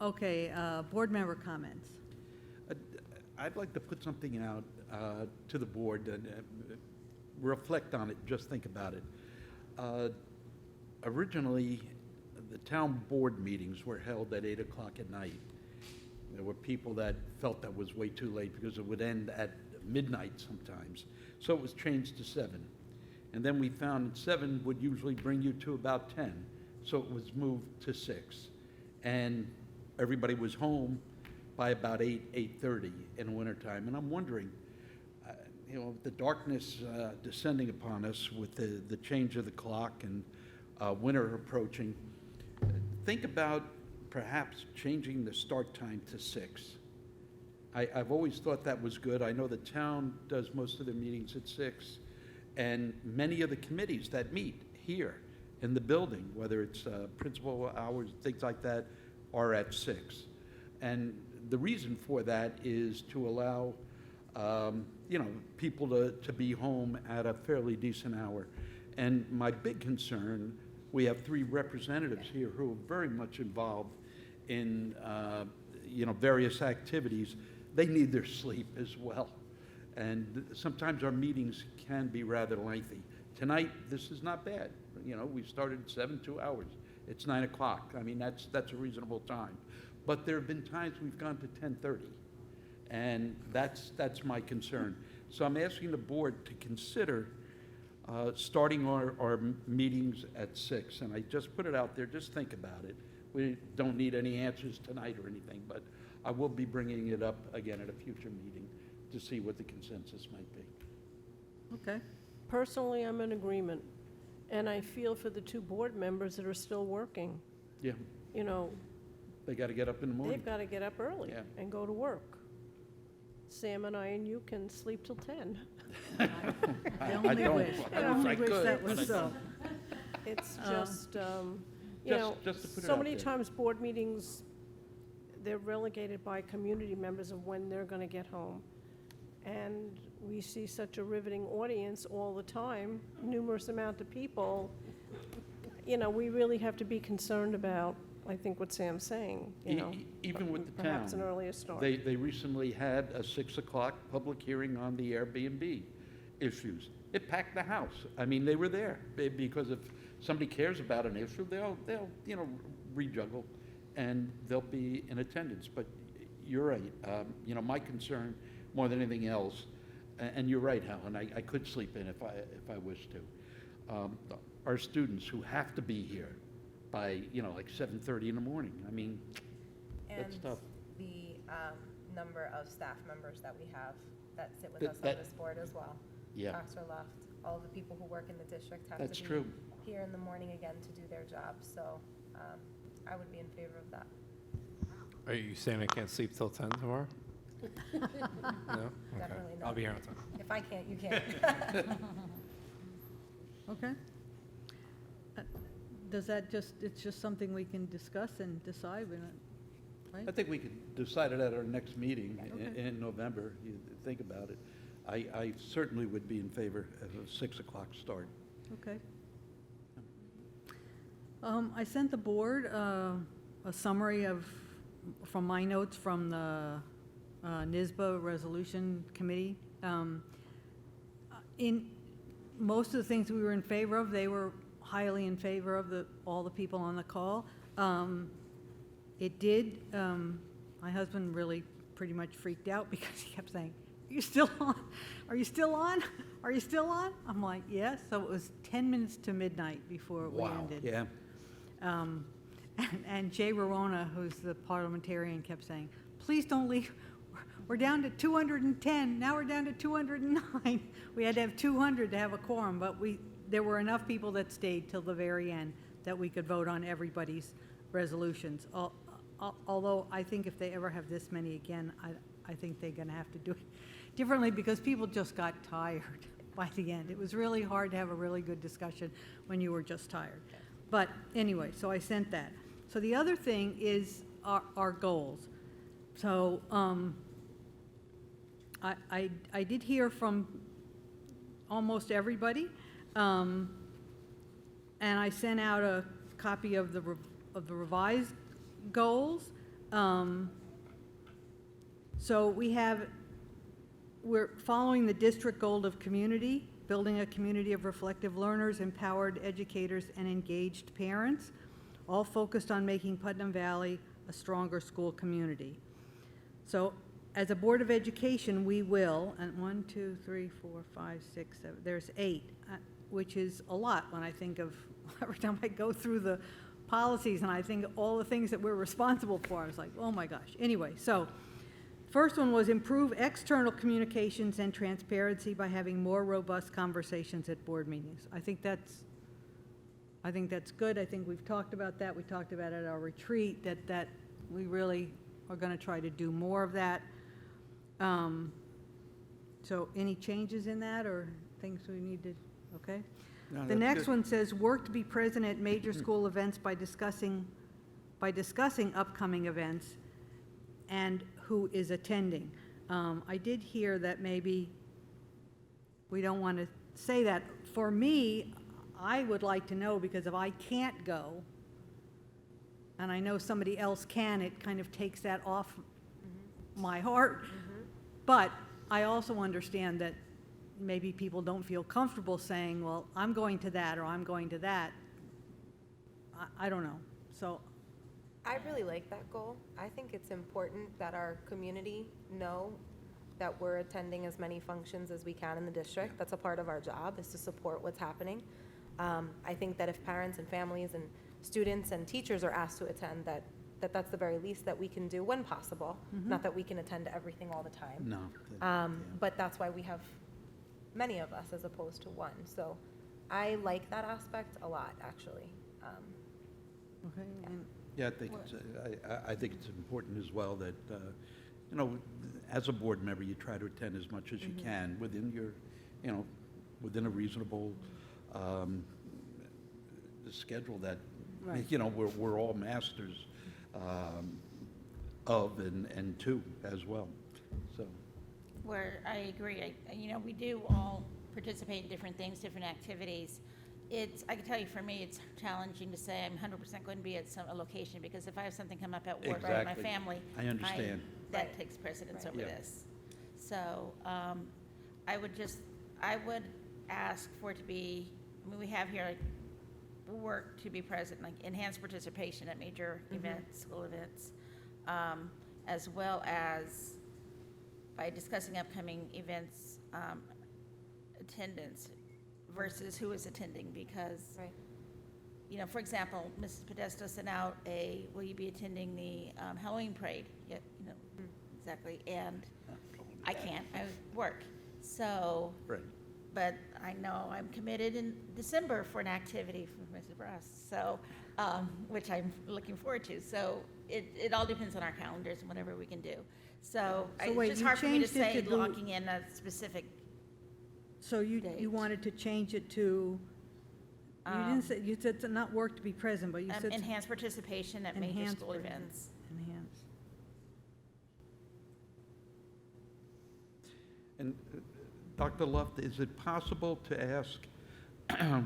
Speaker 3: Okay, board member comments.
Speaker 1: I'd like to put something out to the board and reflect on it, just think about it. Originally, the town board meetings were held at 8 o'clock at night. There were people that felt that was way too late because it would end at midnight sometimes. So it was changed to 7. And then we found 7 would usually bring you to about 10. So it was moved to 6. And everybody was home by about 8:30 in the wintertime. And I'm wondering, the darkness descending upon us with the change of the clock and winter approaching, think about perhaps changing the start time to 6. I've always thought that was good. I know the town does most of their meetings at 6, and many of the committees that meet here in the building, whether it's principal hours, things like that, are at 6. And the reason for that is to allow people to be home at a fairly decent hour. And my big concern, we have 3 representatives here who are very much involved in various activities. They need their sleep as well. And sometimes our meetings can be rather lengthy. Tonight, this is not bad. We started at 7, 2 hours. It's 9 o'clock. I mean, that's a reasonable time. But there have been times we've gone to 10:30, and that's my concern. So I'm asking the board to consider starting our meetings at 6, and I just put it out there, just think about it. We don't need any answers tonight or anything, but I will be bringing it up again at a future meeting to see what the consensus might be.
Speaker 3: Okay.
Speaker 14: Personally, I'm in agreement, and I feel for the 2 board members that are still working.
Speaker 1: Yeah, they got to get up in the morning.
Speaker 14: They've got to get up early
Speaker 1: Yeah.
Speaker 14: and go to work. Sam and I and you can sleep till 10.
Speaker 3: I only
Speaker 1: don't.
Speaker 3: wish.
Speaker 1: I
Speaker 3: I only
Speaker 1: wish I
Speaker 3: wish
Speaker 1: could,
Speaker 3: that
Speaker 1: but I
Speaker 3: was so.
Speaker 14: It's
Speaker 3: Just
Speaker 1: just to put it
Speaker 14: so
Speaker 1: out
Speaker 14: many
Speaker 1: there.
Speaker 14: times board meetings, they're relegated by community members of when they're going to get home. And we see such a riveting audience all the time, numerous amount of people. We really have to be concerned about, I think, what Sam's saying,
Speaker 1: Even with the town.
Speaker 14: perhaps an earlier start.
Speaker 1: They recently had a 6 o'clock public hearing on the Airbnb issues. It packed the house. I mean, they were there because if somebody cares about an issue, they'll rejuggle and they'll be in attendance. But you're right. My concern more than anything else, and you're right, Helen, I could sleep in if I wished to. our students who have to be here by, like 7:30 in the morning. I mean, that's tough.
Speaker 15: The number of staff members that we have that sit with
Speaker 1: That-
Speaker 15: us on
Speaker 1: that-
Speaker 15: this board as well.
Speaker 1: Yeah.
Speaker 15: Doctor left. All of the people who work in the district have
Speaker 1: That's
Speaker 15: to be
Speaker 1: true.
Speaker 15: here in the morning again to do their job. So I would be in favor of that.
Speaker 19: Are you saying I can't sleep till 10 tomorrow? No? Okay.
Speaker 15: Definitely not.
Speaker 19: I'll be here on time.
Speaker 15: If I can't, you can't.
Speaker 3: Okay. Does that it's just something we can discuss and decide, right?
Speaker 1: I think we could decide it at our next meeting
Speaker 3: Okay.
Speaker 1: in November. You think about it. I certainly would be in favor of a 6 o'clock start.
Speaker 3: Okay. I sent the board a summary from my notes from the NISBA Resolution Committee. In most of the things we were in favor of, they were highly in favor of all the people on the call. It did, my husband really pretty much freaked out because he kept saying, "Are you still on? Are you still on? Are you still on?" I'm like, yes. So it was 10 minutes to midnight before we ended.
Speaker 1: Yeah.
Speaker 3: And Jay Rorona, who's the parliamentarian, kept saying, "Please don't leave. We're down to 210. Now we're down to 209. We had to have 200 to have a quorum, but there were enough people that stayed till the very end that we could vote on everybody's resolutions. Although I think if they ever have this many again, I think they're going to have to do it differently because people just got tired by the end. It was really hard to have a really good discussion when you were just tired. But anyway, so I sent that. So the other thing is our goals. So I did hear from almost everybody, and I sent out a copy of the revised goals. So we're following the district goal of community, building a community of reflective learners, empowered educators, and engaged parents, all focused on making Putnam Valley a stronger school community. So as a Board of Education, we will, and 1, 2, 3, 4, 5, 6, 7, there's 8, which is a lot when I think of, every time I go through the policies and I think of all the things that we're responsible for, I was like, oh my gosh. Anyway, so first one was improve external communications and transparency by having more robust conversations at board meetings. I think that's good. I think we've talked about that. We talked about it at our retreat, that we really are going to try to do more of that. So any changes in that or things we need to, okay?
Speaker 1: No,
Speaker 3: The
Speaker 1: that's
Speaker 3: next
Speaker 1: good.
Speaker 3: one says, work to be present at major school events by discussing upcoming events and who is attending. I did hear that maybe we don't want to say that. For me, I would like to know, because if I can't go, and I know somebody else can, it kind of takes that off my heart. But I also understand that maybe people don't feel comfortable saying, well, I'm going to that or I'm going to that. I don't know. So
Speaker 15: I really like that goal. I think it's important that our community know that we're attending as many functions as we can in the district. That's a part of our job, is to support what's happening. I think that if parents and families and students and teachers are asked to attend, that's the very least that we can do when possible. Not that we can attend everything all the time.
Speaker 1: No.
Speaker 15: But that's why we have many of us as opposed to one. So I like that aspect a lot, actually.
Speaker 3: okay, and
Speaker 1: Yeah, I think it's important as well that, as a board member, you try to attend as much as you can within your, within a reasonable schedule that,
Speaker 3: Right.
Speaker 1: we're all masters of and to as well, so.
Speaker 16: Where I agree, we do all participate in different things, different activities. I can tell you, for me, it's challenging to say I'm 100% going to be at a location, because if I have something come up at work or my
Speaker 1: Exactly.
Speaker 16: family,
Speaker 1: I understand.
Speaker 16: that takes precedence over
Speaker 1: Yeah.
Speaker 16: this. So I would ask for it to be, we have here, like, work to be present, like enhanced participation at major events, school events, as well as by discussing upcoming events, attendance versus who is attending, because,
Speaker 15: Right.
Speaker 16: you know, for example, Mrs. Podesta sent out will you be attending the Halloween parade? Yeah, you know, exactly, and I can't, I work, so.
Speaker 1: Right.
Speaker 16: But I know I'm committed in December for an activity for Mrs. Ross, so, which I'm looking forward to. So it all depends on our calendars and whatever we can do. So
Speaker 3: So
Speaker 16: it's
Speaker 3: wait,
Speaker 16: just
Speaker 3: you
Speaker 16: hard for me to
Speaker 3: changed it
Speaker 16: say
Speaker 3: to do-
Speaker 16: locking in a specific,
Speaker 3: So you
Speaker 16: Date.
Speaker 3: wanted to change it to, you didn't say, you said to not work to be present, but you said.
Speaker 16: enhanced participation at major
Speaker 3: Enhanced
Speaker 16: school events.
Speaker 3: Enhance.
Speaker 1: And Dr. Luft, is it possible to ask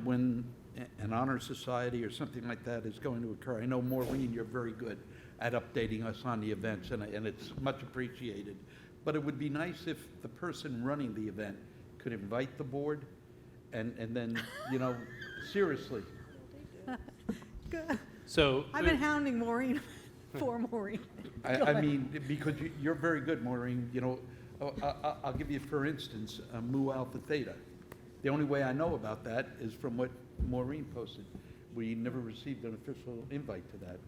Speaker 1: when an honor society or something like that is going to occur? I know, Maureen, you're very good at updating us on the events, and it's much appreciated. But it would be nice if the person running the event could invite the board, and then, you know, seriously.
Speaker 5: So
Speaker 3: I've been hounding Maureen for Maureen. Go
Speaker 1: I
Speaker 3: ahead.
Speaker 1: mean, because you're very good, Maureen, you know, I'll give you, for instance, Mu Alpha Theta. The only way I know about that is from what Maureen posted. We never received an official invite to that.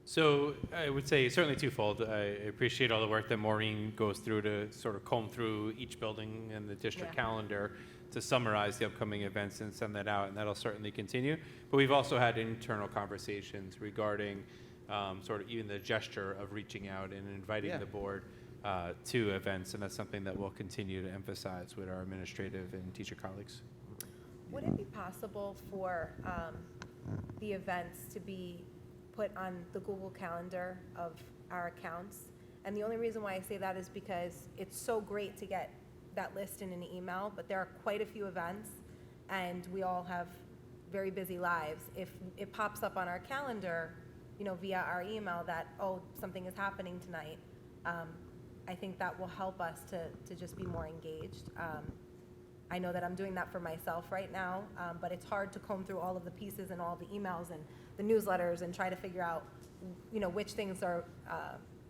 Speaker 5: So I would say certainly twofold. I appreciate all the work that Maureen goes through to sort of comb through each building and the district calendar to summarize the upcoming events and send that out, and that'll certainly continue. But we've also had internal conversations regarding sort of even the gesture of reaching out and inviting
Speaker 1: Yeah.
Speaker 5: the board to events, and that's something that we'll continue to emphasize with our administrative and teacher colleagues.
Speaker 15: Would it be possible for the events to be put on the Google Calendar of our accounts? And the only reason why I say that is because it's so great to get that list in an email, but there are quite a few events, and we all have very busy lives. If it pops up on our calendar, you know, via our email that, oh, something is happening tonight, I think that will help us to just be more engaged. I know that I'm doing that for myself right now, but it's hard to comb through all of the pieces and all the emails and the newsletters and try to figure out, you know, which things are,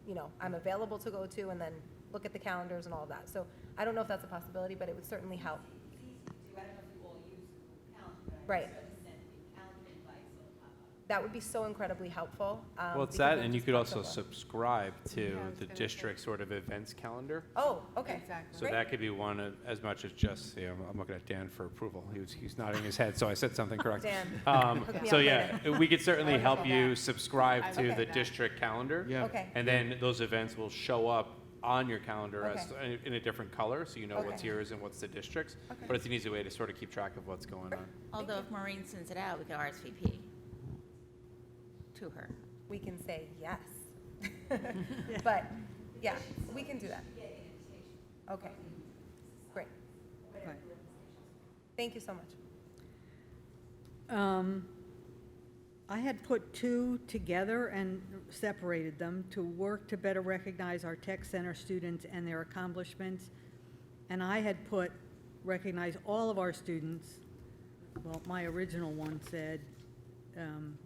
Speaker 15: you know, I'm available to go to, and then look at the calendars and all of that. So I don't know if that's a possibility, but it would certainly help. Right. That would be so incredibly helpful.
Speaker 5: Well, it's
Speaker 15: because
Speaker 5: that,
Speaker 15: it
Speaker 5: and you
Speaker 15: just
Speaker 5: could
Speaker 15: pops
Speaker 5: also
Speaker 15: up.
Speaker 5: subscribe to
Speaker 15: Yeah, I was
Speaker 5: the
Speaker 15: gonna
Speaker 5: district sort of events calendar.
Speaker 15: Oh, okay.
Speaker 5: So
Speaker 15: Great.
Speaker 5: that could be one of, as much as just, you know, I'm looking at Dan for approval. He's nodding his head, so I said something correct.
Speaker 15: Dan, hook me
Speaker 5: So
Speaker 15: up
Speaker 5: yeah,
Speaker 15: later.
Speaker 5: we could certainly help
Speaker 15: Wonderful.
Speaker 5: you subscribe to
Speaker 15: Okay.
Speaker 5: the district calendar.
Speaker 1: Yeah.
Speaker 15: Okay.
Speaker 5: And then those events will show up on your calendar as,
Speaker 15: Okay.
Speaker 5: in a different color, so you know what's
Speaker 15: Okay.
Speaker 5: yours and what's the district's.
Speaker 15: Okay.
Speaker 5: But it's an easy way to sort of keep track of what's going on.
Speaker 16: Although if Maureen sends it out, we can RSVP to her.
Speaker 15: We can say yes. But, yeah, we can do that. Okay, great.
Speaker 3: Right.
Speaker 15: Thank you so much.
Speaker 3: I had put two together and separated them to work to better recognize our tech center students and their accomplishments. And I had put recognize all of our students. Well, my original one said,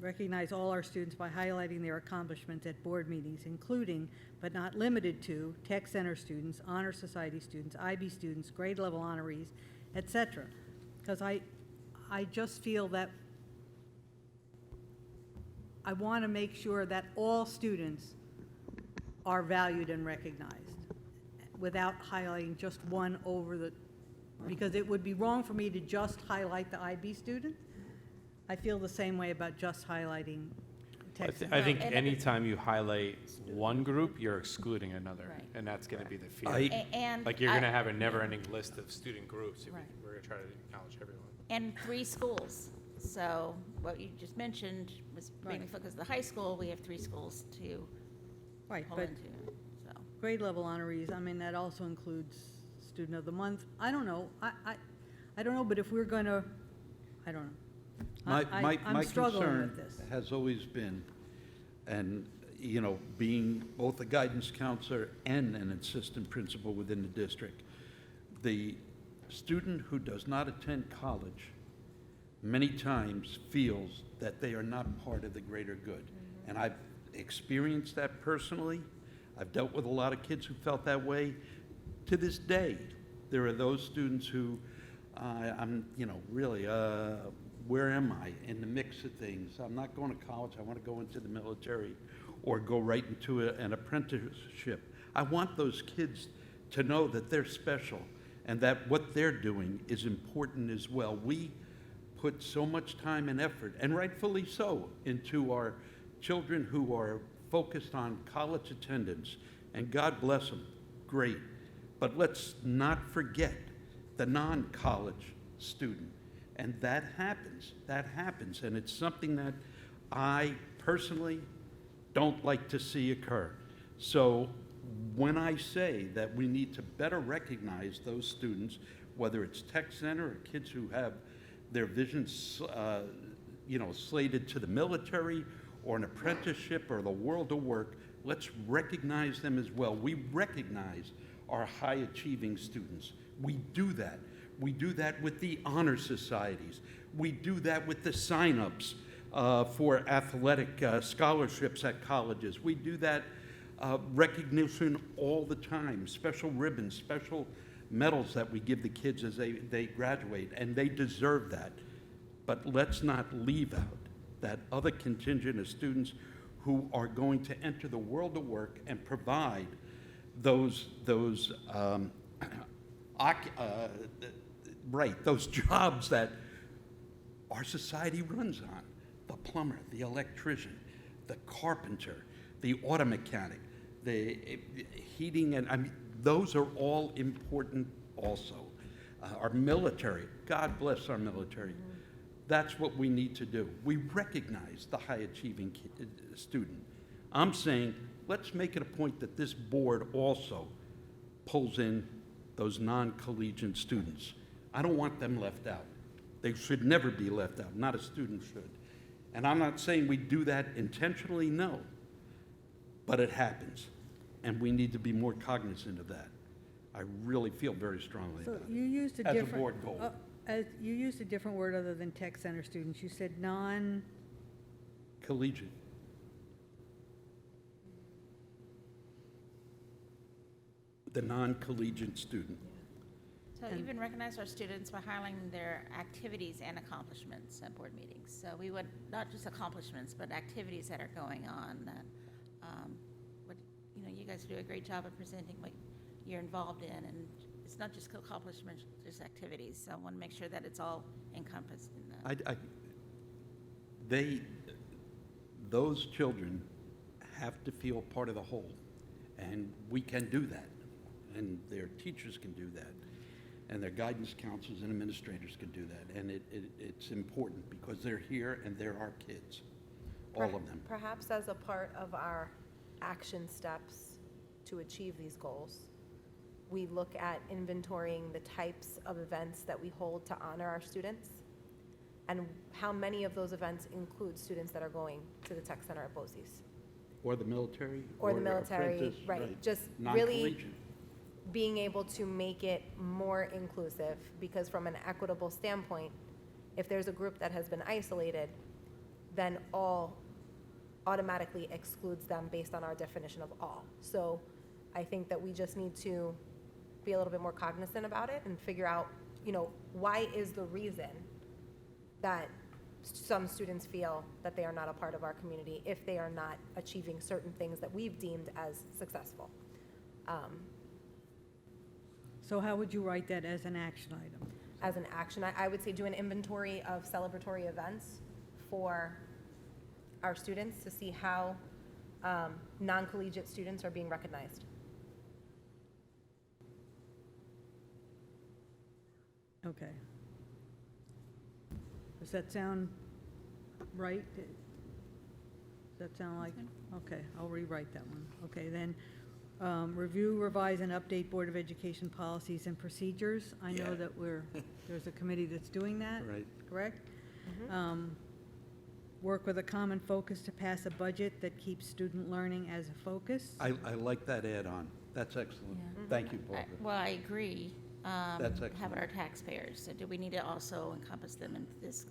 Speaker 3: recognize all our students by highlighting their accomplishments at board meetings, including, but not limited to, tech center students, honor society students, IB students, grade level honorees, et cetera. Because I just feel that I want to make sure that all students are valued and recognized without highlighting just one over the, because it would be wrong for me to just highlight the IB students. I feel the same way about just highlighting tech.
Speaker 5: I think anytime you highlight one group, you're excluding another, and that's going to be the fear.
Speaker 16: And
Speaker 5: Like you're going to have a never-ending list of student groups if
Speaker 16: Right.
Speaker 5: we're going to try to acknowledge everyone.
Speaker 16: And 3 schools. So what you just mentioned was mainly
Speaker 3: Right.
Speaker 16: focused on the high school. We have 3 schools to
Speaker 3: Right,
Speaker 16: hold
Speaker 3: but
Speaker 16: into, so.
Speaker 3: grade level honorees, I mean, that also includes student of the month. I don't know. I don't know, but if we're going to, I don't know.
Speaker 1: My
Speaker 3: I'm struggling
Speaker 1: concern
Speaker 3: with this.
Speaker 1: has always been, and, you know, being both a guidance counselor and an assistant principal within the district, the student who does not attend college many times feels that they are not part of the greater good. And I've experienced that personally. I've dealt with a lot of kids who felt that way. To this day, there are those students who I'm, really, where am I in the mix of things? I'm not going to college. I want to go into the military or go right into an apprenticeship. I want those kids to know that they're special and that what they're doing is important as well. We put so much time and effort, and rightfully so, into our children who are focused on college attendance, and God bless them, great. But let's not forget the non-college student. And that happens, and it's something that I personally don't like to see occur. So when I say that we need to better recognize those students, whether it's tech center or kids who have their visions, slated to the military or an apprenticeship or the world of work, let's recognize them as well. We recognize our high-achieving students. We do that. We do that with the honor societies. We do that with the sign-ups for athletic scholarships at colleges. We do that recognition all the time, special ribbons, special medals that we give the kids as they graduate, and they deserve that. But let's not leave out that other contingent of students who are going to enter the world of work and provide those jobs that our society runs on. The plumber, the electrician, the carpenter, the auto mechanic, the heating, and those are all important also. Our military, God bless our military. That's what we need to do. We recognize the high-achieving student. I'm saying, let's make it a point that this board also pulls in those non-collegiate students. I don't want them left out. They should never be left out, not a student should. And I'm not saying we do that intentionally, no. But it happens, and we need to be more cognizant of that. I really feel very strongly
Speaker 3: So
Speaker 1: about it.
Speaker 3: you used a
Speaker 1: as
Speaker 3: different.
Speaker 1: a board goal.
Speaker 3: You used a different word other than tech center students. You said non.
Speaker 1: Collegiate. The non-collegiate student.
Speaker 16: So even recognize our students by highlighting their activities and accomplishments at board meetings. So we would, not just accomplishments, but activities that are going on that, you guys do a great job of presenting what you're involved in, and it's not just accomplishments, just activities. So I want to make sure that it's all encompassed in that.
Speaker 1: Those children have to feel part of the whole, and we can do that, and their teachers can do that, and their guidance counselors and administrators can do that, and it's important because they're here and they're our kids, all of them.
Speaker 15: Perhaps as a part of our action steps to achieve these goals, we look at inventorying the types of events that we hold to honor our students, and how many of those events include students that are going to the tech center at BOCES.
Speaker 1: Or the military.
Speaker 15: Or the military,
Speaker 1: apprentice,
Speaker 15: right. Just really
Speaker 1: Non-collegiate.
Speaker 15: being able to make it more inclusive, because from an equitable standpoint, if there's a group that has been isolated, then all automatically excludes them based on our definition of all. So I think that we just need to be a little bit more cognizant about it and figure out, why is the reason that some students feel that they are not a part of our community if they are not achieving certain things that we've deemed as successful.
Speaker 3: So how would you write that as an action item?
Speaker 15: As an action, I would say do an inventory of celebratory events for our students to see how non-collegiate students are being recognized.
Speaker 3: Okay. Does that sound right? Does that sound like? Okay, I'll rewrite that one. Okay, then, review, revise, and update Board of Education policies and procedures. I know that there's a committee that's doing that.
Speaker 1: Right.
Speaker 3: Correct? Work with a common focus to pass a budget that keeps student learning as a focus.
Speaker 1: I like that add-on. That's excellent. Thank you, Barbara.
Speaker 16: Well, I agree.
Speaker 1: That's excellent.
Speaker 16: How about our taxpayers? So do we need to also encompass them in this?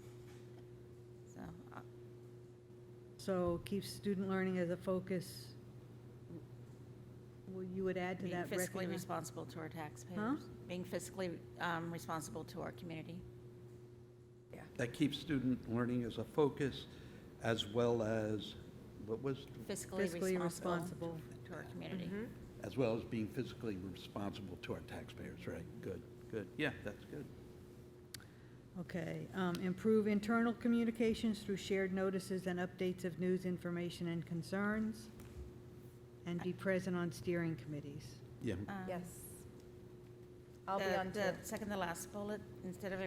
Speaker 3: So keep student learning as a focus. Well, you would add to
Speaker 16: Being
Speaker 3: that
Speaker 16: fiscally
Speaker 3: recognize-
Speaker 16: responsible to our taxpayers. Being fiscally responsible to our community.
Speaker 1: That keeps student learning as a focus, as well as, what was,
Speaker 16: Fiscally responsible to our community.
Speaker 1: as well as being physically responsible to our taxpayers, right? Good, good. Yeah, that's good.
Speaker 3: Okay, improve internal communications through shared notices and updates of news, information, and concerns, and be present on steering committees.
Speaker 1: Yeah.
Speaker 15: Yes. I'll be on too.
Speaker 16: The second to last bullet, instead of,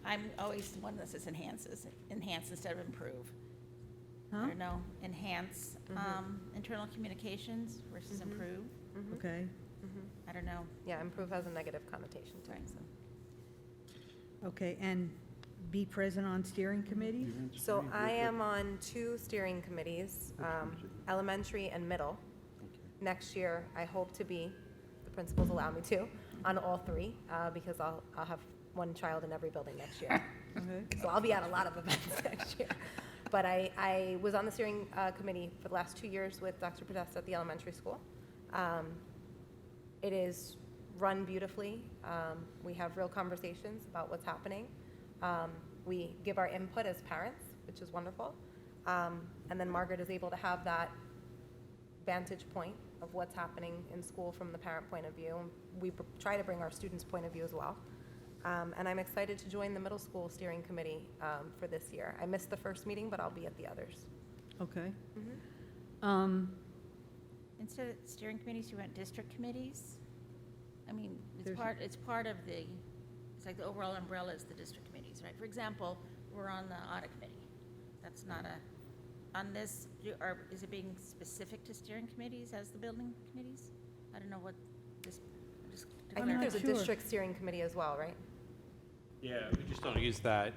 Speaker 16: I'm always the one that says enhance instead of improve. I
Speaker 3: Huh?
Speaker 16: don't know, enhance internal communications versus improve.
Speaker 3: Okay,
Speaker 16: I don't know.
Speaker 15: Yeah, improve has a negative connotation to it.
Speaker 16: Right.
Speaker 15: so.
Speaker 3: okay, and be present on steering committees?
Speaker 15: So I am on 2 steering committees, elementary and middle. Next year, I hope to be, the principals allow me to, on all 3, because I'll have 1 child in every building next year.
Speaker 3: Okay.
Speaker 15: So I'll be at a lot of events next year. But I was on the steering committee for the last 2 years with Dr. Podesta at the elementary school. It is run beautifully. We have real conversations about what's happening. We give our input as parents, which is wonderful. And then Margaret is able to have that vantage point of what's happening in school from the parent point of view. We try to bring our students' point of view as well. And I'm excited to join the middle school steering committee for this year. I missed the first meeting, but I'll be at the others.
Speaker 3: Okay.
Speaker 16: Instead of steering committees, you want district committees? I mean,
Speaker 3: There's-
Speaker 16: it's part of the, it's like the overall umbrella is the district committees, right? For example, we're on the audit committee. That's not on this, is it being specific to steering committees as the building committees? I don't know what this, just to
Speaker 15: I think there's a
Speaker 16: clarify.
Speaker 15: district steering committee as well, right?
Speaker 5: Yeah, we just don't use that,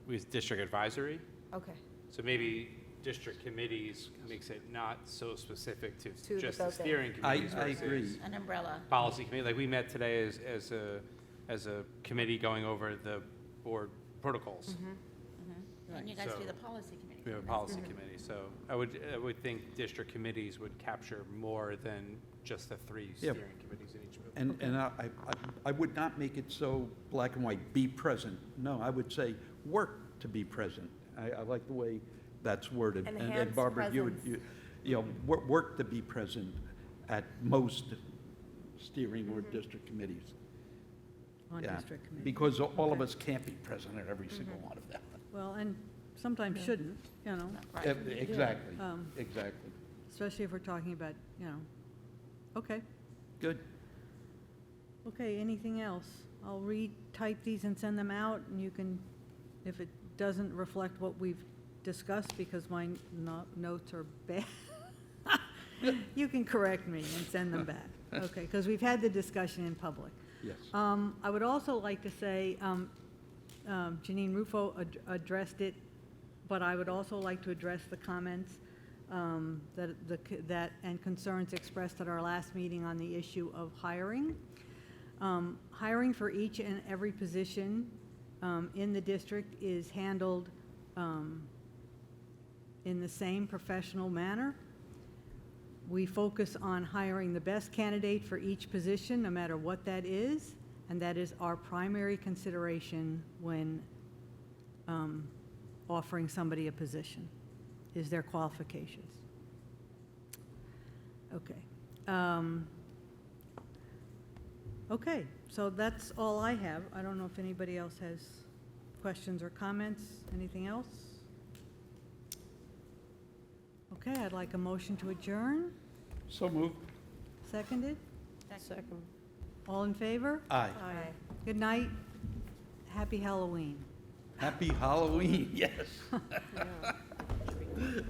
Speaker 5: we use district advisory.
Speaker 15: Okay.
Speaker 5: So maybe district committees makes it not so specific to
Speaker 15: the
Speaker 5: just the
Speaker 15: building.
Speaker 5: steering committees
Speaker 1: I
Speaker 5: versus
Speaker 1: agree.
Speaker 16: An umbrella.
Speaker 5: policy committee. Like we met today as a committee going over the board protocols.
Speaker 16: And you guys do
Speaker 5: So-
Speaker 16: the policy committee.
Speaker 5: We have a policy committee, so I would think district committees would capture more than just the 3
Speaker 1: Yeah.
Speaker 5: steering committees in each building.
Speaker 1: And I would not make it so black and white, be present. No, I would say work to be present. I like the way that's worded. And
Speaker 15: Enhanced
Speaker 1: Barbara, you would,
Speaker 15: presence.
Speaker 1: you know, work to be present at most steering or district committees.
Speaker 3: On
Speaker 1: Yeah,
Speaker 3: district committees.
Speaker 1: because all of
Speaker 3: Okay.
Speaker 1: us can't be present at every single one of them.
Speaker 3: Well, and sometimes shouldn't, you know,
Speaker 1: Exactly,
Speaker 3: Um,
Speaker 1: exactly.
Speaker 3: especially if we're talking about, you know. Okay,
Speaker 1: Good.
Speaker 3: okay, anything else? I'll retype these and send them out, and you can, if it doesn't reflect what we've discussed, because my notes are bad, you can correct me and send them back, okay? Because we've had the discussion in public.
Speaker 1: Yes.
Speaker 3: I would also like to say, Janine Rufo addressed it, but I would also like to address the comments that and concerns expressed at our last meeting on the issue of hiring. Hiring for each and every position in the district is handled in the same professional manner. We focus on hiring the best candidate for each position, no matter what that is, and that is our primary consideration when offering somebody a position, is their qualifications. Okay. Okay, so that's all I have. I don't know if anybody else has questions or comments. Anything else? Okay, I'd like a motion to adjourn.
Speaker 1: So moved.
Speaker 3: Seconded?
Speaker 14: Second.
Speaker 3: All in favor?
Speaker 1: Aye.
Speaker 15: Aye.
Speaker 3: Good night. Happy Halloween.
Speaker 1: Happy Halloween, yes.
Speaker 14: Yeah.